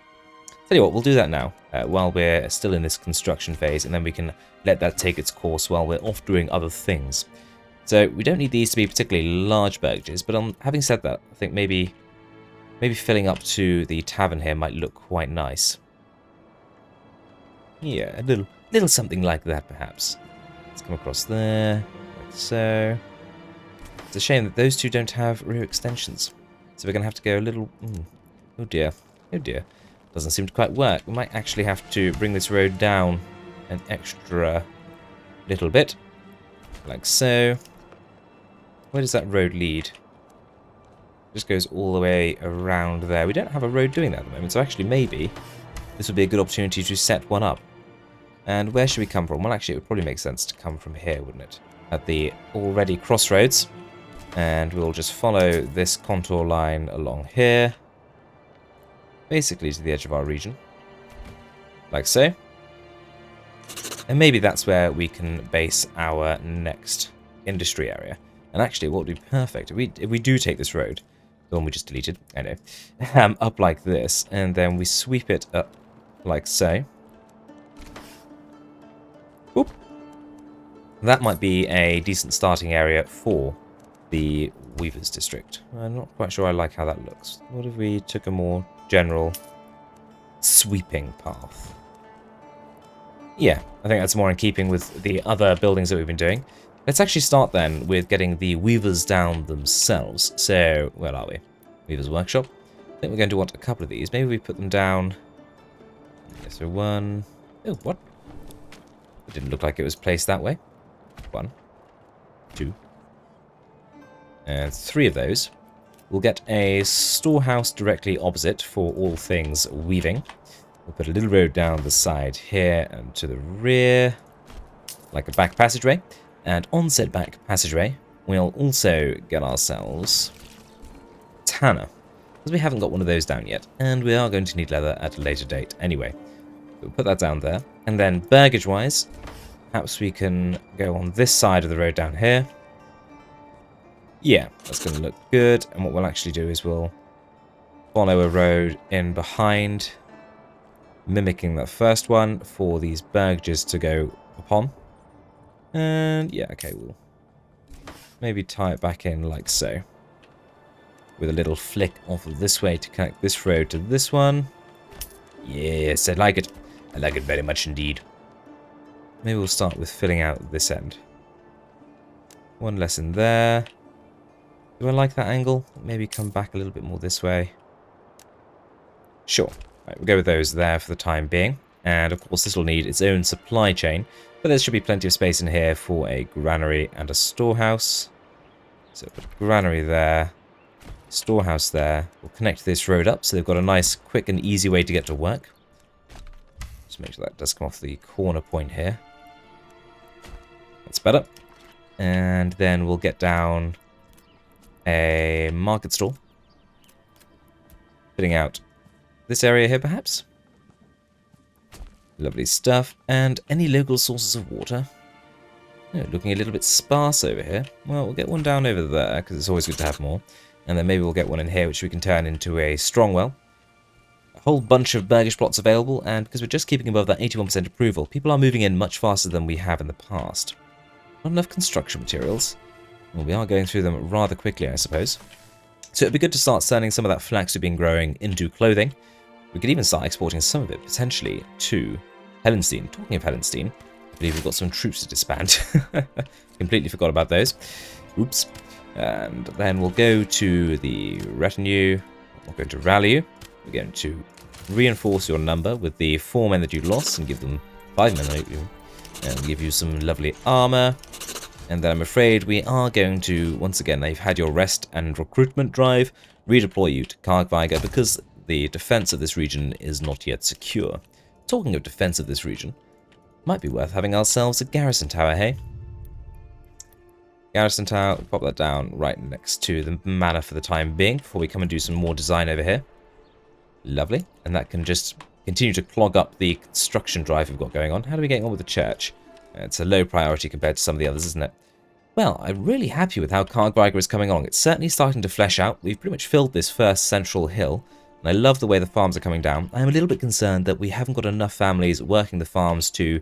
Tell you what, we'll do that now, while we're still in this construction phase, and then we can let that take its course while we're off doing other things. So we don't need these to be particularly large burgages, but having said that, I think maybe filling up to the tavern here might look quite nice. Yeah, a little something like that, perhaps. Let's come across there, like so. It's a shame that those two don't have rear extensions, so we're going to have to go a little... Oh dear, oh dear. Doesn't seem to quite work. We might actually have to bring this road down an extra little bit, like so. Where does that road lead? It just goes all the way around there. We don't have a road doing that at the moment, so actually maybe this would be a good opportunity to set one up. And where should we come from? Well, actually, it would probably make sense to come from here, wouldn't it? At the already crossroads. And we'll just follow this contour line along here. Basically to the edge of our region. Like so. And maybe that's where we can base our next industry area. And actually, what would be perfect, if we do take this road, the one we just deleted, I know, up like this, and then we sweep it up like so. Whoop. That might be a decent starting area for the Weavers District. I'm not quite sure I like how that looks. What if we took a more general sweeping path? Yeah, I think that's more in keeping with the other buildings that we've been doing. Let's actually start then with getting the Weavers down themselves. So, where are we? Weavers Workshop. I think we're going to want a couple of these. Maybe we put them down. Okay, so one... Oh, what? It didn't look like it was placed that way. 1, 2, and 3 of those. We'll get a storehouse directly opposite for all things weaving. We'll put a little road down the side here and to the rear, like a back passageway. And on said back passageway, we'll also get ourselves tanner, because we haven't got one of those down yet, and we are going to need leather at a later date anyway. We'll put that down there. And then burgage-wise, perhaps we can go on this side of the road down here. Yeah, that's going to look good. And what we'll actually do is we'll follow a road in behind, mimicking that first one for these burgages to go upon. And yeah, okay, we'll maybe tie it back in like so, with a little flick off of this way to connect this road to this one. Yes, I like it. I like it very much indeed. Maybe we'll start with filling out this end. One less in there. Do I like that angle? Maybe come back a little bit more this way. Sure. Right, we'll go with those there for the time being. And of course this will need its own supply chain. But there should be plenty of space in here for a granary and a storehouse. So put a granary there. Storehouse there. We'll connect this road up so they've got a nice, quick and easy way to get to work. Just make sure that does come off the corner point here. That's better. And then we'll get down a market stall. Fitting out this area here, perhaps. Lovely stuff. And any local sources of water? Oh, looking a little bit sparse over here. Well, we'll get one down over there, because it's always good to have more. And then maybe we'll get one in here, which we can turn into a strong well. A whole bunch of burgish plots available, and because we're just keeping above that 81% approval, people are moving in much faster than we have in the past. Not enough construction materials. Well, we are going through them rather quickly, I suppose. So it'd be good to start turning some of that flax we've been growing into clothing. We could even start exporting some of it, potentially, to Helenstein. Talking of Helenstein, I believe we've got some troops to disband. Completely forgot about those. Oops. And then we'll go to the retinue. We're going to rally you. We're going to reinforce your number with the 4 men that you lost and give them 5 men. And give you some lovely armor. And then I'm afraid we are going to, once again, they've had your rest and recruitment drive, redeploy you to Kargweiger because the defense of this region is not yet secure. Talking of defense of this region, might be worth having ourselves a garrison tower, hey? Garrison tower, we'll pop that down right next to the manor for the time being before we come and do some more design over here. Lovely. And that can just continue to clog up the construction drive we've got going on. How are we getting on with the church? It's a low priority compared to some of the others, isn't it? Well, I'm really happy with how Kargweiger is coming along. It's certainly starting to flesh out. We've pretty much filled this first central hill, and I love the way the farms are coming down. I am a little bit concerned that we haven't got enough families working the farms to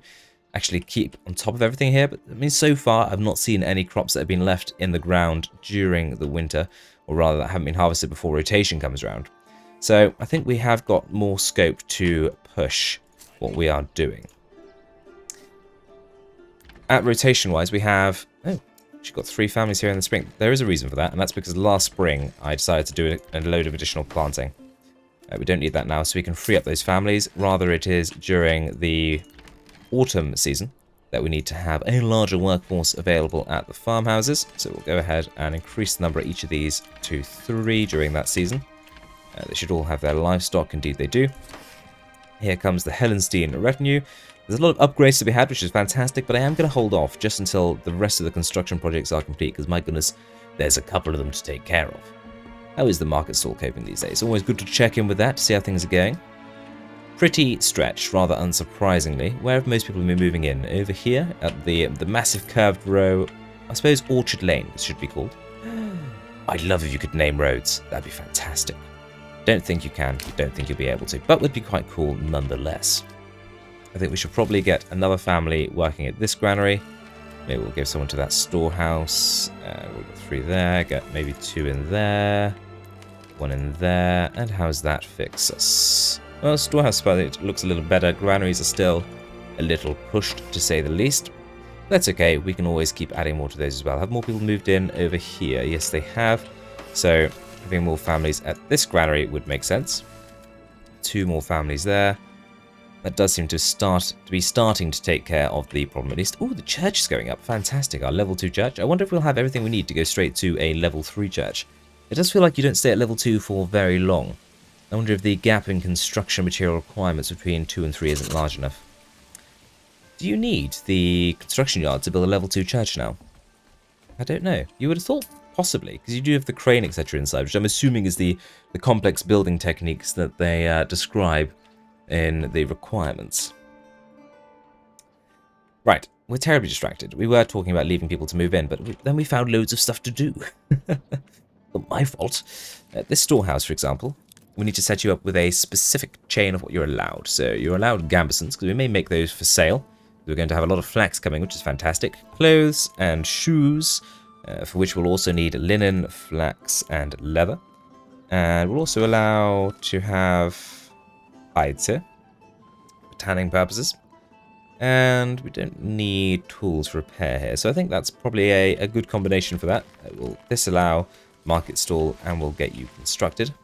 actually keep on top of everything here. But I mean, so far, I've not seen any crops that have been left in the ground during the winter, or rather that haven't been harvested before rotation comes around. So I think we have got more scope to push what we are doing. At rotation-wise, we have... Oh, she's got 3 families here in the spring. There is a reason for that, and that's because last spring I decided to do a load of additional planting. We don't need that now, so we can free up those families. Rather, it is during the autumn season that we need to have a larger workforce available at the farmhouses. So we'll go ahead and increase the number of each of these to 3 during that season. They should all have their livestock, indeed they do. Here comes the Helenstein retinue. There's a lot of upgrades to be had, which is fantastic, but I am going to hold off just until the rest of the construction projects are complete, because my goodness, there's a couple of them to take care of. How is the market stall coping these days? Always good to check in with that to see how things are going. Pretty stretched, rather unsurprisingly. Where have most people been moving in? Over here, at the massive curved row. I suppose Orchard Lane, this should be called. I'd love if you could name roads. That'd be fantastic. Don't think you can, don't think you'll be able to, but would be quite cool nonetheless. I think we should probably get another family working at this granary. Maybe we'll give someone to that storehouse. We'll get 3 there, get maybe 2 in there, 1 in there, and how's that fix us? Well, storehouse it looks a little better. Granaries are still a little pushed, to say the least. That's okay, we can always keep adding more to those as well. Have more people moved in over here? Yes, they have. So having more families at this granary would make sense. 2 more families there. That does seem to be starting to take care of the problem at least. Oh, the church is going up. Fantastic. Our level 2 church. I wonder if we'll have everything we need to go straight to a level 3 church. It does feel like you don't stay at level 2 for very long. I wonder if the gap in construction material requirements between 2 and 3 isn't large enough. Do you need the construction yard to build a level 2 church now? I don't know. You would have thought possibly, because you do have the crane, etc. inside, which I'm assuming is the complex building techniques that they describe in the requirements. Right, we're terribly distracted. We were talking about leaving people to move in, but then we found loads of stuff to do. Not my fault. This storehouse, for example, we need to set you up with a specific chain of what you're allowed. So you're allowed gambesons, because we may make those for sale. We're going to have a lot of flax coming, which is fantastic. Clothes and shoes, for which we'll also need linen, flax, and leather. And we'll also allow to have hides here for tanning purposes. And we don't need tools for repair here. So I think that's probably a good combination for that. It will disallow market stall and will get you constructed.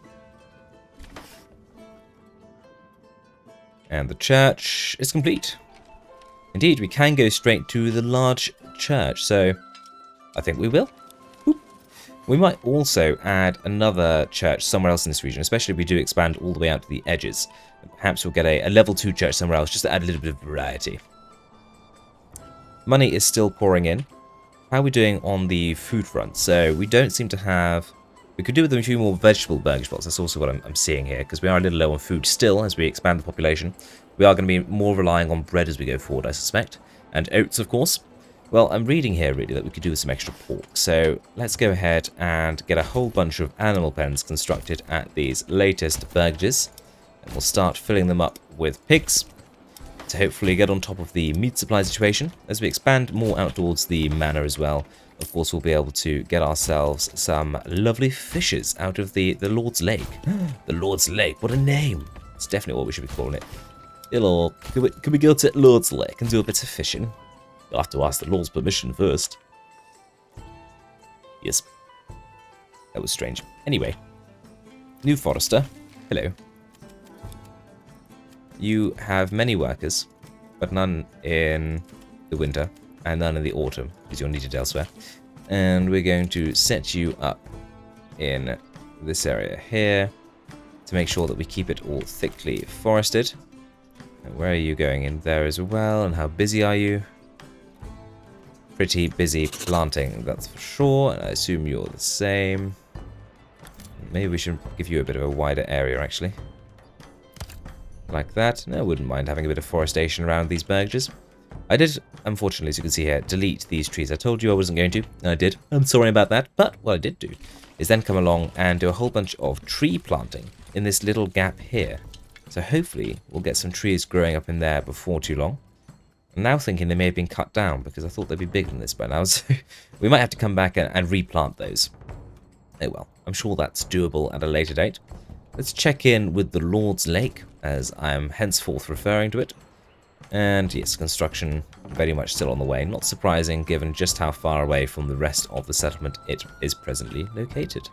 And the church is complete. Indeed, we can go straight to the large church. So I think we will. Oop. We might also add another church somewhere else in this region, especially if we do expand all the way out to the edges. Perhaps we'll get a level 2 church somewhere else, just to add a little bit of variety. Money is still pouring in. How are we doing on the food front? So we don't seem to have... We could do with a few more vegetable burger spots. That's also what I'm seeing here, because we are a little low on food still as we expand the population. We are going to be more relying on bread as we go forward, I suspect. And oats, of course. Well, I'm reading here, really, that we could do with some extra pork. So let's go ahead and get a whole bunch of animal pens constructed at these latest burgages. And we'll start filling them up with pigs to hopefully get on top of the meat supply situation. As we expand more out towards the manor as well, of course, we'll be able to get ourselves some lovely fishes out of the Lord's Lake. The Lord's Lake, what a name. It's definitely what we should be calling it. Hello, can we go to Lord's Lake and do a bit of fishing? You'll have to ask the Lord's permission first. Yes. That was strange. Anyway. New Forester. Hello. You have many workers, but none in the winter and none in the autumn, because you're needed elsewhere. And we're going to set you up in this area here to make sure that we keep it all thickly forested. And where are you going? In there as well, and how busy are you? Pretty busy planting, that's for sure, and I assume you're the same. Maybe we should give you a bit of a wider area, actually. Like that. No, I wouldn't mind having a bit of forestation around these burgages. I did, unfortunately, as you can see here, delete these trees. I told you I wasn't going to, and I did. I'm sorry about that, but what I did do is then come along and do a whole bunch of tree planting in this little gap here. So hopefully we'll get some trees growing up in there before too long. I'm now thinking they may have been cut down because I thought they'd be bigger than this by now, so we might have to come back and replant those. Oh well, I'm sure that's doable at a later date. Let's check in with the Lord's Lake, as I am henceforth referring to it. And yes, construction very much still on the way. Not surprising given just how far away from the rest of the settlement it is presently located.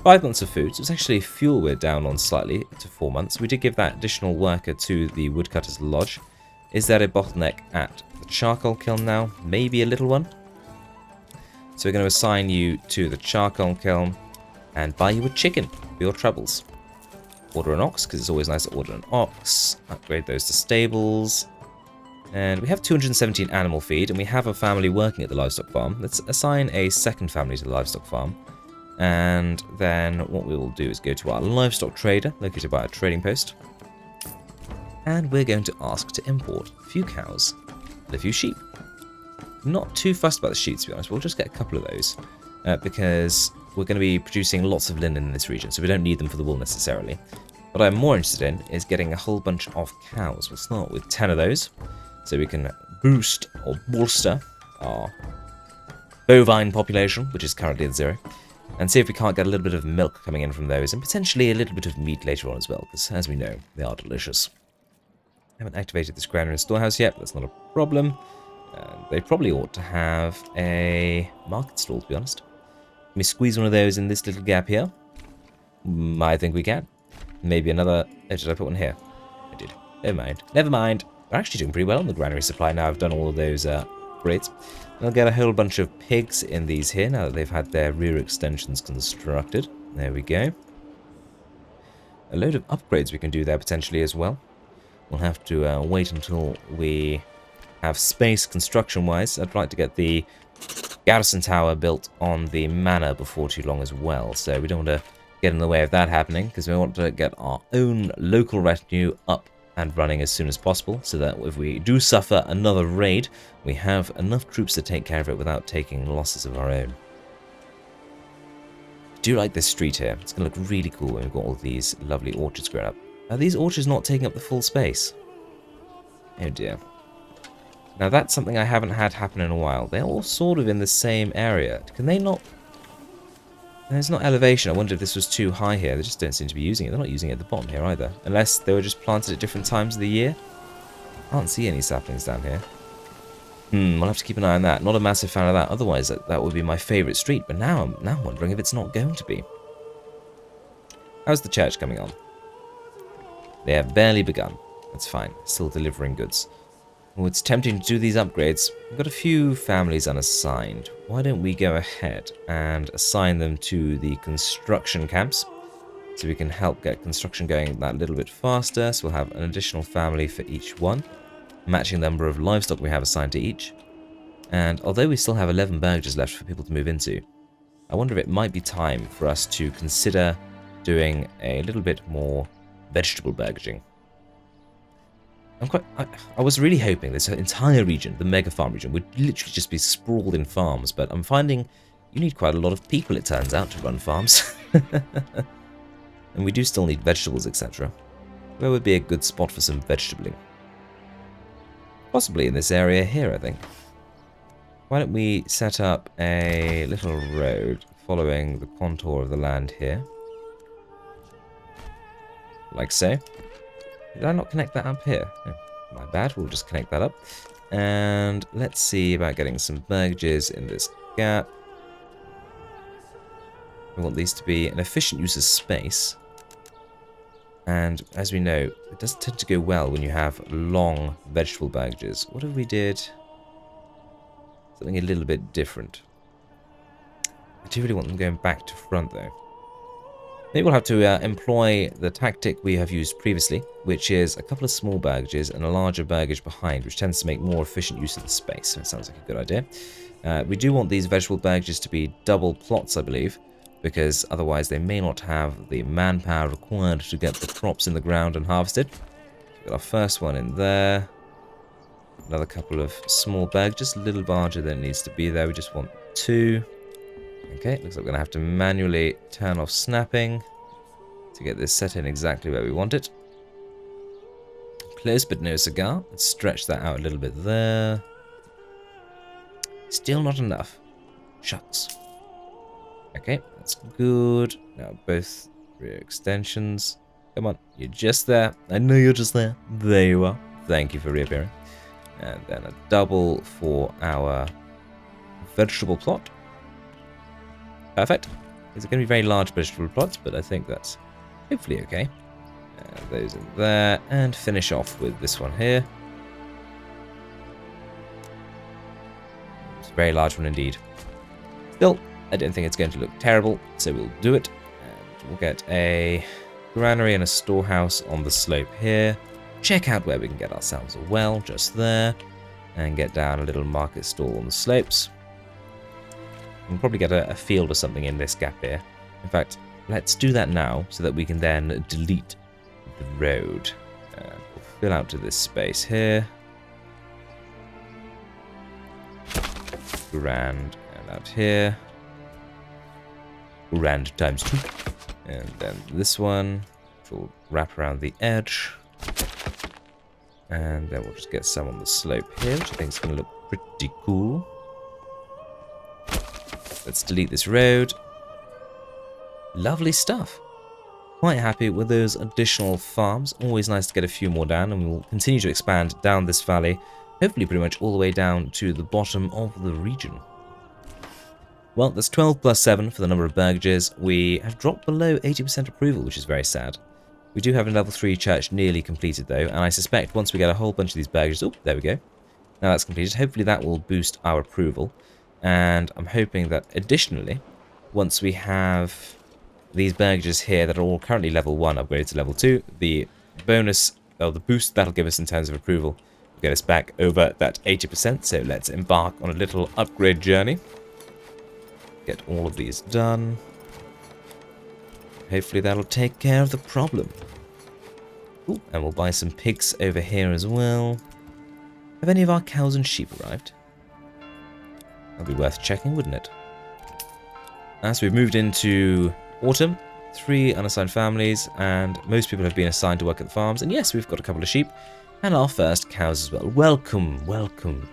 5 months of food, so it's actually fuel we're down on slightly to 4 months. We did give that additional worker to the woodcutter's lodge. Is there a bottleneck at the charcoal kiln now? Maybe a little one. So we're going to assign you to the charcoal kiln and buy you a chicken for your troubles. Order an ox, because it's always nice to order an ox. Upgrade those to stables. And we have 217 animal feed, and we have a family working at the livestock farm. Let's assign a second family to the livestock farm. And then what we will do is go to our livestock trader, located by our trading post. And we're going to ask to import a few cows and a few sheep. Not too fussed about the sheep, to be honest. We'll just get a couple of those. Because we're going to be producing lots of linen in this region, so we don't need them for the wool necessarily. What I'm more interested in is getting a whole bunch of cows. We'll start with 10 of those, so we can boost or bolster our bovine population, which is currently at 0, and see if we can't get a little bit of milk coming in from those, and potentially a little bit of meat later on as well, because as we know, they are delicious. I haven't activated this granary and storehouse yet, but that's not a problem. They probably ought to have a market stall, to be honest. Let me squeeze one of those in this little gap here. I think we can. Maybe another... Oh, did I put one here? I did. Never mind. Never mind. We're actually doing pretty well on the granary supply now. I've done all of those upgrades. I'll get a whole bunch of pigs in these here now that they've had their rear extensions constructed. There we go. A load of upgrades we can do there potentially as well. We'll have to wait until we have space construction-wise. I'd like to get the garrison tower built on the manor before too long as well. So we don't want to get in the way of that happening, because we want to get our own local retinue up and running as soon as possible, so that if we do suffer another raid, we have enough troops to take care of it without taking losses of our own. I do like this street here. It's going to look really cool when we've got all these lovely orchards growing up. Are these orchards not taking up the full space? Oh dear. Now that's something I haven't had happen in a while. They're all sort of in the same area. Can they not... There's not elevation. I wonder if this was too high here. They just don't seem to be using it. They're not using it at the bottom here either. Unless they were just planted at different times of the year. Can't see any saplings down here. We'll have to keep an eye on that. Not a massive fan of that. Otherwise, that would be my favourite street. But now I'm wondering if it's not going to be. How's the church coming on? They have barely begun. That's fine. Still delivering goods. Oh, it's tempting to do these upgrades. We've got a few families unassigned. Why don't we go ahead and assign them to the construction camps, so we can help get construction going that little bit faster. So we'll have an additional family for each one, matching the number of livestock we have assigned to each. And although we still have 11 burgages left for people to move into, I wonder if it might be time for us to consider doing a little bit more vegetable burgaging. I was really hoping this entire region, the mega farm region, would literally just be sprawled in farms, but I'm finding you need quite a lot of people, it turns out, to run farms. And we do still need vegetables, etc. Where would be a good spot for some vegetabling? Possibly in this area here, I think. Why don't we set up a little road following the contour of the land here. Like so. Did I not connect that up here? Oh, my bad, we'll just connect that up. And let's see about getting some burgages in this gap. We want these to be an efficient use of space. And as we know, it doesn't tend to go well when you have long vegetable burgages. What if we did something a little bit different? I do really want them going back to front though. Maybe we'll have to employ the tactic we have used previously, which is a couple of small burgages and a larger burgage behind, which tends to make more efficient use of the space. So it sounds like a good idea. We do want these vegetable burgages to be double plots, I believe, because otherwise they may not have the manpower required to get the crops in the ground and harvested. Got our first one in there. Another couple of small burgages, just a little larger than it needs to be there. We just want 2. Okay, looks like we're going to have to manually turn off snapping to get this set in exactly where we want it. Close but no cigar. Let's stretch that out a little bit there. Still not enough. Shucks. Okay, that's good. Now both rear extensions. Come on, you're just there. I know you're just there. There you are. Thank you for reappearing. And then a double for our vegetable plot. Perfect. These are going to be very large vegetable plots, but I think that's hopefully okay. Those in there, and finish off with this one here. It's a very large one indeed. Still, I don't think it's going to look terrible, so we'll do it. And we'll get a granary and a storehouse on the slope here. Check out where we can get ourselves a well, just there. And get down a little market stall on the slopes. We'll probably get a field or something in this gap here. In fact, let's do that now so that we can then delete the road. We'll fill out to this space here. Grand, and out here. Grand times 2. And then this one, which will wrap around the edge. And then we'll just get some on the slope here, which I think is going to look pretty cool. Let's delete this road. Lovely stuff. Quite happy with those additional farms. Always nice to get a few more down, and we will continue to expand down this valley, hopefully pretty much all the way down to the bottom of the region. Well, that's 12 plus 7 for the number of burgages. We have dropped below 80% approval, which is very sad. We do have a level 3 church nearly completed though, and I suspect once we get a whole bunch of these burgages... Oh, there we go. Now that's completed. Hopefully that will boost our approval. And I'm hoping that additionally, once we have these burgages here that are all currently level 1 upgraded to level 2, the bonus, or the boost that'll give us in terms of approval will get us back over that 80%. So let's embark on a little upgrade journey. Get all of these done. Hopefully that'll take care of the problem. Ooh, and we'll buy some pigs over here as well. Have any of our cows and sheep arrived? That'd be worth checking, wouldn't it? As we've moved into autumn, 3 unassigned families, and most people have been assigned to work at the farms. And yes, we've got a couple of sheep, and our first cows as well. Welcome, welcome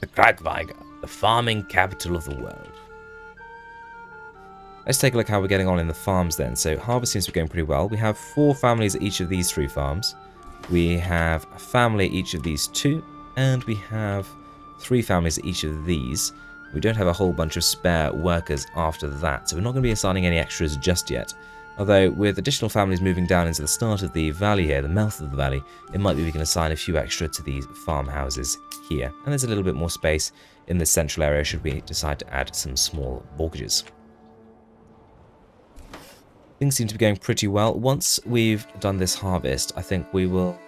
to Kargweiger, the farming capital of the world. Let's take a look how we're getting on in the farms then. So harvest seems to be going pretty well. We have 4 families at each of these 3 farms. We have a family at each of these 2, and we have 3 families at each of these. We don't have a whole bunch of spare workers after that, so we're not going to be assigning any extras just yet. Although, with additional families moving down into the start of the valley here, the mouth of the valley, it might be we can assign a few extra to these farmhouses here. And there's a little bit more space in this central area should we decide to add some small mortgages. Things seem to be going pretty well. Once we've done this harvest, I think we will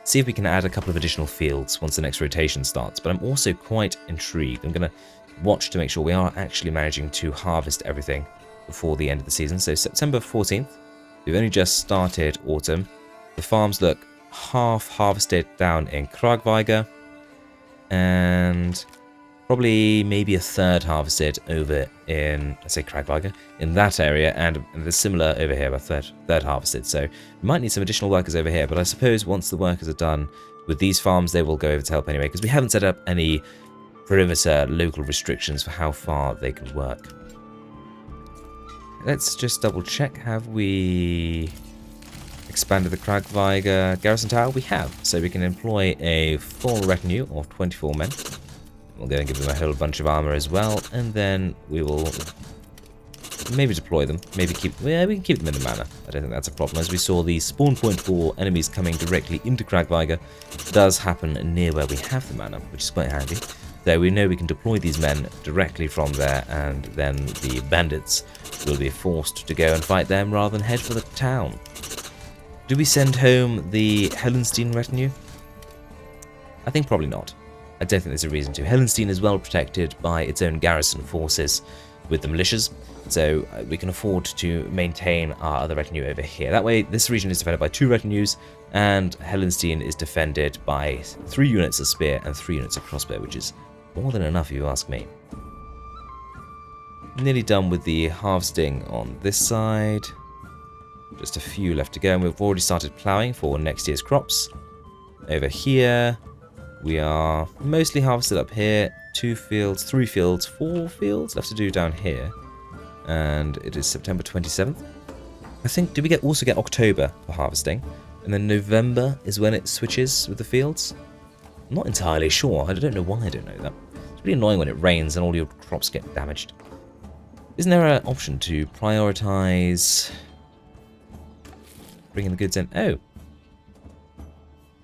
see if we can add a couple of additional fields once the next rotation starts. But I'm also quite intrigued. I'm going to watch to make sure we are actually managing to harvest everything before the end of the season. So September 14th, we've only just started autumn. The farms look half harvested down in Kargweiger, and probably maybe a third harvested over in, let's say, Kargweiger, in that area, and there's similar over here, a third harvested. So we might need some additional workers over here, but I suppose once the workers are done with these farms, they will go over to help anyway, because we haven't set up any perimeter local restrictions for how far they can work. Let's just double check. Have we expanded the Kargweiger garrison tower? We have, so we can employ a full retinue of 24 men. We'll go and give them a whole bunch of armor as well, and then we will maybe deploy them. Maybe keep, yeah, we can keep them in the manor. I don't think that's a problem. As we saw, the spawn point for enemies coming directly into Kargweiger does happen near where we have the manor, which is quite handy. Though we know we can deploy these men directly from there, and then the bandits will be forced to go and fight them rather than head for the town. Do we send home the Helenstein retinue? I think probably not. I don't think there's a reason to. Helenstein is well protected by its own garrison forces with the militias, so we can afford to maintain our other retinue over here. That way, this region is defended by 2 retinues, and Helenstein is defended by 3 units of spear and 3 units of crossbow, which is more than enough if you ask me. Nearly done with the harvesting on this side. Just a few left to go, and we've already started ploughing for next year's crops. Over here, we are mostly harvested up here. 2 fields, 3 fields, 4 fields left to do down here. And it is September 27th. I think, did we also get October for harvesting? And then November is when it switches with the fields? I'm not entirely sure. I don't know why I don't know that. It's really annoying when it rains and all your crops get damaged. Isn't there an option to prioritize bringing the goods in? Oh.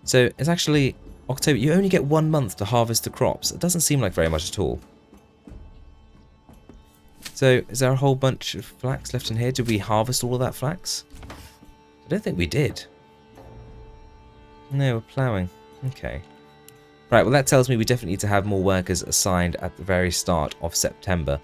So it's actually October. You only get 1 month to harvest the crops. It doesn't seem like very much at all. So is there a whole bunch of flax left in here? Did we harvest all of that flax? I don't think we did. No, we're ploughing. Okay. Right, well that tells me we definitely need to have more workers assigned at the very start of September.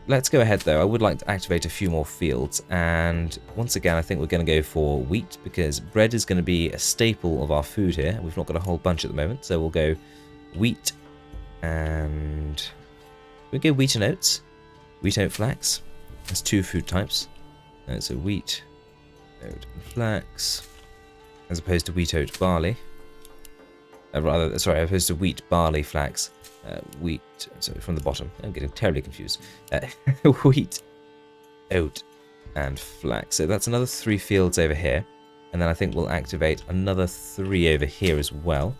Let's go ahead though. I would like to activate a few more fields, and once again I think we're going to go for wheat, because bread is going to be a staple of our food here. We've not got a whole bunch at the moment, so we'll go wheat, and we'll go wheat and oats. Wheat, oat, flax. That's 2 food types. So wheat, oat, and flax, as opposed to wheat, oat, barley. Opposed to wheat, barley, flax. Wheat, so from the bottom, I'm getting terribly confused. Wheat, oat, and flax. So that's another 3 fields over here. And then I think we'll activate another 3 over here as well.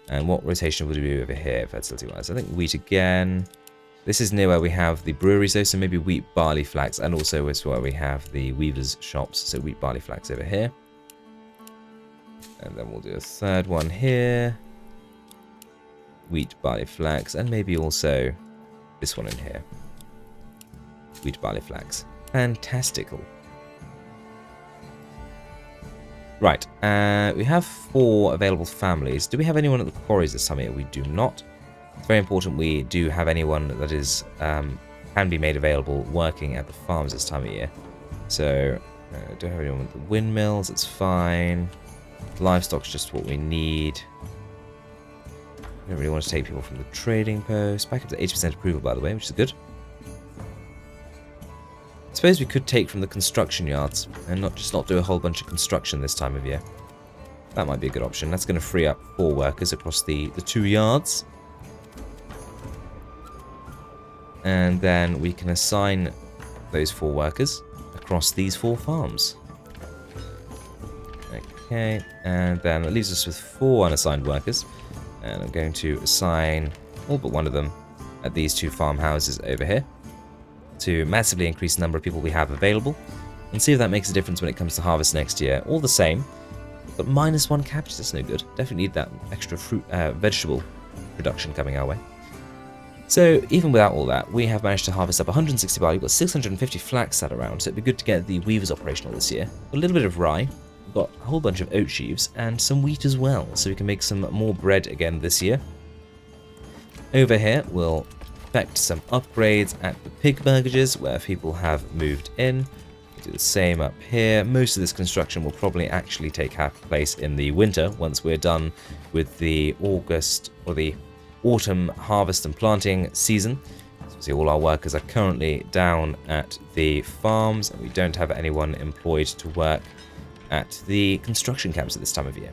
And what rotation would we do over here, fertility-wise? I think wheat again. This is near where we have the breweries though, so maybe wheat, barley, flax, and also is where we have the weavers' shops. So wheat, barley, flax over here. And then we'll do a 3rd one here. Wheat, barley, flax, and maybe also this one in here. Wheat, barley, flax. Fantastical. Right, we have 4 available families. Do we have anyone at the quarries this time of year? We do not. It's very important we do have anyone that is can be made available working at the farms this time of year. So, don't have anyone with the windmills, it's fine. Livestock's just what we need. I don't really want to take people from the trading post. Back up to 80% approval, by the way, which is good. I suppose we could take from the construction yards and not do a whole bunch of construction this time of year. That might be a good option. That's going to free up 4 workers across the 2 yards. And then we can assign those 4 workers across these 4 farms. Okay, and then it leaves us with 4 unassigned workers. And I'm going to assign all but one of them at these 2 farmhouses over here to massively increase the number of people we have available and see if that makes a difference when it comes to harvest next year. All the same, but -1 cabbage, that's no good. Definitely need that extra fruit, vegetable production coming our way. So even without all that, we have managed to harvest up 160 barley. We've got 650 flax sat around, so it'd be good to get the weavers operational this year. A little bit of rye. We've got a whole bunch of oat sheaves and some wheat as well, so we can make some more bread again this year. Over here, we'll effect some upgrades at the pig burgages where people have moved in. We'll do the same up here. Most of this construction will probably actually take place in the winter once we're done with the August or the autumn harvest and planting season. So see, all our workers are currently down at the farms, and we don't have anyone employed to work at the construction camps at this time of year.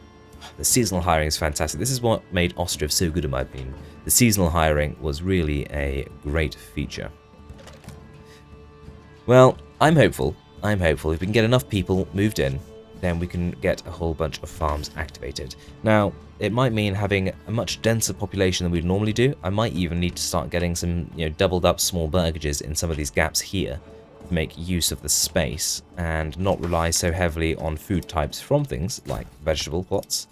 The seasonal hiring is fantastic. This is what made Ostriv so good in my opinion. The seasonal hiring was really a great feature. Well, I'm hopeful. If we can get enough people moved in, then we can get a whole bunch of farms activated. Now, it might mean having a much denser population than we'd normally do. I might even need to start getting some, doubled up small burgages in some of these gaps here to make use of the space and not rely so heavily on food types from things like vegetable plots.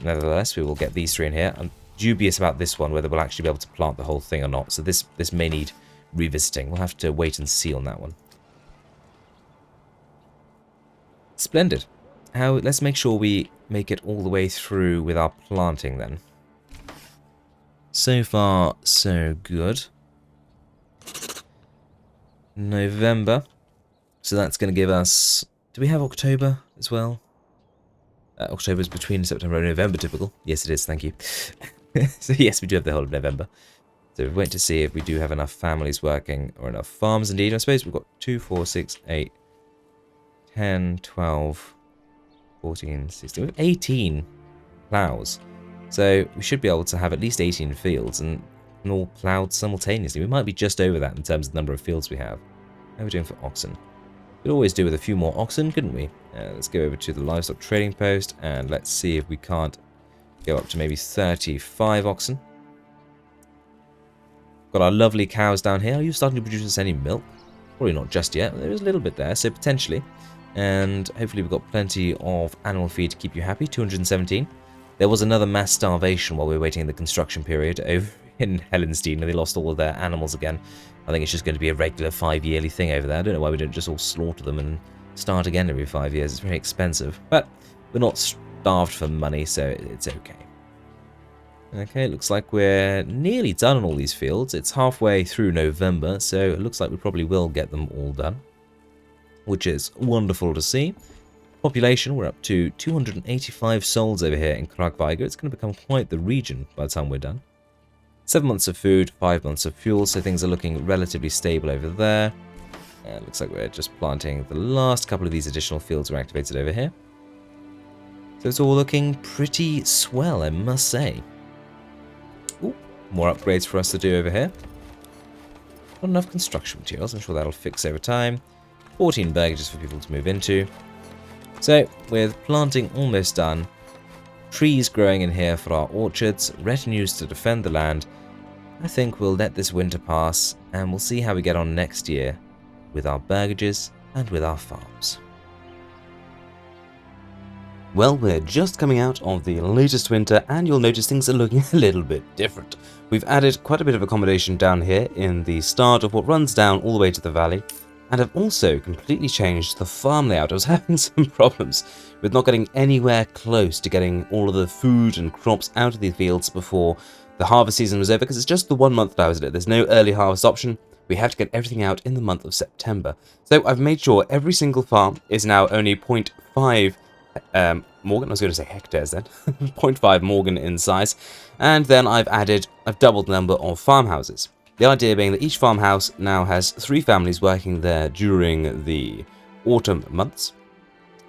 Nevertheless, we will get these 3 in here. I'm dubious about this one, whether we'll actually be able to plant the whole thing or not. So this may need revisiting. We'll have to wait and see on that one. Splendid. Let's make sure we make it all the way through with our planting then. So far, so good. November. So that's going to give us... Do we have October as well? October is between September and November, typical. Yes, it is, thank you. So yes, we do have the whole of November. So we wait to see if we do have enough families working, or enough farms indeed. I suppose we've got 2, 4, 6, 8, 10, 12, 14, 16, we have 18 plows. So we should be able to have at least 18 fields and all ploughed simultaneously. We might be just over that in terms of the number of fields we have. How are we doing for oxen? We'd always do with a few more oxen, couldn't we? Let's go over to the livestock trading post and let's see if we can't go up to maybe 35 oxen. Got our lovely cows down here. Are you starting to produce us any milk? Probably not just yet. There is a little bit there, so potentially. And hopefully we've got plenty of animal feed to keep you happy. 217. There was another mass starvation while we were waiting in the construction period over in Helenstein, and they lost all of their animals again. I think it's just going to be a regular 5-yearly thing over there. I don't know why we don't just all slaughter them and start again every 5 years. It's very expensive. But we're not starved for money, so it's okay. Okay, it looks like we're nearly done on all these fields. It's halfway through November, so it looks like we probably will get them all done, which is wonderful to see. Population, we're up to 285 souls over here in Kargweiger. It's going to become quite the region by the time we're done. 7 months of food, 5 months of fuel, so things are looking relatively stable over there. And it looks like we're just planting the last couple of these additional fields were activated over here. So it's all looking pretty swell, I must say. Ooh, more upgrades for us to do over here. Not enough construction materials, I'm sure that'll fix over time. 14 burgages for people to move into. So, with planting almost done, trees growing in here for our orchards, retinues to defend the land, I think we'll let this winter pass and we'll see how we get on next year with our burgages and with our farms. Well, we're just coming out of the latest winter and you'll notice things are looking a little bit different. We've added quite a bit of accommodation down here in the start of what runs down all the way to the valley, and have also completely changed the farm layout. I was having some problems with not getting anywhere close to getting all of the food and crops out of the fields before the harvest season was over, because it's just the 1 month that I was at it. There's no early harvest option. We have to get everything out in the month of September. So I've made sure every single farm is now only 0.5 Morgan, I was going to say hectares then, 0.5 Morgan in size, and then I've doubled the number of farmhouses. The idea being that each farmhouse now has 3 families working there during the autumn months.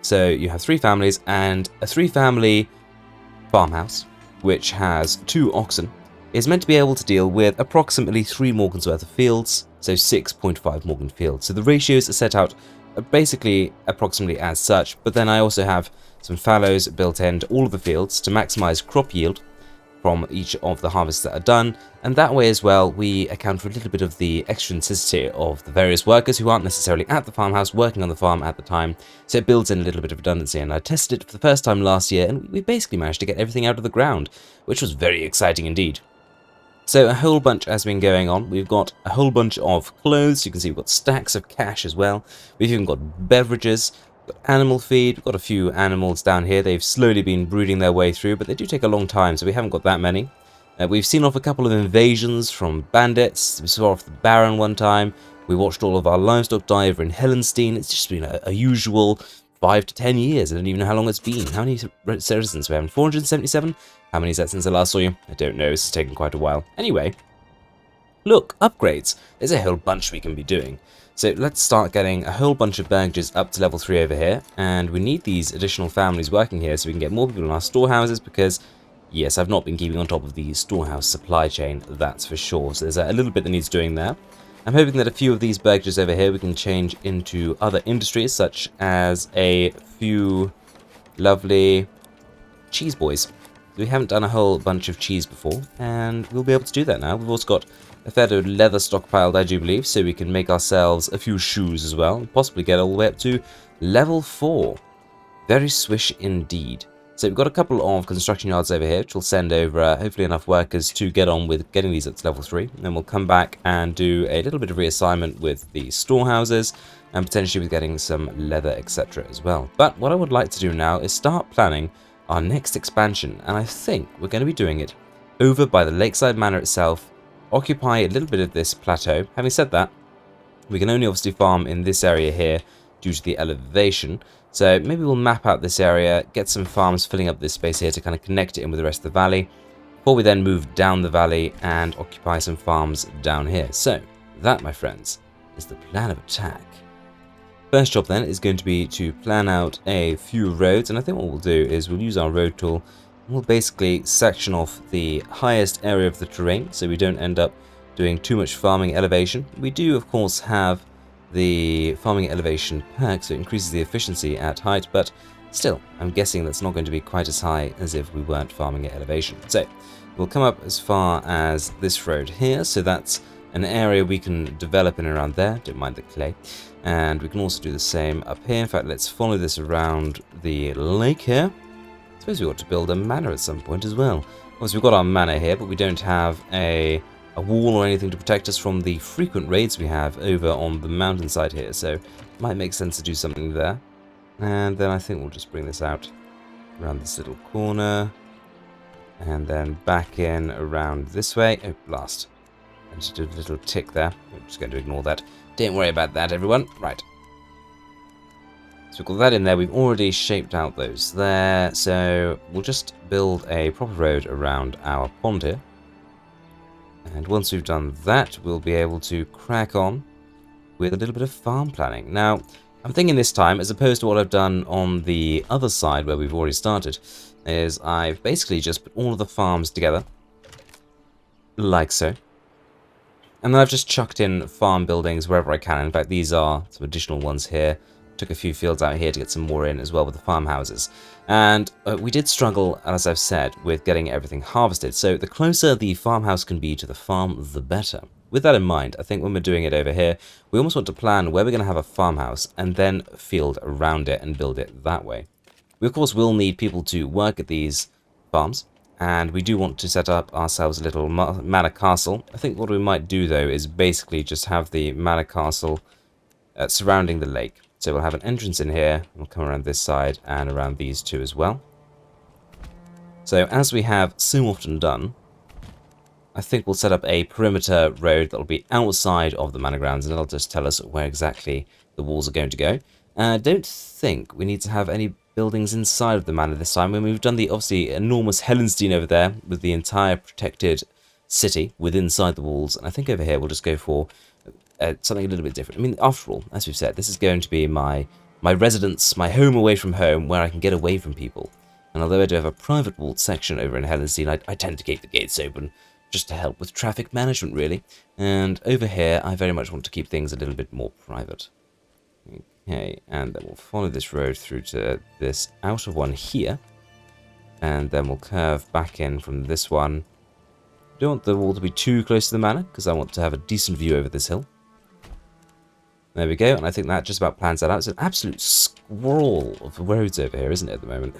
So you have 3 families and a 3-family farmhouse, which has 2 oxen, is meant to be able to deal with approximately 3 Morgans worth of fields, so 6.5 Morgan fields. So the ratios are set out basically approximately as such, but then I also have some fallows built into all of the fields to maximize crop yield from each of the harvests that are done, and that way as well we account for a little bit of the extrinsicity of the various workers who aren't necessarily at the farmhouse working on the farm at the time, so it builds in a little bit of redundancy. And I tested it for the first time last year, and we basically managed to get everything out of the ground, which was very exciting indeed. So a whole bunch has been going on. We've got a whole bunch of clothes. You can see we've got stacks of cash as well. We've even got beverages, we've got animal feed. We've got a few animals down here. They've slowly been breeding their way through, but they do take a long time, so we haven't got that many. We've seen off a couple of invasions from bandits. We saw off the Baron one time. We watched all of our livestock die over in Helenstein. It's just been a usual 5 to 10 years. I don't even know how long it's been. How many citizens we have? 477? How many is that since I last saw you? I don't know. It's taken quite a while. Anyway, look, upgrades. There's a whole bunch we can be doing. So let's start getting a whole bunch of burgages up to level 3 over here. And we need these additional families working here so we can get more people in our storehouses because, yes, I've not been keeping on top of the storehouse supply chain, that's for sure. So there's a little bit that needs doing there. I'm hoping that a few of these burgages over here we can change into other industries, such as a few lovely cheese boys. We haven't done a whole bunch of cheese before, and we'll be able to do that now. We've also got a fair bit of leather stockpiled, I do believe, so we can make ourselves a few shoes as well, and possibly get all the way up to level 4. Very swish indeed. So we've got a couple of construction yards over here, which will send over hopefully enough workers to get on with getting these up to level 3. And then we'll come back and do a little bit of reassignment with the storehouses, and potentially with getting some leather, etc. as well. But what I would like to do now is start planning our next expansion, and I think we're going to be doing it over by the lakeside manor itself, occupy a little bit of this plateau. Having said that, we can only obviously farm in this area here due to the elevation, so maybe we'll map out this area, get some farms filling up this space here to kind of connect it in with the rest of the valley, before we then move down the valley and occupy some farms down here. So that, my friends, is the plan of attack. First job then is going to be to plan out a few roads, and I think what we'll do is we'll use our road tool and we'll basically section off the highest area of the terrain so we don't end up doing too much farming elevation. We do of course have the farming elevation perk, so it increases the efficiency at height, but still I'm guessing that's not going to be quite as high as if we weren't farming at elevation. So we'll come up as far as this road here, so that's an area we can develop in and around there. Don't mind the clay. And we can also do the same up here. In fact, let's follow this around the lake here. I suppose we ought to build a manor at some point as well. Obviously, we've got our manor here, but we don't have a wall or anything to protect us from the frequent raids we have over on the mountainside here. So it might make sense to do something there. And then I think we'll just bring this out around this little corner. And then back in around this way. Oh, blast. I just did a little tick there. I'm just going to ignore that. Don't worry about that, everyone. Right. So we've got that in there. We've already shaped out those there. So we'll just build a proper road around our pond here. And once we've done that, we'll be able to crack on with a little bit of farm planning. Now, I'm thinking this time, as opposed to what I've done on the other side where we've already started, is I've basically just put all of the farms together, like so. And then I've just chucked in farm buildings wherever I can. In fact, these are some additional ones here. Took a few fields out here to get some more in as well with the farmhouses. And we did struggle, as I've said, with getting everything harvested. So the closer the farmhouse can be to the farm, the better. With that in mind, I think when we're doing it over here, we almost want to plan where we're going to have a farmhouse and then a field around it and build it that way. We, of course, will need people to work at these farms. And we do want to set up ourselves a little manor castle. I think what we might do, though, is basically just have the manor castle surrounding the lake. So we'll have an entrance in here. We'll come around this side and around these two as well. So as we have so often done, I think we'll set up a perimeter road that will be outside of the manor grounds, and it'll just tell us where exactly the walls are going to go. I don't think we need to have any buildings inside of the manor this time. When we've done the obviously enormous Helenstein over there with the entire protected city within inside the walls, and I think over here we'll just go for something a little bit different. I mean, after all, as we've said, this is going to be my residence, my home away from home, where I can get away from people. And although I do have a private walled section over in Helenstein, I tend to keep the gates open just to help with traffic management, really. And over here, I very much want to keep things a little bit more private. Okay, and then we'll follow this road through to this outer one here. And then we'll curve back in from this one. Don't want the wall to be too close to the manor, because I want to have a decent view over this hill. There we go, and I think that just about plans that out. It's an absolute scroll of roads over here, isn't it, at the moment?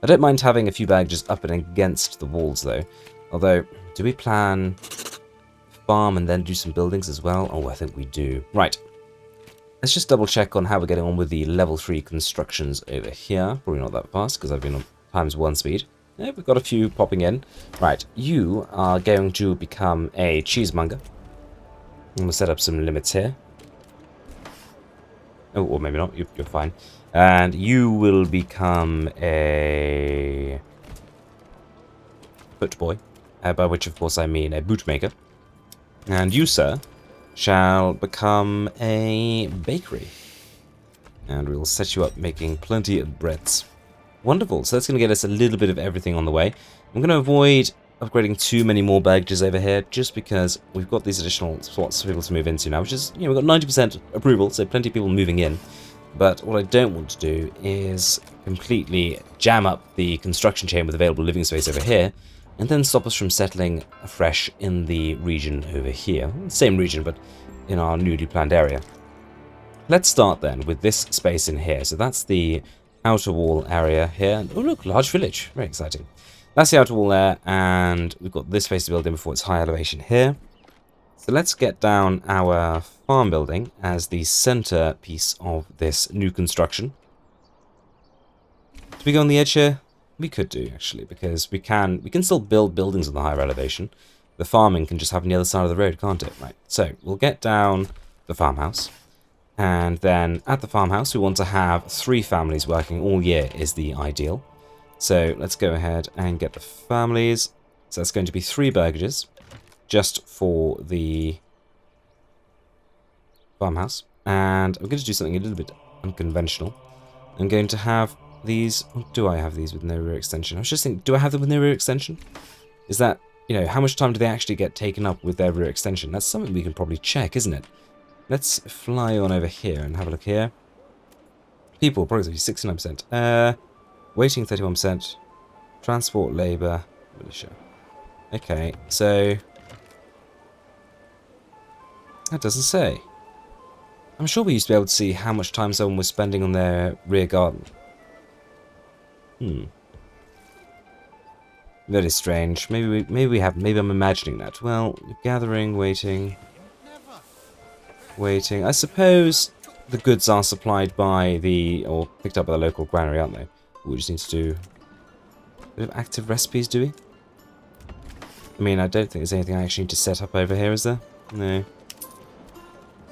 I don't mind having a few baggages up and against the walls, though. Although, do we plan farm and then do some buildings as well? Oh, I think we do. Right. Let's just double check on how we're getting on with the level 3 constructions over here. Probably not that fast, because I've been on ×1 speed. Yeah, we've got a few popping in. Right, you are going to become a cheesemonger. I'm going to set up some limits here. Oh, or maybe not. You're fine. And you will become a foot boy, by which, of course, I mean a bootmaker. And you, sir, shall become a bakery. And we'll set you up making plenty of breads. Wonderful. So that's going to get us a little bit of everything on the way. I'm going to avoid upgrading too many more baggages over here, just because we've got these additional spots for people to move into now, which is, we've got 90% approval, so plenty of people moving in. But what I don't want to do is completely jam up the construction chain with available living space over here, and then stop us from settling afresh in the region over here. Same region, but in our newly planned area. Let's start then with this space in here. So that's the outer wall area here. Oh look, large village. Very exciting. That's the outer wall there, and we've got this space to build in before it's high elevation here. So let's get down our farm building as the center piece of this new construction. Do we go on the edge here? We could do, actually, because we can still build buildings on the higher elevation. The farming can just happen on the other side of the road, can't it? Right, so we'll get down the farmhouse. And then at the farmhouse, we want to have 3 families working all year is the ideal. So let's go ahead and get the families. So that's going to be 3 burgages just for the farmhouse. And I'm going to do something a little bit unconventional. I'm going to have these. Do I have these with no rear extension? I was just thinking, do I have them with no rear extension? Is that, how much time do they actually get taken up with their rear extension? That's something we can probably check, isn't it? Let's fly on over here and have a look here. People, probably 69%. Waiting 31%. Transport, labour, militia. Okay, so that doesn't say. I'm sure we used to be able to see how much time someone was spending on their rear garden. That is strange. Maybe I'm imagining that. Well, gathering, waiting. I suppose the goods are supplied by or picked up by the local granary, aren't they? We just need to do a bit of active recipes, do we? I mean, I don't think there's anything I actually need to set up over here, is there? No.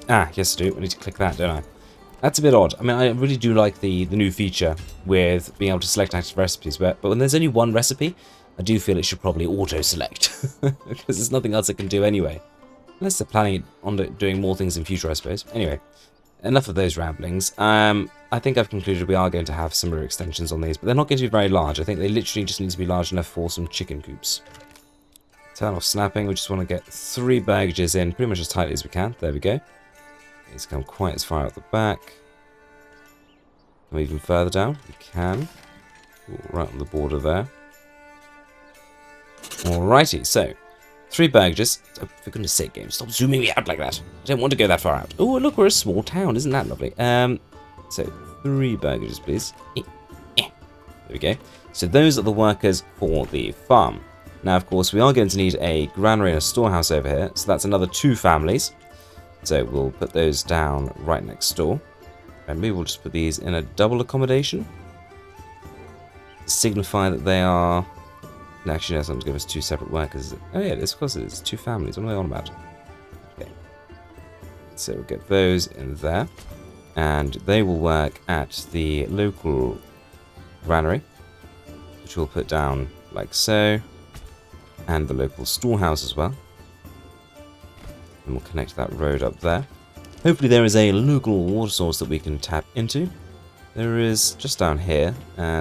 Ah, yes I do. I need to click that, don't I? That's a bit odd. I mean, I really do like the new feature with being able to select active recipes, but when there's only one recipe, I do feel it should probably auto-select, because there's nothing else it can do anyway. Unless they're planning on doing more things in future, I suppose. Anyway, enough of those ramblings. I think I've concluded we are going to have some rear extensions on these, but they're not going to be very large. I think they literally just need to be large enough for some chicken coops. Turn off snapping. We just want to get 3 baggages in pretty much as tightly as we can. There we go. It's come quite as far out the back. Come even further down. We can. Ooh, right on the border there. Alrighty, so 3 baggages. Oh, for goodness sake, game, stop zooming me out like that. I don't want to go that far out. Oh, look, we're a small town. Isn't that lovely? So 3 baggages, please. There we go. So those are the workers for the farm. Now, of course, we are going to need a granary and a storehouse over here. So that's another 2 families. So we'll put those down right next door. And maybe we'll just put these in a double accommodation. To signify that they are... No, actually, no, someone's give us 2 separate workers. Oh yeah, of course it is. 2 families. What am I on about? Okay. So we'll get those in there. And they will work at the local granary, which we'll put down like so. And the local storehouse as well. And we'll connect that road up there. Hopefully there is a local water source that we can tap into. There is just down here.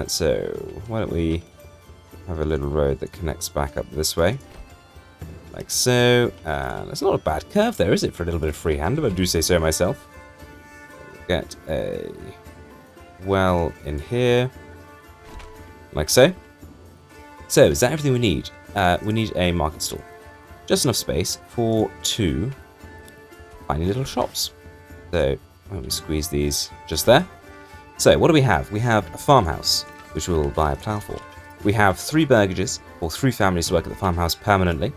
So why don't we have a little road that connects back up this way. Like so. That's not a bad curve there, is it, for a little bit of freehand, if I do say so myself. get a well in here, like so. So, is that everything we need? We need a market stall. Just enough space for 2 tiny little shops. So, let me squeeze these just there. So, what do we have? We have a farmhouse, which we will buy a plough for. We have 3 burgages, for 3 families to work at the farmhouse permanently.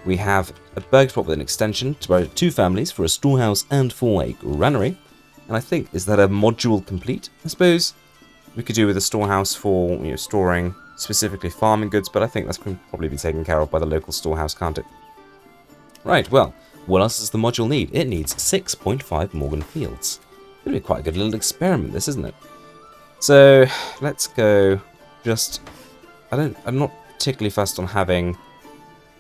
We have a burgage plot with an extension to borrow 2 families for a storehouse and for a granary. And I think, is that a module complete? I suppose we could do with a storehouse for, storing specifically farming goods, but I think that's going to probably be taken care of by the local storehouse, can't it? Right, well, what else does the module need? It needs 6.5 Morgan fields. It's going to be quite a good little experiment, this, isn't it? So, let's go just... I'm not particularly fussed on having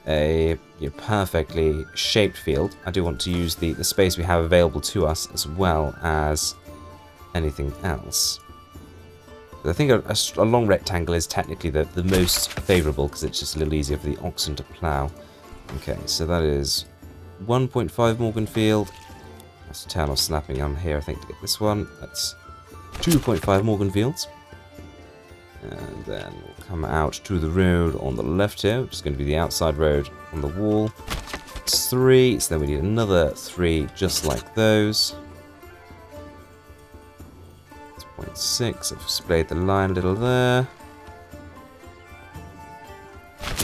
a perfectly shaped field. I do want to use the space we have available to us as well as anything else. I think a long rectangle is technically the most favourable because it's just a little easier for the oxen to plough. Okay, so that is 1.5 Morgan field. I have to turn off snapping on here, I think, to get this one. That's 2.5 Morgan fields. And then we'll come out to the road on the left here, which is going to be the outside road on the wall. It's 3, so then we need another 3 just like those. 0.6, I've splayed the line a little there.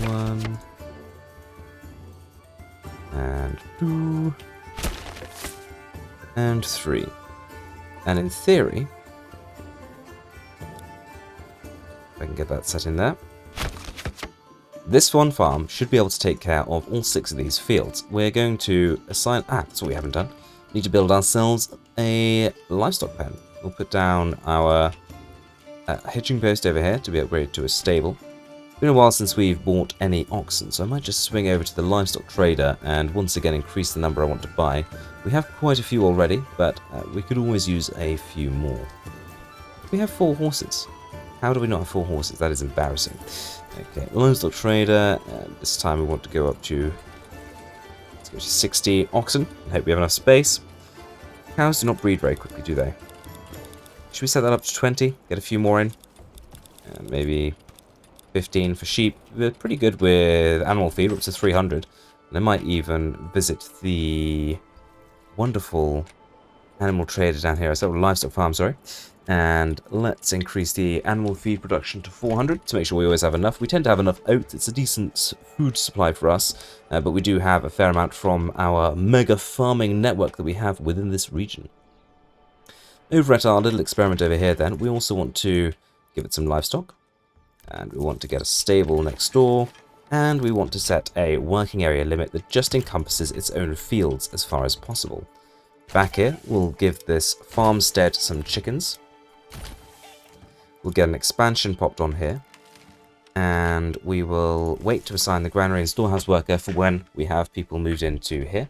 1. And 2. And 3. And in theory, if I can get that set in there, this one farm should be able to take care of all 6 of these fields. We're going to assign... that's what we haven't done. We need to build ourselves a livestock pen. We'll put down our hitching post over here to be upgraded to a stable. It's been a while since we've bought any oxen, so I might just swing over to the livestock trader and once again increase the number I want to buy. We have quite a few already, but we could always use a few more. We have 4 horses. How do we not have 4 horses? That is embarrassing. Okay, livestock trader, and this time we want to go up to, let's go to 60 oxen. I hope we have enough space. Cows do not breed very quickly, do they? Should we set that up to 20? Get a few more in? And maybe 15 for sheep. We're pretty good with animal feed, up to 300. And I might even visit the wonderful animal trader down here. So livestock farm, sorry. And let's increase the animal feed production to 400 to make sure we always have enough. We tend to have enough oats. It's a decent food supply for us. But we do have a fair amount from our mega farming network that we have within this region. Over at our little experiment over here then, we also want to give it some livestock. And we want to get a stable next door. And we want to set a working area limit that just encompasses its own fields as far as possible. Back here, we'll give this farmstead some chickens. We'll get an expansion popped on here. And we will wait to assign the granary and storehouse worker for when we have people moved into here.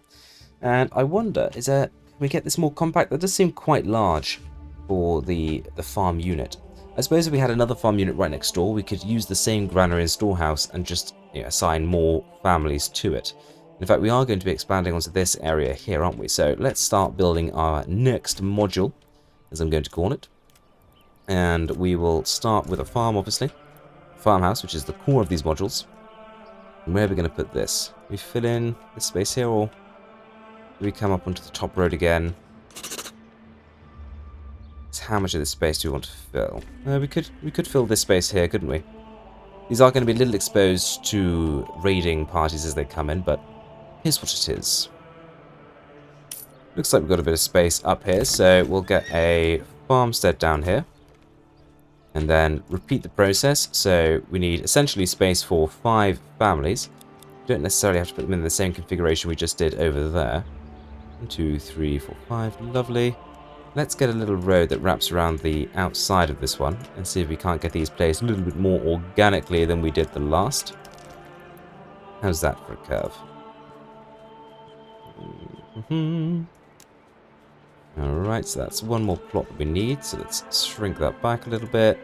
And I wonder, can we get this more compact? That does seem quite large for the farm unit. I suppose if we had another farm unit right next door, we could use the same granary and storehouse and just assign more families to it. In fact, we are going to be expanding onto this area here, aren't we? So let's start building our next module, as I'm going to call it. And we will start with a farm, obviously. Farmhouse, which is the core of these modules. And where are we going to put this? We fill in this space here, or do we come up onto the top road again? So how much of this space do we want to fill? We could fill this space here, couldn't we? These are going to be a little exposed to raiding parties as they come in, but here's what it is. Looks like we've got a bit of space up here, so we'll get a farmstead down here. And then repeat the process. So we need essentially space for 5 families. Don't necessarily have to put them in the same configuration we just did over there. 1, 2, 3, 4, 5. Lovely. Let's get a little road that wraps around the outside of this one and see if we can't get these placed a little bit more organically than we did the last. How's that for a curve? Alright, so that's one more plot that we need, so let's shrink that back a little bit.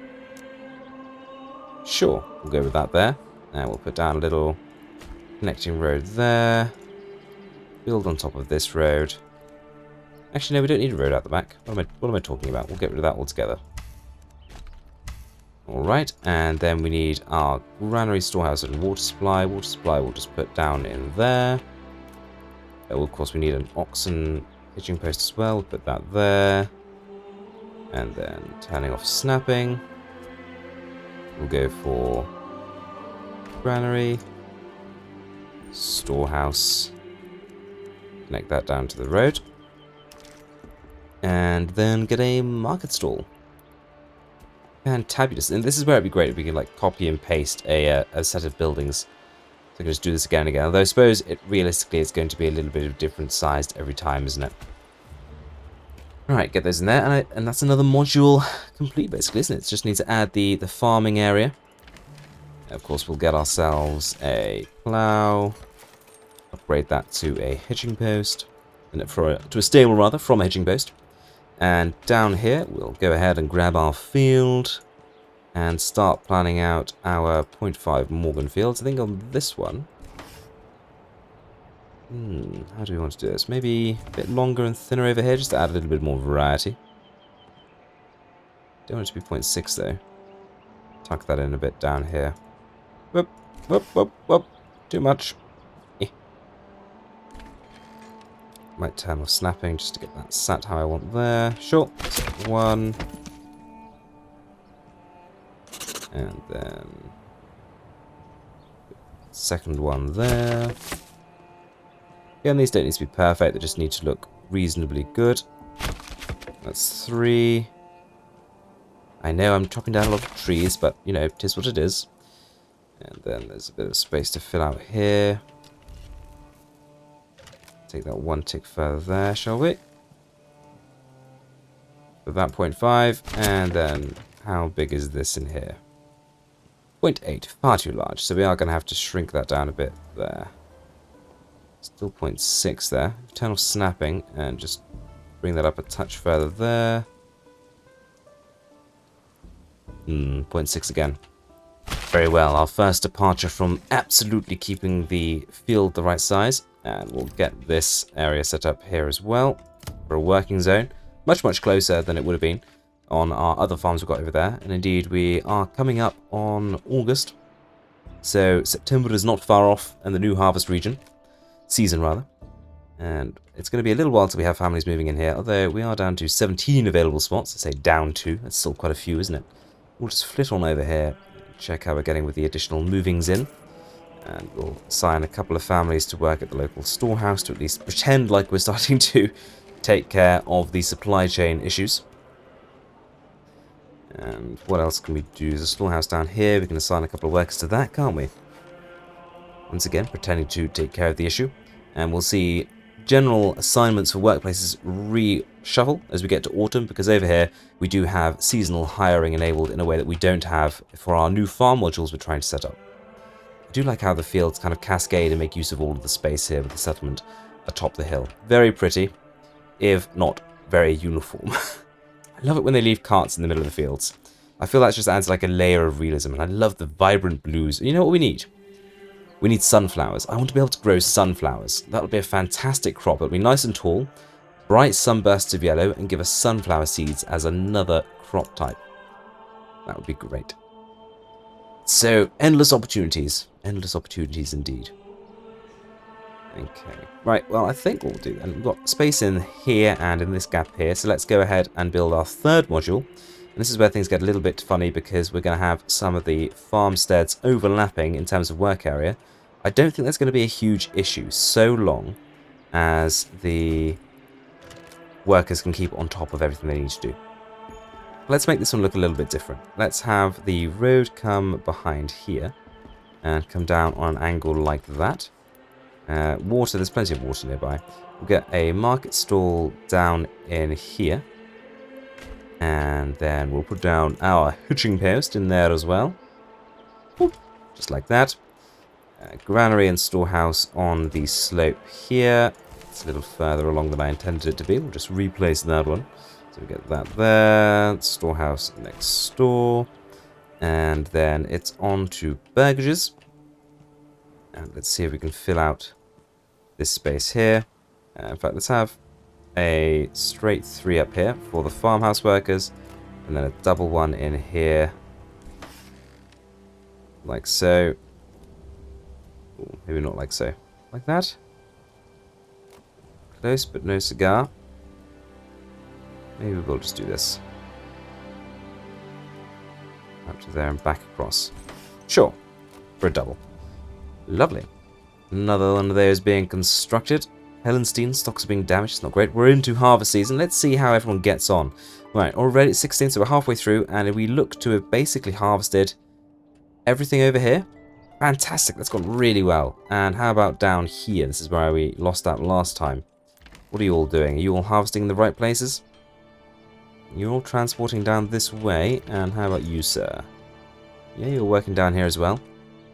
Sure, we'll go with that there. And we'll put down a little connecting road there. Build on top of this road. Actually, no, we don't need a road out the back. What am I talking about? We'll get rid of that altogether. Alright, and then we need our granary, storehouse, and water supply. Water supply we'll just put down in there. Oh, of course, we need an oxen hitching post as well. We'll put that there. And then turning off snapping. We'll go for granary, storehouse. Connect that down to the road. And then get a market stall. Fantabulous. And this is where it'd be great if we could like copy and paste a set of buildings. So we can just do this again and again. Although I suppose realistically it's going to be a little bit of different sized every time, isn't it? Alright, get those in there. And that's another module complete basically, isn't it? It just needs to add the farming area. Of course, we'll get ourselves a plough. Upgrade that to a hitching post. To a stable rather, from a hitching post. And down here, we'll go ahead and grab our field and start planning out our 0.5 Morgan fields. I think on this one, how do we want to do this? Maybe a bit longer and thinner over here, just to add a little bit more variety. Don't want it to be 0.6 though. Tuck that in a bit down here. Whoop, whoop, whoop, whoop. Too much. Might turn off snapping just to get that sat how I want there. Sure. So 1. And then second one there. Again, these don't need to be perfect, they just need to look reasonably good. That's 3. I know I'm chopping down a lot of trees, but you know, it is what it is. And then there's a bit of space to fill out here. Take that one tick further there, shall we? For that 0.5, and then how big is this in here? 0.8, far too large, so we are going to have to shrink that down a bit there. Still 0.6 there. Turn off snapping and just bring that up a touch further there. 0.6 again. Very well, our first departure from absolutely keeping the field the right size. And we'll get this area set up here as well for a working zone. Much, much closer than it would have been on our other farms we've got over there. And indeed, we are coming up on August. So September is not far off in the new harvest region. Season, rather. And it's going to be a little while till we have families moving in here. Although we are down to 17 available spots. I say down to. That's still quite a few, isn't it? We'll just flit on over here. Check how we're getting with the additional movings in. And we'll assign a couple of families to work at the local storehouse to at least pretend like we're starting to take care of the supply chain issues. And what else can we do? There's a storehouse down here. We can assign a couple of workers to that, can't we? Once again, pretending to take care of the issue. And we'll see general assignments for workplaces reshuffle as we get to autumn, because over here we do have seasonal hiring enabled in a way that we don't have for our new farm modules we're trying to set up. I do like how the fields kind of cascade and make use of all of the space here with the settlement atop the hill. Very pretty, if not very uniform. I love it when they leave carts in the middle of the fields. I feel that just adds like a layer of realism, and I love the vibrant blues. You know what we need? We need sunflowers. I want to be able to grow sunflowers. That'll be a fantastic crop. It'll be nice and tall, bright sunbursts of yellow, and give us sunflower seeds as another crop type. That would be great. So, endless opportunities. Endless opportunities indeed. Okay. Right, well, I think what we'll do then, we've got space in here and in this gap here, so let's go ahead and build our third module. And this is where things get a little bit funny, because we're going to have some of the farmsteads overlapping in terms of work area. I don't think that's going to be a huge issue, so long as the workers can keep on top of everything they need to do. Let's make this one look a little bit different. Let's have the road come behind here and come down on an angle like that. Water, there's plenty of water nearby. We'll get a market stall down in here. And then we'll put down our hitching post in there as well. Boop, just like that. Granary and storehouse on the slope here. It's a little further along than I intended it to be. We'll just replace that one. So we get that there. Storehouse next door. And then it's on to burgages. And let's see if we can fill out this space here. In fact, let's have a straight 3 up here for the farmhouse workers, and then a double 1 in here, like so. Ooh, maybe not like so. Like that. Close, but no cigar. Maybe we'll just do this. Up to there and back across. Sure. For a double. Lovely. Another one of those being constructed. Helenstein, stocks are being damaged. It's not great. We're into harvest season. Let's see how everyone gets on. Right, already it's 16, so we're halfway through, and we look to have basically harvested everything over here. Fantastic, that's gone really well. And how about down here? This is where we lost out last time. What are you all doing? Are you all harvesting in the right places? You're all transporting down this way, and how about you, sir? Yeah, you're working down here as well.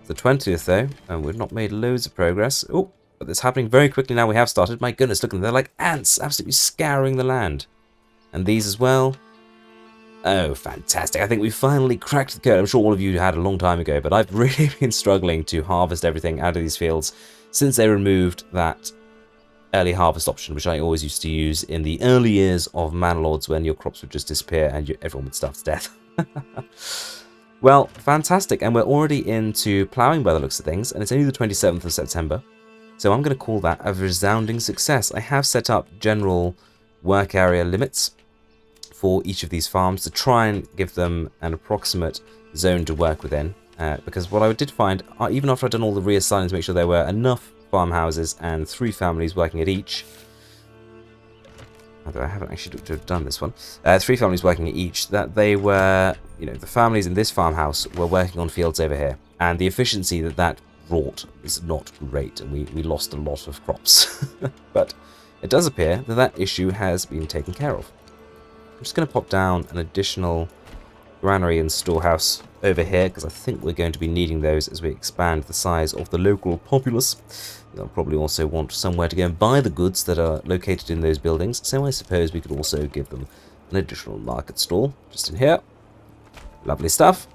The 20th, though, and we've not made loads of progress. Oh, but it's happening very quickly now. We have started. My goodness, look at them. They're like ants, absolutely scouring the land. And these as well. Oh, fantastic. I think we finally cracked the code. I'm sure all of you had a long time ago, but I've really been struggling to harvest everything out of these fields since they removed that early harvest option, which I always used to use in the early years of Manor Lords when your crops would just disappear and everyone would starve to death. Well, fantastic. And we're already into ploughing by the looks of things, and it's only the 27th of September. So I'm going to call that a resounding success. I have set up general work area limits for each of these farms to try and give them an approximate zone to work within. Because what I did find, even after I'd done all the reassigning to make sure there were enough farmhouses and 3 families working at each, although I haven't actually looked to have done this one, 3 families working at each, that they were, you know, the families in this farmhouse were working on fields over here, and the efficiency that brought is not great, and we lost a lot of crops. But it does appear that that issue has been taken care of. I'm just going to pop down an additional granary and storehouse over here, because I think we're going to be needing those as we expand the size of the local populace. They'll probably also want somewhere to go and buy the goods that are located in those buildings, so I suppose we could also give them an additional market stall just in here. Lovely stuff.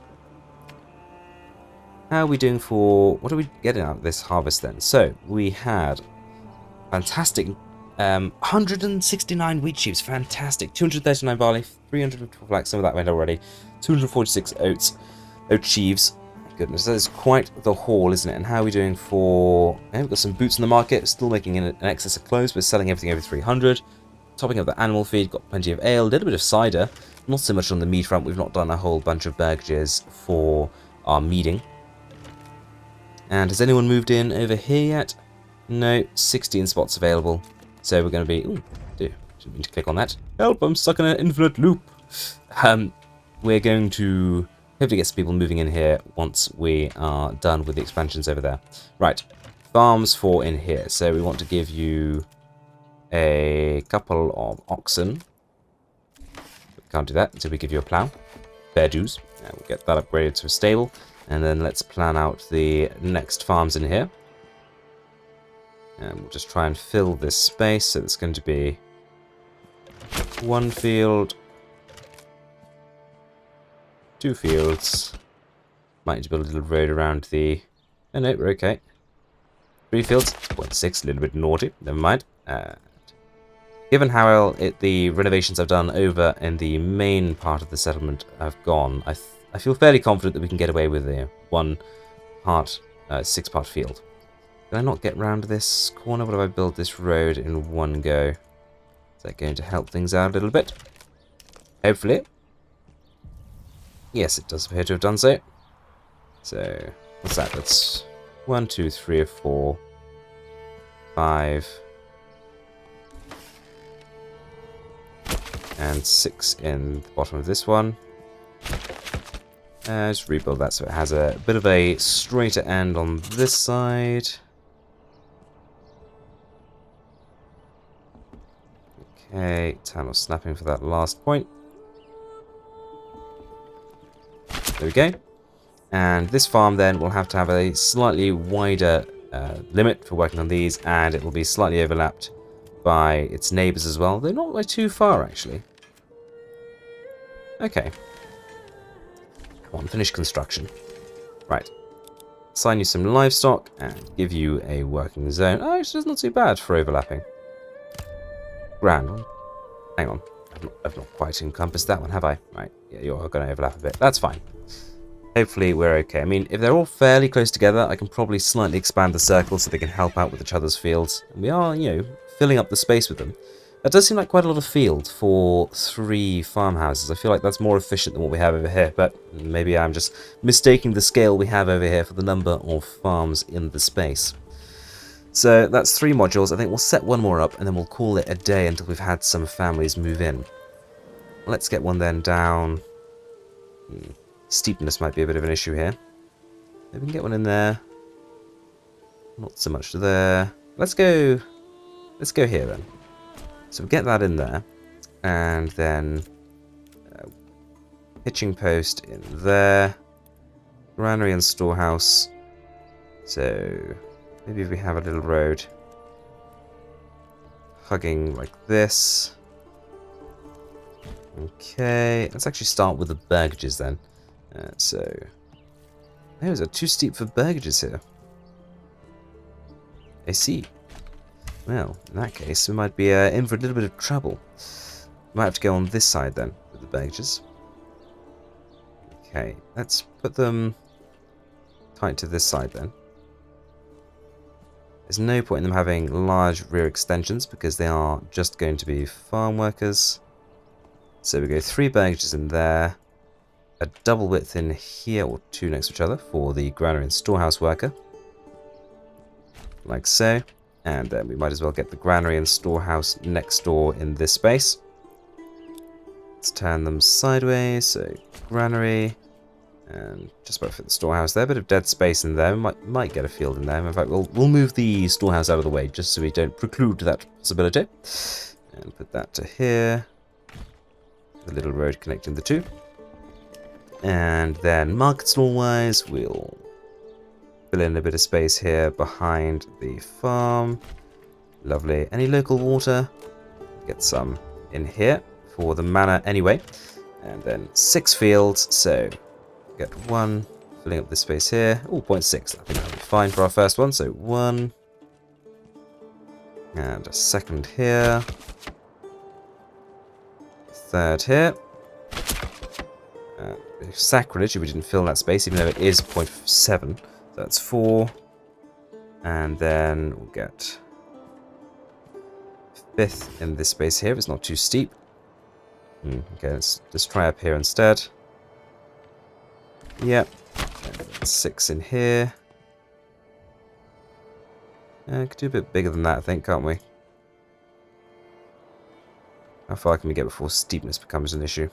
How are we doing for... what are we getting out of this harvest then? So, we had fantastic 169 wheat sheaves, fantastic. 239 barley, 312 flax, some of that went already. 246 oats, oat sheaves. Goodness, that is quite the haul, isn't it? And how are we doing for... yeah, we've got some boots in the market, still making an excess of clothes. We're selling everything over 300. Topping up the animal feed, got plenty of ale, a little bit of cider. Not so much on the meat front. We've not done a whole bunch of burgages for our meading. And has anyone moved in over here yet? No, 16 spots available. So we're going to be... ooh, didn't mean to click on that. Help, I'm stuck in an infinite loop. We're going to hopefully get some people moving in here once we are done with the expansions over there. Right, farms for in here. So we want to give you a couple of oxen. We can't do that until we give you a plough. Fair dues. We'll get that upgraded to a stable. And then let's plan out the next farms in here. And we'll just try and fill this space. So it's going to be 1 field, 2 fields. Might need to build a little road around the... oh no, we're okay. 3 fields, 0.6, a little bit naughty. Never mind. Given how well the renovations I've done over in the main part of the settlement have gone, I feel fairly confident that we can get away with a 1-part, 6-part field. Did I not get round this corner? What if I build this road in one go? Is that going to help things out a little bit? Hopefully. Yes, it does appear to have done so. So, what's that? That's 1, 2, 3, 4, 5, and 6 in the bottom of this one. Just rebuild that so it has a bit of a straighter end on this side. Okay, time of snapping for that last point. There we go. And this farm then will have to have a slightly wider limit for working on these, and it will be slightly overlapped by its neighbours as well. They're not by too far, actually. Okay. Come on, finish construction. Right. Assign you some livestock and give you a working zone. Oh, actually, that's not too bad for overlapping. Grand. Hang on. I've not quite encompassed that one, have I? Right. Yeah, you're going to overlap a bit. That's fine. Hopefully we're okay. I mean, if they're all fairly close together, I can probably slightly expand the circle so they can help out with each other's fields. And we are, you know, filling up the space with them. That does seem like quite a lot of field for 3 farmhouses. I feel like that's more efficient than what we have over here, but maybe I'm just mistaking the scale we have over here for the number of farms in the space. So that's 3 modules. I think we'll set one more up and then we'll call it a day until we've had some families move in. Let's get one then down. Steepness might be a bit of an issue here. Maybe we can get one in there. Not so much there. Let's go here then. So we'll get that in there. And then hitching post in there. Granary and storehouse. So maybe if we have a little road hugging like this. Okay, let's actually start with the burgages then. Oh, is it too steep for burgages here? I see. Well, in that case, we might be in for a little bit of trouble. Might have to go on this side then, with the burgages. Okay, let's put them tight to this side then. There's no point in them having large rear extensions because they are just going to be farm workers. So we go 3 burgages in there. A double width in here, or 2 next to each other, for the granary and storehouse worker. Like so. And then we might as well get the granary and storehouse next door in this space. Let's turn them sideways, so granary. And just about fit the storehouse there. A bit of dead space in there. We might get a field in there. In fact, we'll move the storehouse out of the way, just so we don't preclude that possibility. And put that to here. The little road connecting the 2. And then market stall wise, we'll fill in a bit of space here behind the farm. Lovely. Any local water? Get some in here for the manor anyway. And then 6 fields, so get 1 filling up this space here. Oh, 0.6. I think that'll be fine for our first one. So 1. And a second here. 3rd here. Sacrilege if we didn't fill that space, even though it is 0.7. So that's 4. And then we'll get 5th in this space here if it's not too steep. Okay, let's just try up here instead. Yep. And 6 in here. Could do a bit bigger than that, I think, can't we? How far can we get before steepness becomes an issue?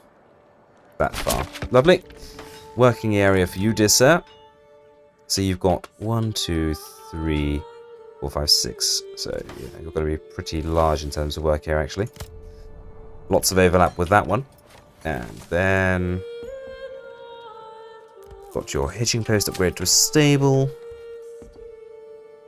That far. Lovely. Working area for you, dear sir. So you've got 1, 2, 3, 4, 5, 6. So yeah, you're going to be pretty large in terms of work here, actually. Lots of overlap with that one. And then got your hitching post upgrade to a stable.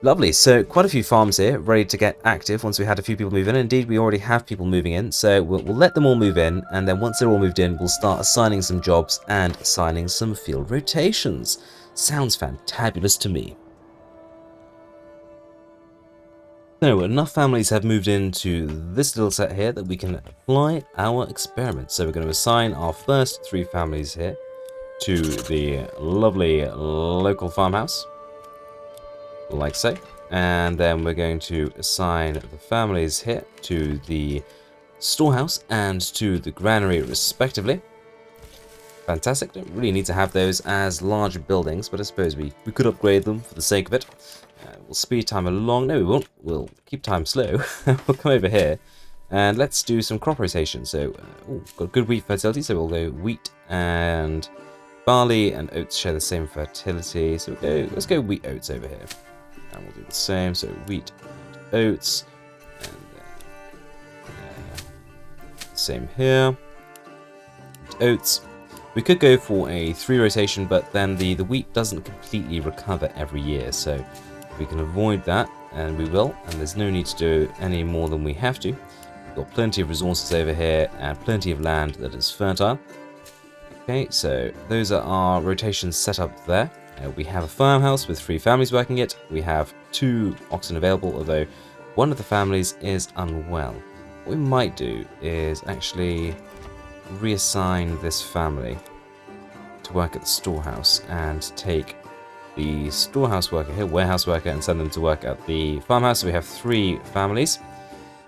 Lovely, so quite a few farms here, ready to get active once we had a few people move in. Indeed, we already have people moving in, so we'll let them all move in, and then once they're all moved in, we'll start assigning some jobs and assigning some field rotations. Sounds fantabulous to me. So, enough families have moved into this little set here that we can apply our experiment. So we're going to assign our first 3 families here to the lovely local farmhouse. Like so, and then we're going to assign the families here to the storehouse and to the granary respectively. Fantastic. Don't really need to have those as large buildings, but I suppose we could upgrade them for the sake of it. We'll speed time along. No, we won't. We'll keep time slow. We'll come over here and let's do some crop rotation. So got good wheat fertility, so we'll go wheat and barley, and oats share the same fertility, so let's go wheat oats over here. And we'll do the same, so wheat and oats, and then same here, oats. We could go for a 3 rotation, but then the wheat doesn't completely recover every year, so we can avoid that, and we will, and there's no need to do any more than we have to. We've got plenty of resources over here, and plenty of land that is fertile. Okay, so those are our rotations set up there. We have a farmhouse with 3 families working it. We have 2 oxen available, although one of the families is unwell. What we might do is actually reassign this family to work at the storehouse and take the storehouse worker here, warehouse worker, and send them to work at the farmhouse. So we have 3 families.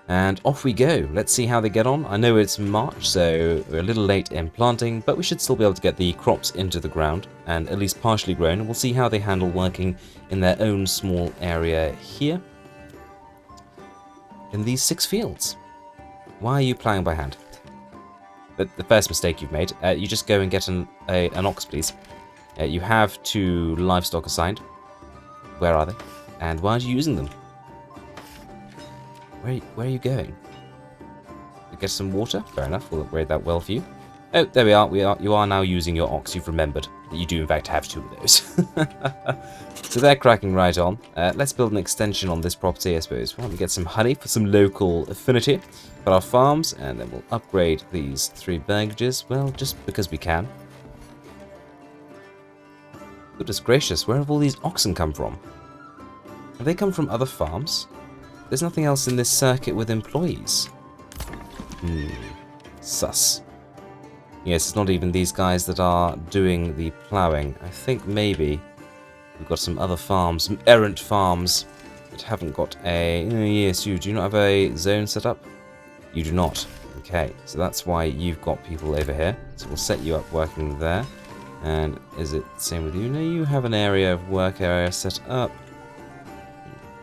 And off we go. Let's see how they get on. I know it's March, so we're a little late in planting, but we should still be able to get the crops into the ground and at least partially grown. We'll see how they handle working in their own small area here in these 6 fields. Why are you ploughing by hand? The first mistake you've made. You just go and get an ox, please. You have 2 livestock assigned. Where are they? And why are you using them? Where are you going? To get some water? Fair enough, we'll upgrade that well for you. Oh, there we are. You are now using your ox. You've remembered that you do in fact have 2 of those. So they're cracking right on. Let's build an extension on this property, I suppose. Why don't we get some honey for some local affinity for our farms, and then we'll upgrade these 3 baggages, well, just because we can. Goodness gracious, where have all these oxen come from? Have they come from other farms? There's nothing else in this circuit with employees. Sus. Yes, it's not even these guys that are doing the ploughing. I think maybe we've got some other farms, some errant farms that haven't got a... yes, you do not have a zone set up? You do not. Okay, so that's why you've got people over here. So we'll set you up working there. And is it the same with you? No, you have an area of work area set up.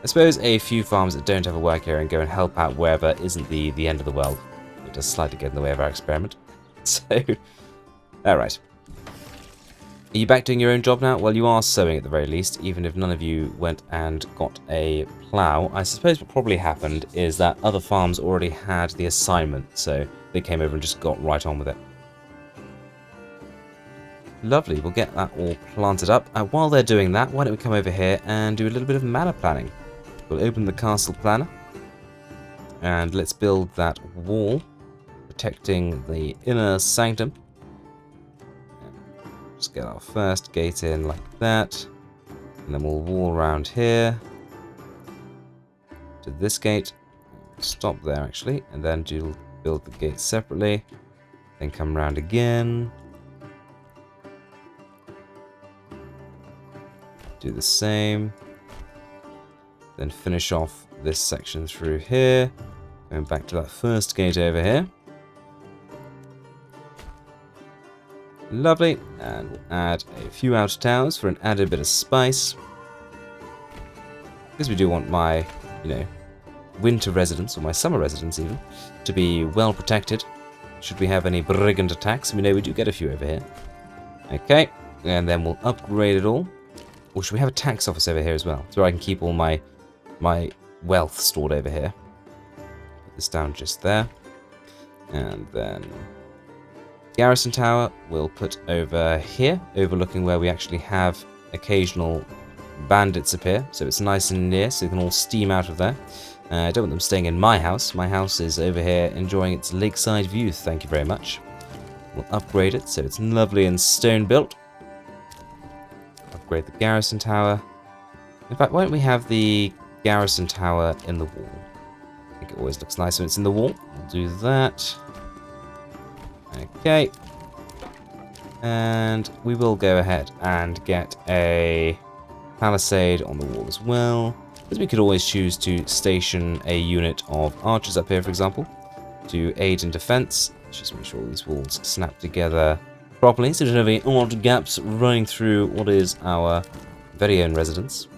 I suppose a few farms that don't have a work area and go and help out wherever isn't the end of the world. It does slightly get in the way of our experiment. So, alright. Are you back doing your own job now? Well, you are sowing at the very least, even if none of you went and got a plough. I suppose what probably happened is that other farms already had the assignment, so they came over and just got right on with it. Lovely, we'll get that all planted up. While they're doing that, why don't we come over here and do a little bit of manor planning. We'll open the castle planner, and let's build that wall, protecting the inner sanctum. Just get our first gate in like that, and then we'll wall around here to this gate. Stop there actually, and then build the gate separately, then come round again. Do the same. Then finish off this section through here. Going back to that first gate over here. Lovely. And we'll add a few outer towers for an added bit of spice. Because we do want my, winter residence, or my summer residence even, to be well protected. Should we have any brigand attacks? We know we do get a few over here. Okay. And then we'll upgrade it all. Or should we have a tax office over here as well? So I can keep all my wealth stored over here. Put this down just there. And then garrison tower we'll put over here, overlooking where we actually have occasional bandits appear. So it's nice and near, so they can all steam out of there. I don't want them staying in my house. My house is over here enjoying its lakeside view, thank you very much. We'll upgrade it so it's lovely and stone built. Upgrade the garrison tower. In fact, why don't we have the garrison tower in the wall? I think it always looks nice when it's in the wall. We'll do that. Okay. And we will go ahead and get a palisade on the wall as well. Because we could always choose to station a unit of archers up here, for example, to aid in defense. Let's just make sure all these walls snap together properly, so we don't have any odd gaps running through what is our very own residence.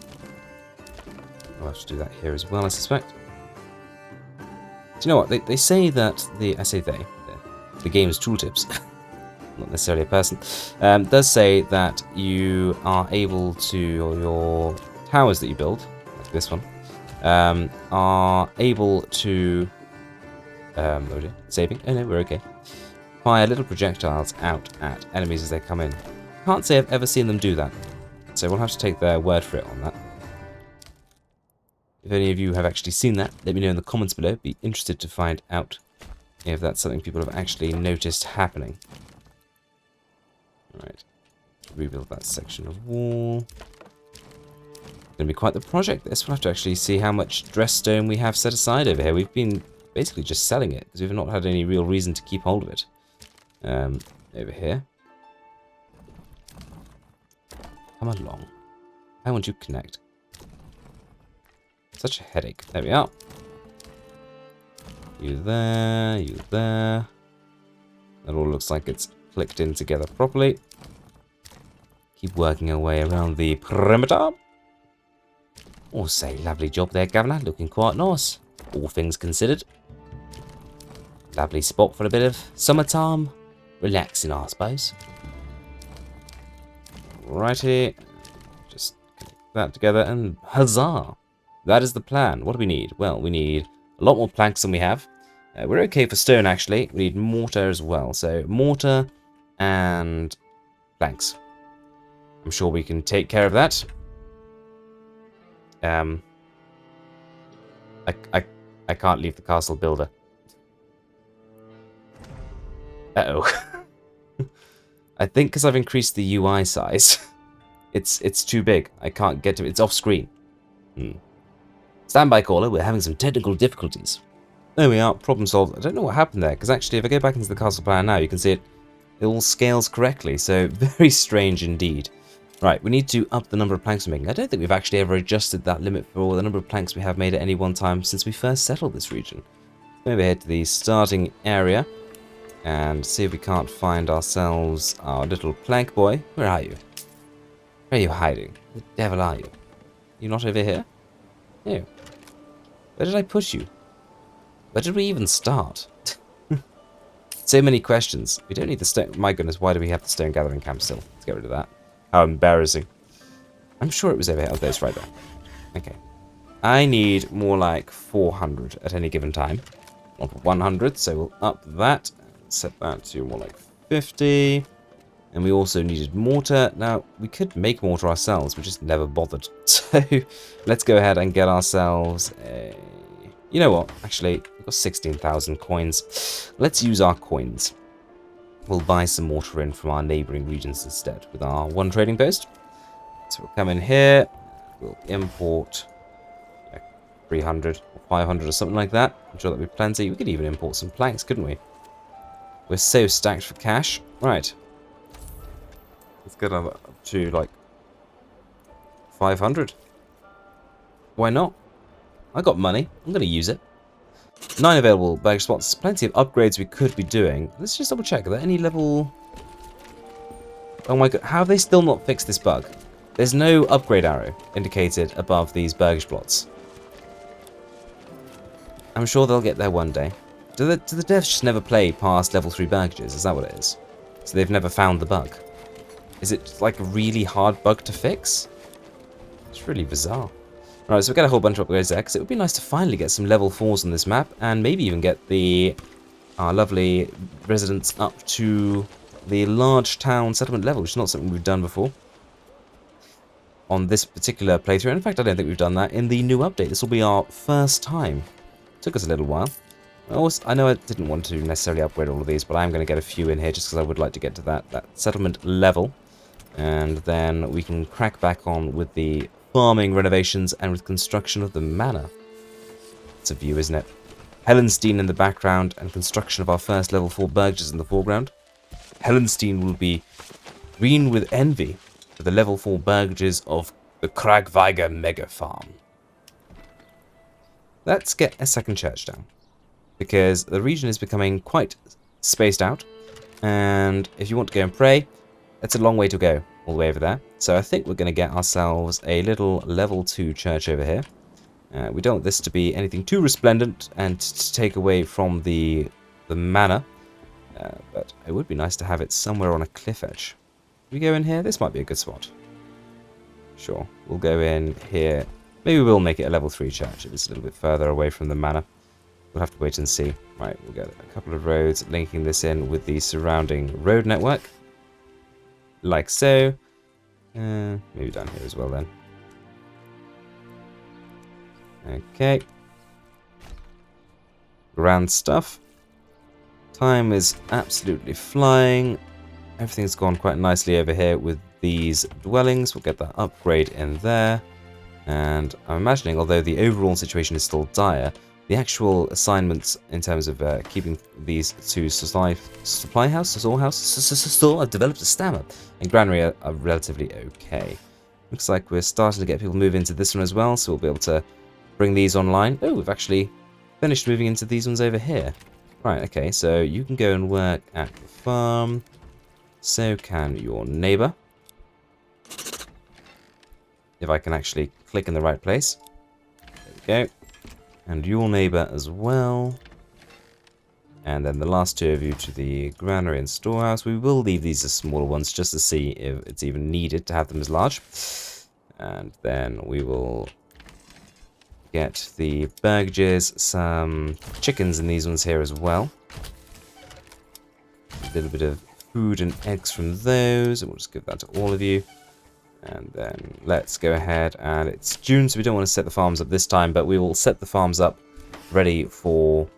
I'll have to do that here as well, I suspect. Do you know what? They say that the game's tooltips, not necessarily a person, does say that you are able to, or your towers that you build, like this one, are able to, oh dear, saving? Oh no, we're okay. Fire little projectiles out at enemies as they come in. Can't say I've ever seen them do that, so we'll have to take their word for it on that. If any of you have actually seen that, let me know in the comments below. Be interested to find out if that's something people have actually noticed happening. Alright, rebuild that section of wall. It's going to be quite the project this. We'll have to actually see how much dress stone we have set aside over here. We've been basically just selling it because we've not had any real reason to keep hold of it. Over here. Come along. I want you to connect. Such a headache. There we are. You there, you there. That all looks like it's clicked in together properly. Keep working our way around the perimeter. Oh, say, lovely job there, Governor. Looking quite nice, all things considered. Lovely spot for a bit of summertime. Relaxing, I suppose. Righty. Just connect that together and huzzah. That is the plan. What do we need? Well, we need a lot more planks than we have. We're okay for stone, actually. We need mortar as well. So, mortar and planks. I'm sure we can take care of that. I can't leave the castle builder. Uh-oh. I think because I've increased the UI size, it's too big. I can't get to it. It's off screen. Standby caller, we're having some technical difficulties. There we are, problem solved. I don't know what happened there, because actually if I go back into the castle plan now, you can see it all scales correctly, so very strange indeed. Right, we need to up the number of planks we're making. I don't think we've actually ever adjusted that limit for the number of planks we have made at any one time since we first settled this region. Maybe head to the starting area and see if we can't find ourselves our little plank boy. Where are you? Where are you hiding? Where the devil are you? You not over here? No. Where did I put you? Where did we even start? So many questions. We don't need the stone. My goodness, why do we have the stone gathering camp still? Let's get rid of that. How embarrassing. I'm sure it was over here. Oh, there's right there. Okay. I need more like 400 at any given time. Not 100, so we'll up that. Set that to more like 50. And we also needed mortar. Now, we could make mortar ourselves. We just never bothered. So, let's go ahead and get ourselves a... You know what? Actually, we've got 16,000 coins. Let's use our coins. We'll buy some mortar in from our neighbouring regions instead with our one trading post. So we'll come in here. We'll import 300 or 500 or something like that. I'm sure that'll be plenty. We could even import some planks, couldn't we? We're so stacked for cash. Right. Let's get up to like 500. Why not? I got money. I'm going to use it. 9 available bag spots. Plenty of upgrades we could be doing. Let's just double check. Are there any level... Oh my god. How have they still not fixed this bug? There's no upgrade arrow indicated above these burgage plots. I'm sure they'll get there one day. Do the devs just never play past level 3 burgages? Is that what it is? So they've never found the bug? Is it like a really hard bug to fix? It's really bizarre. Alright, so we've got a whole bunch of upgrades there, because it would be nice to finally get some level 4s on this map, and maybe even get our lovely residents up to the large town settlement level, which is not something we've done before on this particular playthrough. In fact, I don't think we've done that in the new update. This will be our first time. Took us a little while. I know I didn't want to necessarily upgrade all of these, but I'm going to get a few in here just because I would like to get to that settlement level. And then we can crack back on with the farming renovations and with construction of the manor. It's a view, isn't it? Helenstein in the background and construction of our first level 4 burgages in the foreground. Helenstein will be green with envy for the level 4 burgages of the Kargweiger mega farm. Let's get a second church down, because the region is becoming quite spaced out, and if you want to go and pray, it's a long way to go all the way over there. So I think we're going to get ourselves a little level 2 church over here. We don't want this to be anything too resplendent and to take away from the manor, but it would be nice to have it somewhere on a cliff edge. We go in here? This might be a good spot. Sure, we'll go in here. Maybe we'll make it a level 3 church if it's a little bit further away from the manor. We'll have to wait and see. Right, we'll get a couple of roads linking this in with the surrounding road network. Like so. Maybe down here as well then. Okay. Grand stuff. Time is absolutely flying. Everything's gone quite nicely over here with these dwellings. We'll get that upgrade in there. And I'm imagining, although the overall situation is still dire, The actual assignments in terms of keeping these two supply house, store, I've developed a stammer, and granary are relatively okay. Looks like we're starting to get people move into this one as well, so we'll be able to bring these online. Oh, we've actually finished moving into these ones over here. Right, okay, so you can go and work at the farm. So can your neighbor. If I can actually click in the right place. There we go. And your neighbor as well. And then the last two of you to the granary and storehouse. We will leave these as smaller ones just to see if it's even needed to have them as large. And then we will get the burgages, some chickens in these ones here as well. A little bit of food and eggs from those, and we'll just give that to all of you. And then let's go ahead, and it's June, so we don't want to set the farms up this time, but we will set the farms up ready for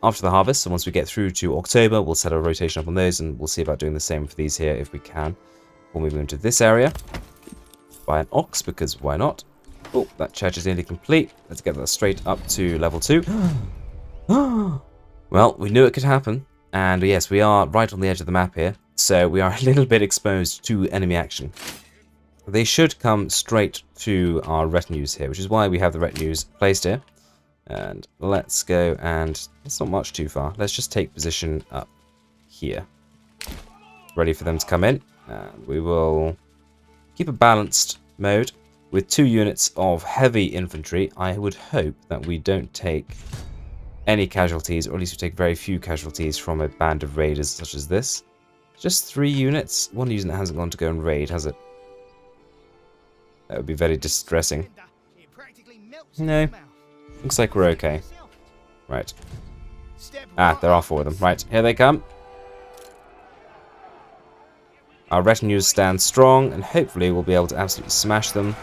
after the harvest. So once we get through to October, we'll set a rotation up on those, and we'll see about doing the same for these here if we can. We'll move into this area. Buy an ox, because why not? Oh, that church is nearly complete. Let's get that straight up to level 2. Well, we knew it could happen. And yes, we are right on the edge of the map here. So we are a little bit exposed to enemy action. They should come straight to our retinues here, which is why we have the retinues placed here. And let's go, and it's not much too far. Let's just take position up here. Ready for them to come in. And we will keep a balanced mode. With 2 units of heavy infantry, I would hope that we don't take any casualties, or at least we take very few casualties from a band of raiders such as this. Just 3 units. 1 unit hasn't gone to go and raid, has it? That would be very distressing. No. Looks like we're okay. Right. Ah, there are 4 of them. Right, here they come. Our retinues stand strong, and hopefully we'll be able to absolutely smash them.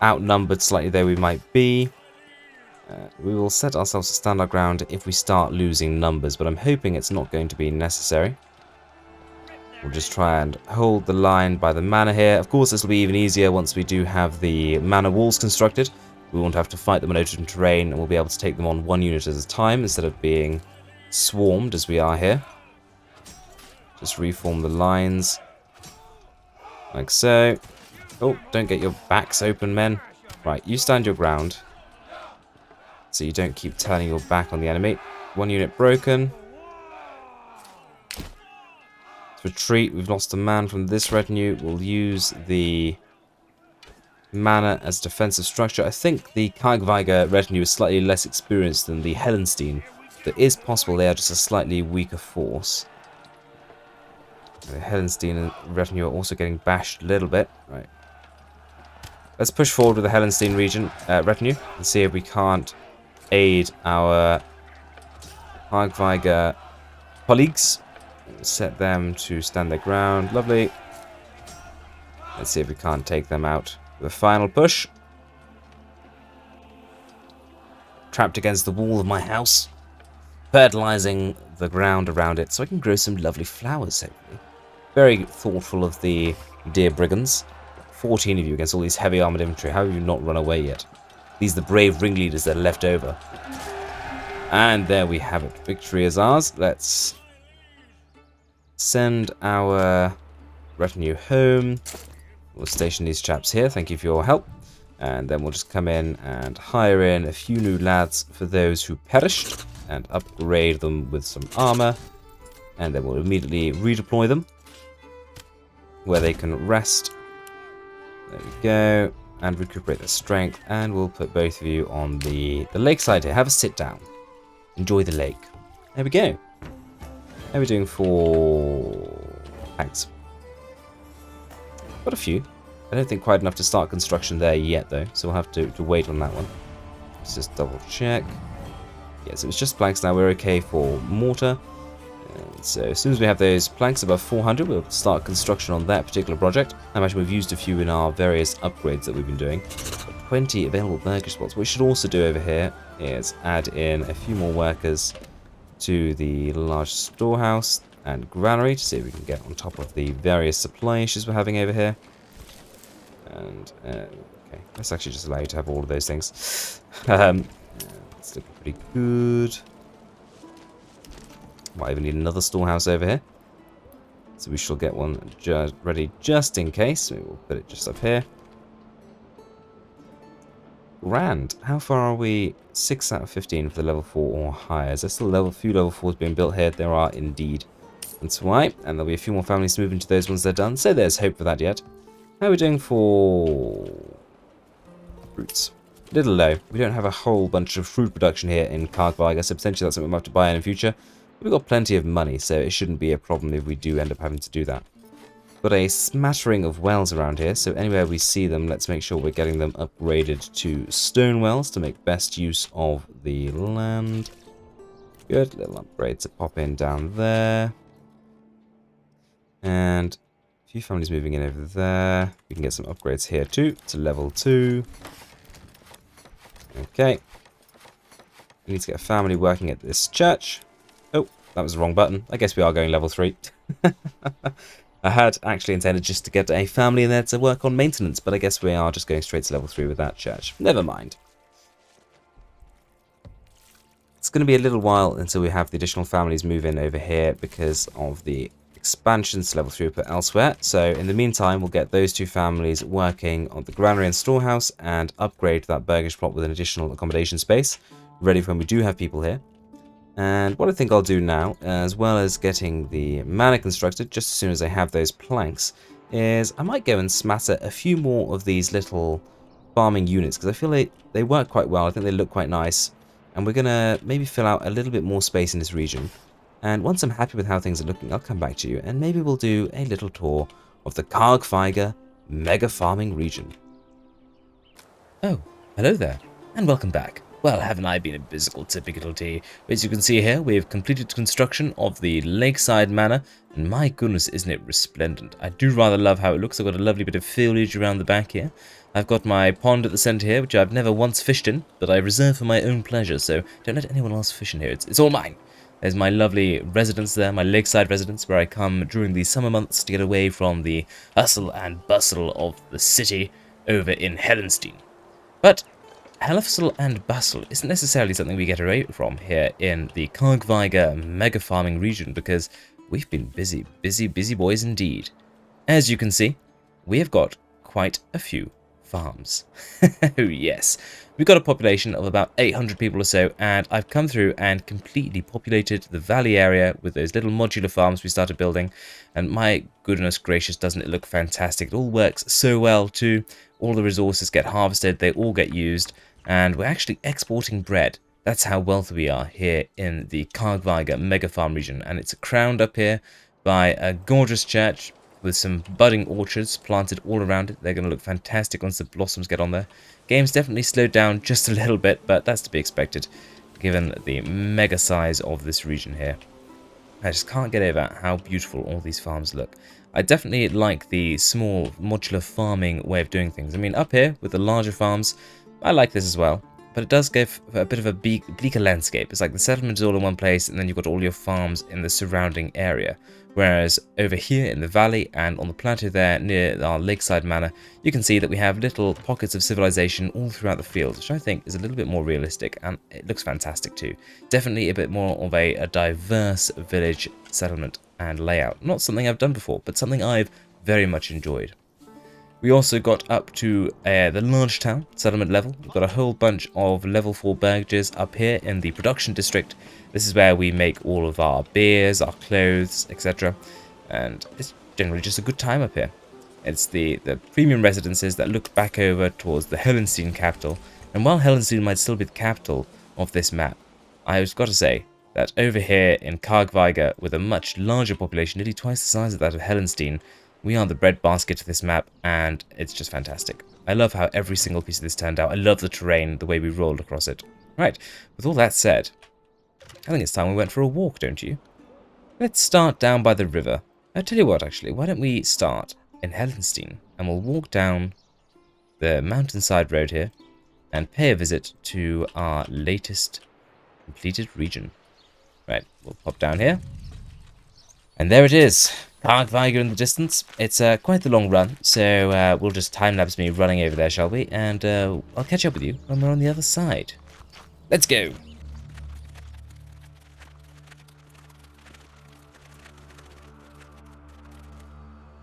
Outnumbered slightly though we might be. We will set ourselves to stand our ground if we start losing numbers, but I'm hoping it's not going to be necessary. We'll just try and hold the line by the manor here. Of course, this will be even easier once we do have the manor walls constructed. We won't have to fight them on open terrain, and we'll be able to take them on 1 unit at a time instead of being swarmed as we are here. Just reform the lines. Like so. Oh, don't get your backs open, men. Right, you stand your ground. So you don't keep turning your back on the enemy. 1 unit broken. Let's retreat. We've lost a man from this retinue. We'll use the manor as defensive structure. I think the Kargweiger retinue is slightly less experienced than the Helenstein. It is possible they are just a slightly weaker force. The Helenstein retinue are also getting bashed a little bit. Right. Let's push forward with the Helenstein retinue and see if we can't aid our Kargweiger colleagues. Set them to stand their ground. Lovely. Let's see if we can't take them out with a final push. Trapped against the wall of my house. Fertilizing the ground around it so I can grow some lovely flowers, hopefully. Very thoughtful of the dear brigands. 14 of you against all these heavy armored infantry. How have you not run away yet? These are the brave ringleaders that are left over. And there we have it. Victory is ours. Let's send our retinue home. We'll station these chaps here. Thank you for your help. And then we'll just come in and hire in a few new lads for those who perished and upgrade them with some armor. And then we'll immediately redeploy them where they can rest. There we go. And recuperate their strength. And we'll put both of you on the lakeside here. Have a sit down. Enjoy the lake. There we go. How are we doing for planks? Got a few. I don't think quite enough to start construction there yet, though. So we'll have to wait on that one. Let's just double check. Yes, it was just planks now. We're okay for mortar. And so as soon as we have those planks above 400, we'll start construction on that particular project. I imagine we've used a few in our various upgrades that we've been doing. 20 available burger spots. What we should also do over here is add in a few more workers to the large storehouse and granary to see if we can get on top of the various supply issues we're having over here. And okay, let's actually just allow you to have all of those things. Let's It's looking pretty good. Might even need another storehouse over here. So we shall get one ready just in case. Maybe we'll put it just up here. Grand. How far are we? 6 out of 15 for the level 4 or higher. Is there still a few level 4s being built here? There are indeed. That's why. And there'll be a few more families to move into those once they're done. So there's hope for that yet. How are we doing for fruits? A little low. We don't have a whole bunch of fruit production here in Kargweiger, so potentially that's something we might have to buy in the future. We've got plenty of money, so it shouldn't be a problem if we do end up having to do that. Got a smattering of wells around here, so anywhere we see them, let's make sure we're getting them upgraded to stone wells to make best use of the land. Good, little upgrade to pop in down there. And a few families moving in over there. We can get some upgrades here too, to level 2. Okay. We need to get a family working at this church. Oh, that was the wrong button. I guess we are going level 3. I had actually intended just to get a family in there to work on maintenance, but I guess we are just going straight to level 3 with that church. Never mind. It's going to be a little while until we have the additional families move in over here because of the expansions to level 3 put elsewhere. So in the meantime, we'll get those 2 families working on the granary and storehouse and upgrade that burgish plot with an additional accommodation space, ready for when we do have people here. And what I think I'll do now, as well as getting the manor constructed, just as soon as I have those planks, is I might go and smatter a few more of these little farming units, because I feel like they work quite well. I think they look quite nice. And we're going to maybe fill out a little bit more space in this region. And once I'm happy with how things are looking, I'll come back to you, and maybe we'll do a little tour of the Kargweiger mega farming region. Oh, hello there, and welcome back. Well, haven't I been a bizzle typical? As you can see here, we have completed construction of the lakeside manor, and my goodness, isn't it resplendent. I do rather love how it looks. I've got a lovely bit of foliage around the back here. I've got my pond at the centre here, which I've never once fished in, but I reserve for my own pleasure, so don't let anyone else fish in here. It's all mine. There's my lovely residence there, my lakeside residence, where I come during the summer months to get away from the hustle and bustle of the city over in Helenstein. But hustle and bustle isn't necessarily something we get away from here in the Kargweiger mega farming region, because we've been busy boys indeed. As you can see, we have got quite a few farms. Oh yes, we've got a population of about 800 people or so, and I've come through and completely populated the valley area with those little modular farms we started building, and my goodness gracious, doesn't it look fantastic. It all works so well too. All the resources get harvested, they all get used, and we're actually exporting bread. That's how wealthy we are here in the Kargweiger mega farm region, and it's crowned up here by a gorgeous church with some budding orchards planted all around it. They're going to look fantastic once the blossoms get on there. Game's definitely slowed down just a little bit, but that's to be expected given the mega size of this region here. I just can't get over how beautiful all these farms look. I definitely like the small modular farming way of doing things. I mean, up here with the larger farms, I like this as well, but it does give a bit of a bleaker landscape. It's like the settlement is all in one place, and then you've got all your farms in the surrounding area. Whereas over here in the valley and on the plateau there near our lakeside manor, you can see that we have little pockets of civilization all throughout the field, which I think is a little bit more realistic, and it looks fantastic too. Definitely a bit more of a diverse village settlement and layout. Not something I've done before, but something I've very much enjoyed. We also got up to the large town settlement level. We've got a whole bunch of level 4 burgages up here in the production district. This is where we make all of our beers, our clothes, etc. And it's generally just a good time up here. It's the premium residences that look back over towards the Helenstein capital. And while Helenstein might still be the capital of this map, I've got to say that over here in Kargweiger, with a much larger population, nearly twice the size of that of Helenstein, we are the breadbasket of this map, and it's just fantastic. I love how every single piece of this turned out. I love the terrain, the way we rolled across it. Right, with all that said, I think it's time we went for a walk, don't you? Let's start down by the river. I'll tell you what, actually, why don't we start in Helenstein, and we'll walk down the mountainside road here and pay a visit to our latest completed region. Right, we'll pop down here. And there it is, Kargweiger in the distance. It's quite the long run, so we'll just time-lapse me running over there, shall we? And I'll catch up with you when we're on the other side. Let's go.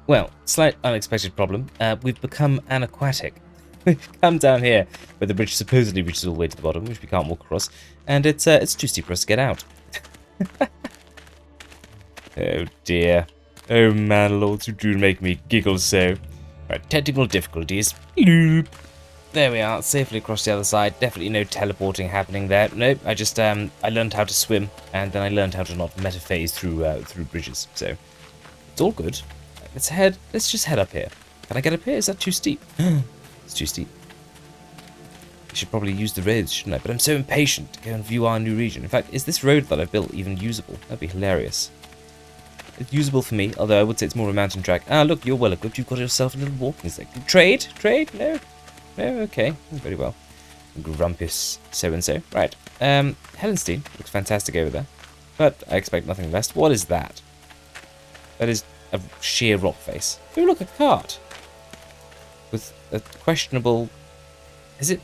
Well, slight unexpected problem. We've become anaquatic. We've come down here where the bridge supposedly reaches all the way to the bottom, which we can't walk across, and it's too steep for us to get out. Oh dear. Oh man, lords, you do make me giggle so. Right, technical difficulties. Loop. There we are, safely across the other side. Definitely no teleporting happening there. Nope, I just I learned how to swim, and then I learned how to not metaphase through bridges. So it's all good. Let's just head up here. Can I get up here? Is that too steep? It's too steep. I should probably use the roads, shouldn't I? But I'm so impatient to go and view our new region. In fact, is this road that I've built even usable? That'd be hilarious. It's usable for me, although I would say it's more of a mountain track. Ah, look, you're well equipped. You've got yourself a little walking section. Trade? Trade? No. No, okay. Very well. Grumpus so-and-so. Right. Helenstein looks fantastic over there. But I expect nothing less. What is that? That is a sheer rock face. Oh, look, a cart. With a questionable... Is it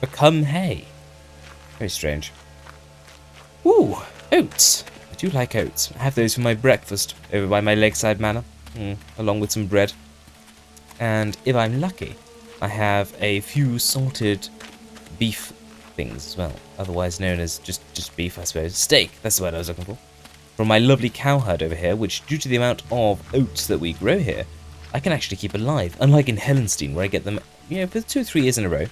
become hay? Very strange. Ooh, oats. I do like oats. I have those for my breakfast over by my lakeside manor, along with some bread. And if I'm lucky, I have a few salted beef things as well, otherwise known as just beef, I suppose. Steak, that's the word I was looking for. From my lovely cow herd over here, which, due to the amount of oats that we grow here, I can actually keep alive, unlike in Helenstein, where I get them, for 2 or 3 years in a row,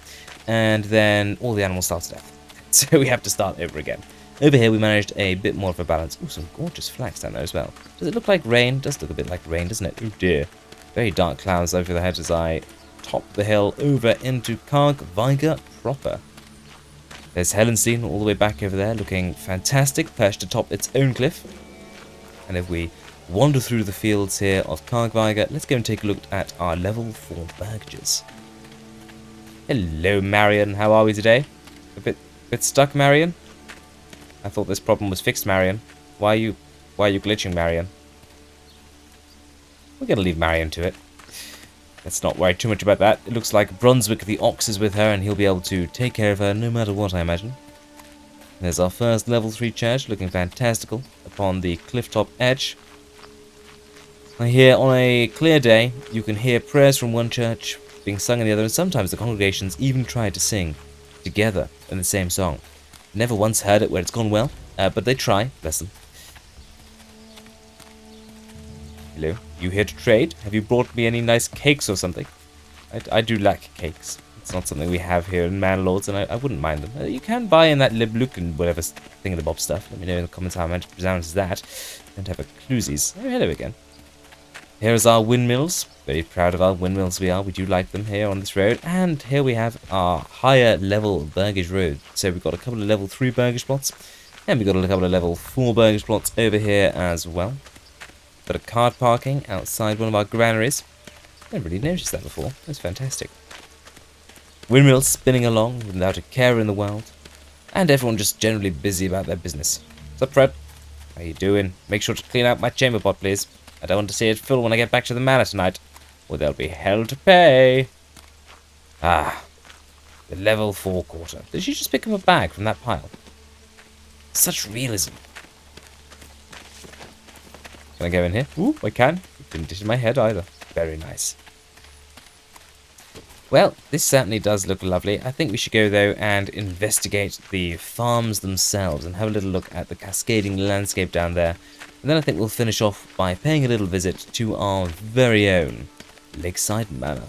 and then all the animals starve to death. So we have to start over again. Over here, we managed a bit more of a balance. Oh, some gorgeous flags down there as well. Does it look like rain? It does look a bit like rain, doesn't it? Oh dear. Very dark clouds over the head as I top the hill over into Kargweiger proper. There's Helenstein all the way back over there, looking fantastic, perched atop its own cliff. And if we wander through the fields here of Kargweiger, let's go and take a look at our level 4 burgages. Hello, Marion. How are we today? A bit stuck, Marion? I thought this problem was fixed, Marion. Why are you glitching, Marion? We're gonna leave Marion to it. Let's not worry too much about that. It looks like Brunswick the Ox is with her, and he'll be able to take care of her no matter what, I imagine. There's our first level 3 church, looking fantastical, upon the clifftop edge. Here, on a clear day, you can hear prayers from one church being sung in the other, and sometimes the congregations even try to sing together in the same song. Never once heard it where it's gone well, but they try, bless them. Hello, you here to trade? Have you brought me any nice cakes or something? I do like cakes. It's not something we have here in Manor Lords, and I wouldn't mind them. You can buy in that Lebluk and whatever thingamabob stuff. Let me know in the comments how much resounds that. Don't have a cluesies. Oh, hello again. Here's our windmills. Very proud of our windmills we are. We do like them here on this road. And here we have our higher level burgage road. So we've got a couple of level 3 burgage plots. And we've got a couple of level 4 burgage plots over here as well. Got a cart parking outside one of our granaries. I never really noticed that before. That's fantastic. Windmills spinning along without a care in the world. And everyone just generally busy about their business. What's up, Fred? How you doing? Make sure to clean out my chamber pot, please. I don't want to see it full when I get back to the manor tonight, or there'll be hell to pay. Ah, the level 4 quarter. Did she just pick up a bag from that pile? Such realism. Can I go in here? Ooh, I can. It didn't hit my head either. Very nice. Well, this certainly does look lovely. I think we should go, though, and investigate the farms themselves and have a little look at the cascading landscape down there. And then I think we'll finish off by paying a little visit to our very own Lakeside Manor.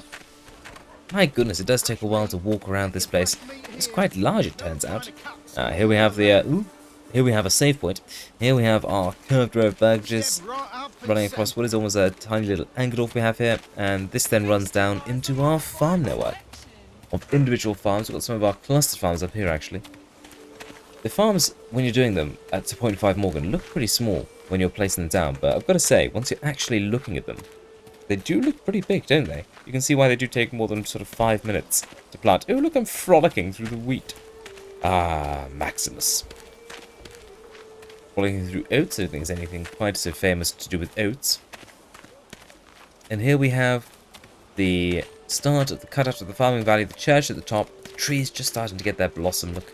My goodness, it does take a while to walk around this place. It's quite large, it turns out. Here we have the... Here we have a save point. Here we have our curved row of burgages running across what is almost a tiny little Angerdorf we have here. And this then runs down into our farm network of individual farms. We've got some of our cluster farms up here, actually. The farms, when you're doing them at 2.5 Morgan, look pretty small when you're placing them down. But I've got to say, once you're actually looking at them, they do look pretty big, don't they? You can see why they do take more than sort of 5 minutes to plant. Oh, look, I'm frolicking through the wheat. Ah, Maximus. Frolicking through oats. I don't think there's anything quite so famous to do with oats. And here we have the start of the cutout of the farming valley, the church at the top, the trees just starting to get their blossom look.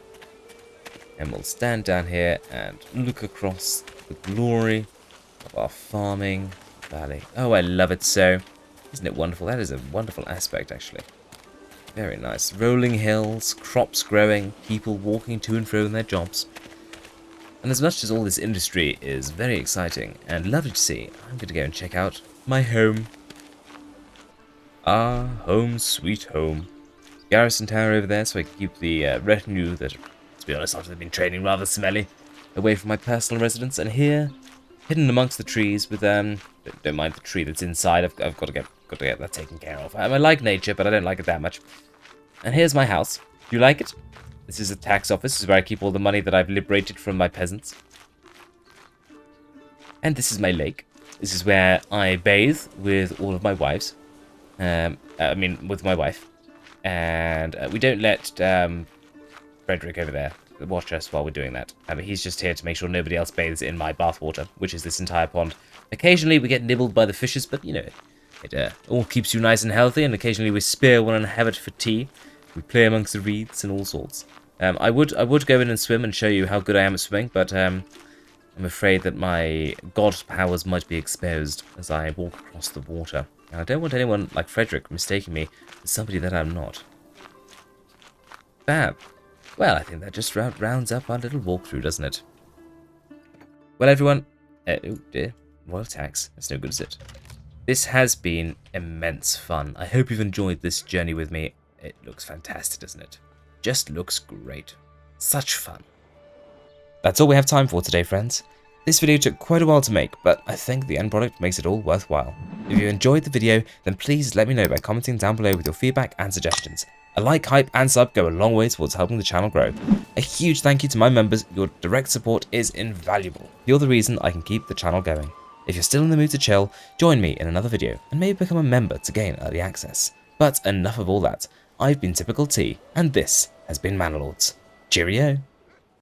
And we'll stand down here and look across the glory of our farming valley. Oh, I love it so. Isn't it wonderful? That is a wonderful aspect, actually. Very nice. Rolling hills, crops growing, people walking to and fro in their jobs. And as much as all this industry is very exciting and lovely to see, I'm going to go and check out my home. Ah, home sweet home. Garrison tower over there so I can keep the retinue that, to be honest, after they've been training rather smelly, away from my personal residence. And here, hidden amongst the trees with, don't mind the tree that's inside, I've got to get that taken care of. I like nature, but I don't like it that much. And here's my house. Do you like it? This is a tax office. This is where I keep all the money that I've liberated from my peasants. And this is my lake. This is where I bathe with all of my wives. With my wife. And we don't let Frederick over there watch us while we're doing that. He's just here to make sure nobody else bathes in my bathwater, which is this entire pond. Occasionally we get nibbled by the fishes, but you know, it all keeps you nice and healthy, and occasionally we spear one and have it for tea. We play amongst the reeds and all sorts. I would go in and swim and show you how good I am at swimming, but I'm afraid that my god powers might be exposed as I walk across the water. And I don't want anyone like Frederick mistaking me for somebody that I'm not. Fab. Well, I think that just rounds up our little walkthrough, doesn't it? Well, everyone... oh, dear. Royal tax. That's no good, is it? This has been immense fun. I hope you've enjoyed this journey with me. It looks fantastic, doesn't it? Just looks great. Such fun. That's all we have time for today, friends. This video took quite a while to make, but I think the end product makes it all worthwhile. If you enjoyed the video, then please let me know by commenting down below with your feedback and suggestions. A like, hype, and sub go a long way towards helping the channel grow. A huge thank you to my members. Your direct support is invaluable. You're the reason I can keep the channel going. If you're still in the mood to chill, join me in another video and maybe become a member to gain early access. But enough of all that. I've been Typical T, and this has been Manor Lords. Cheerio!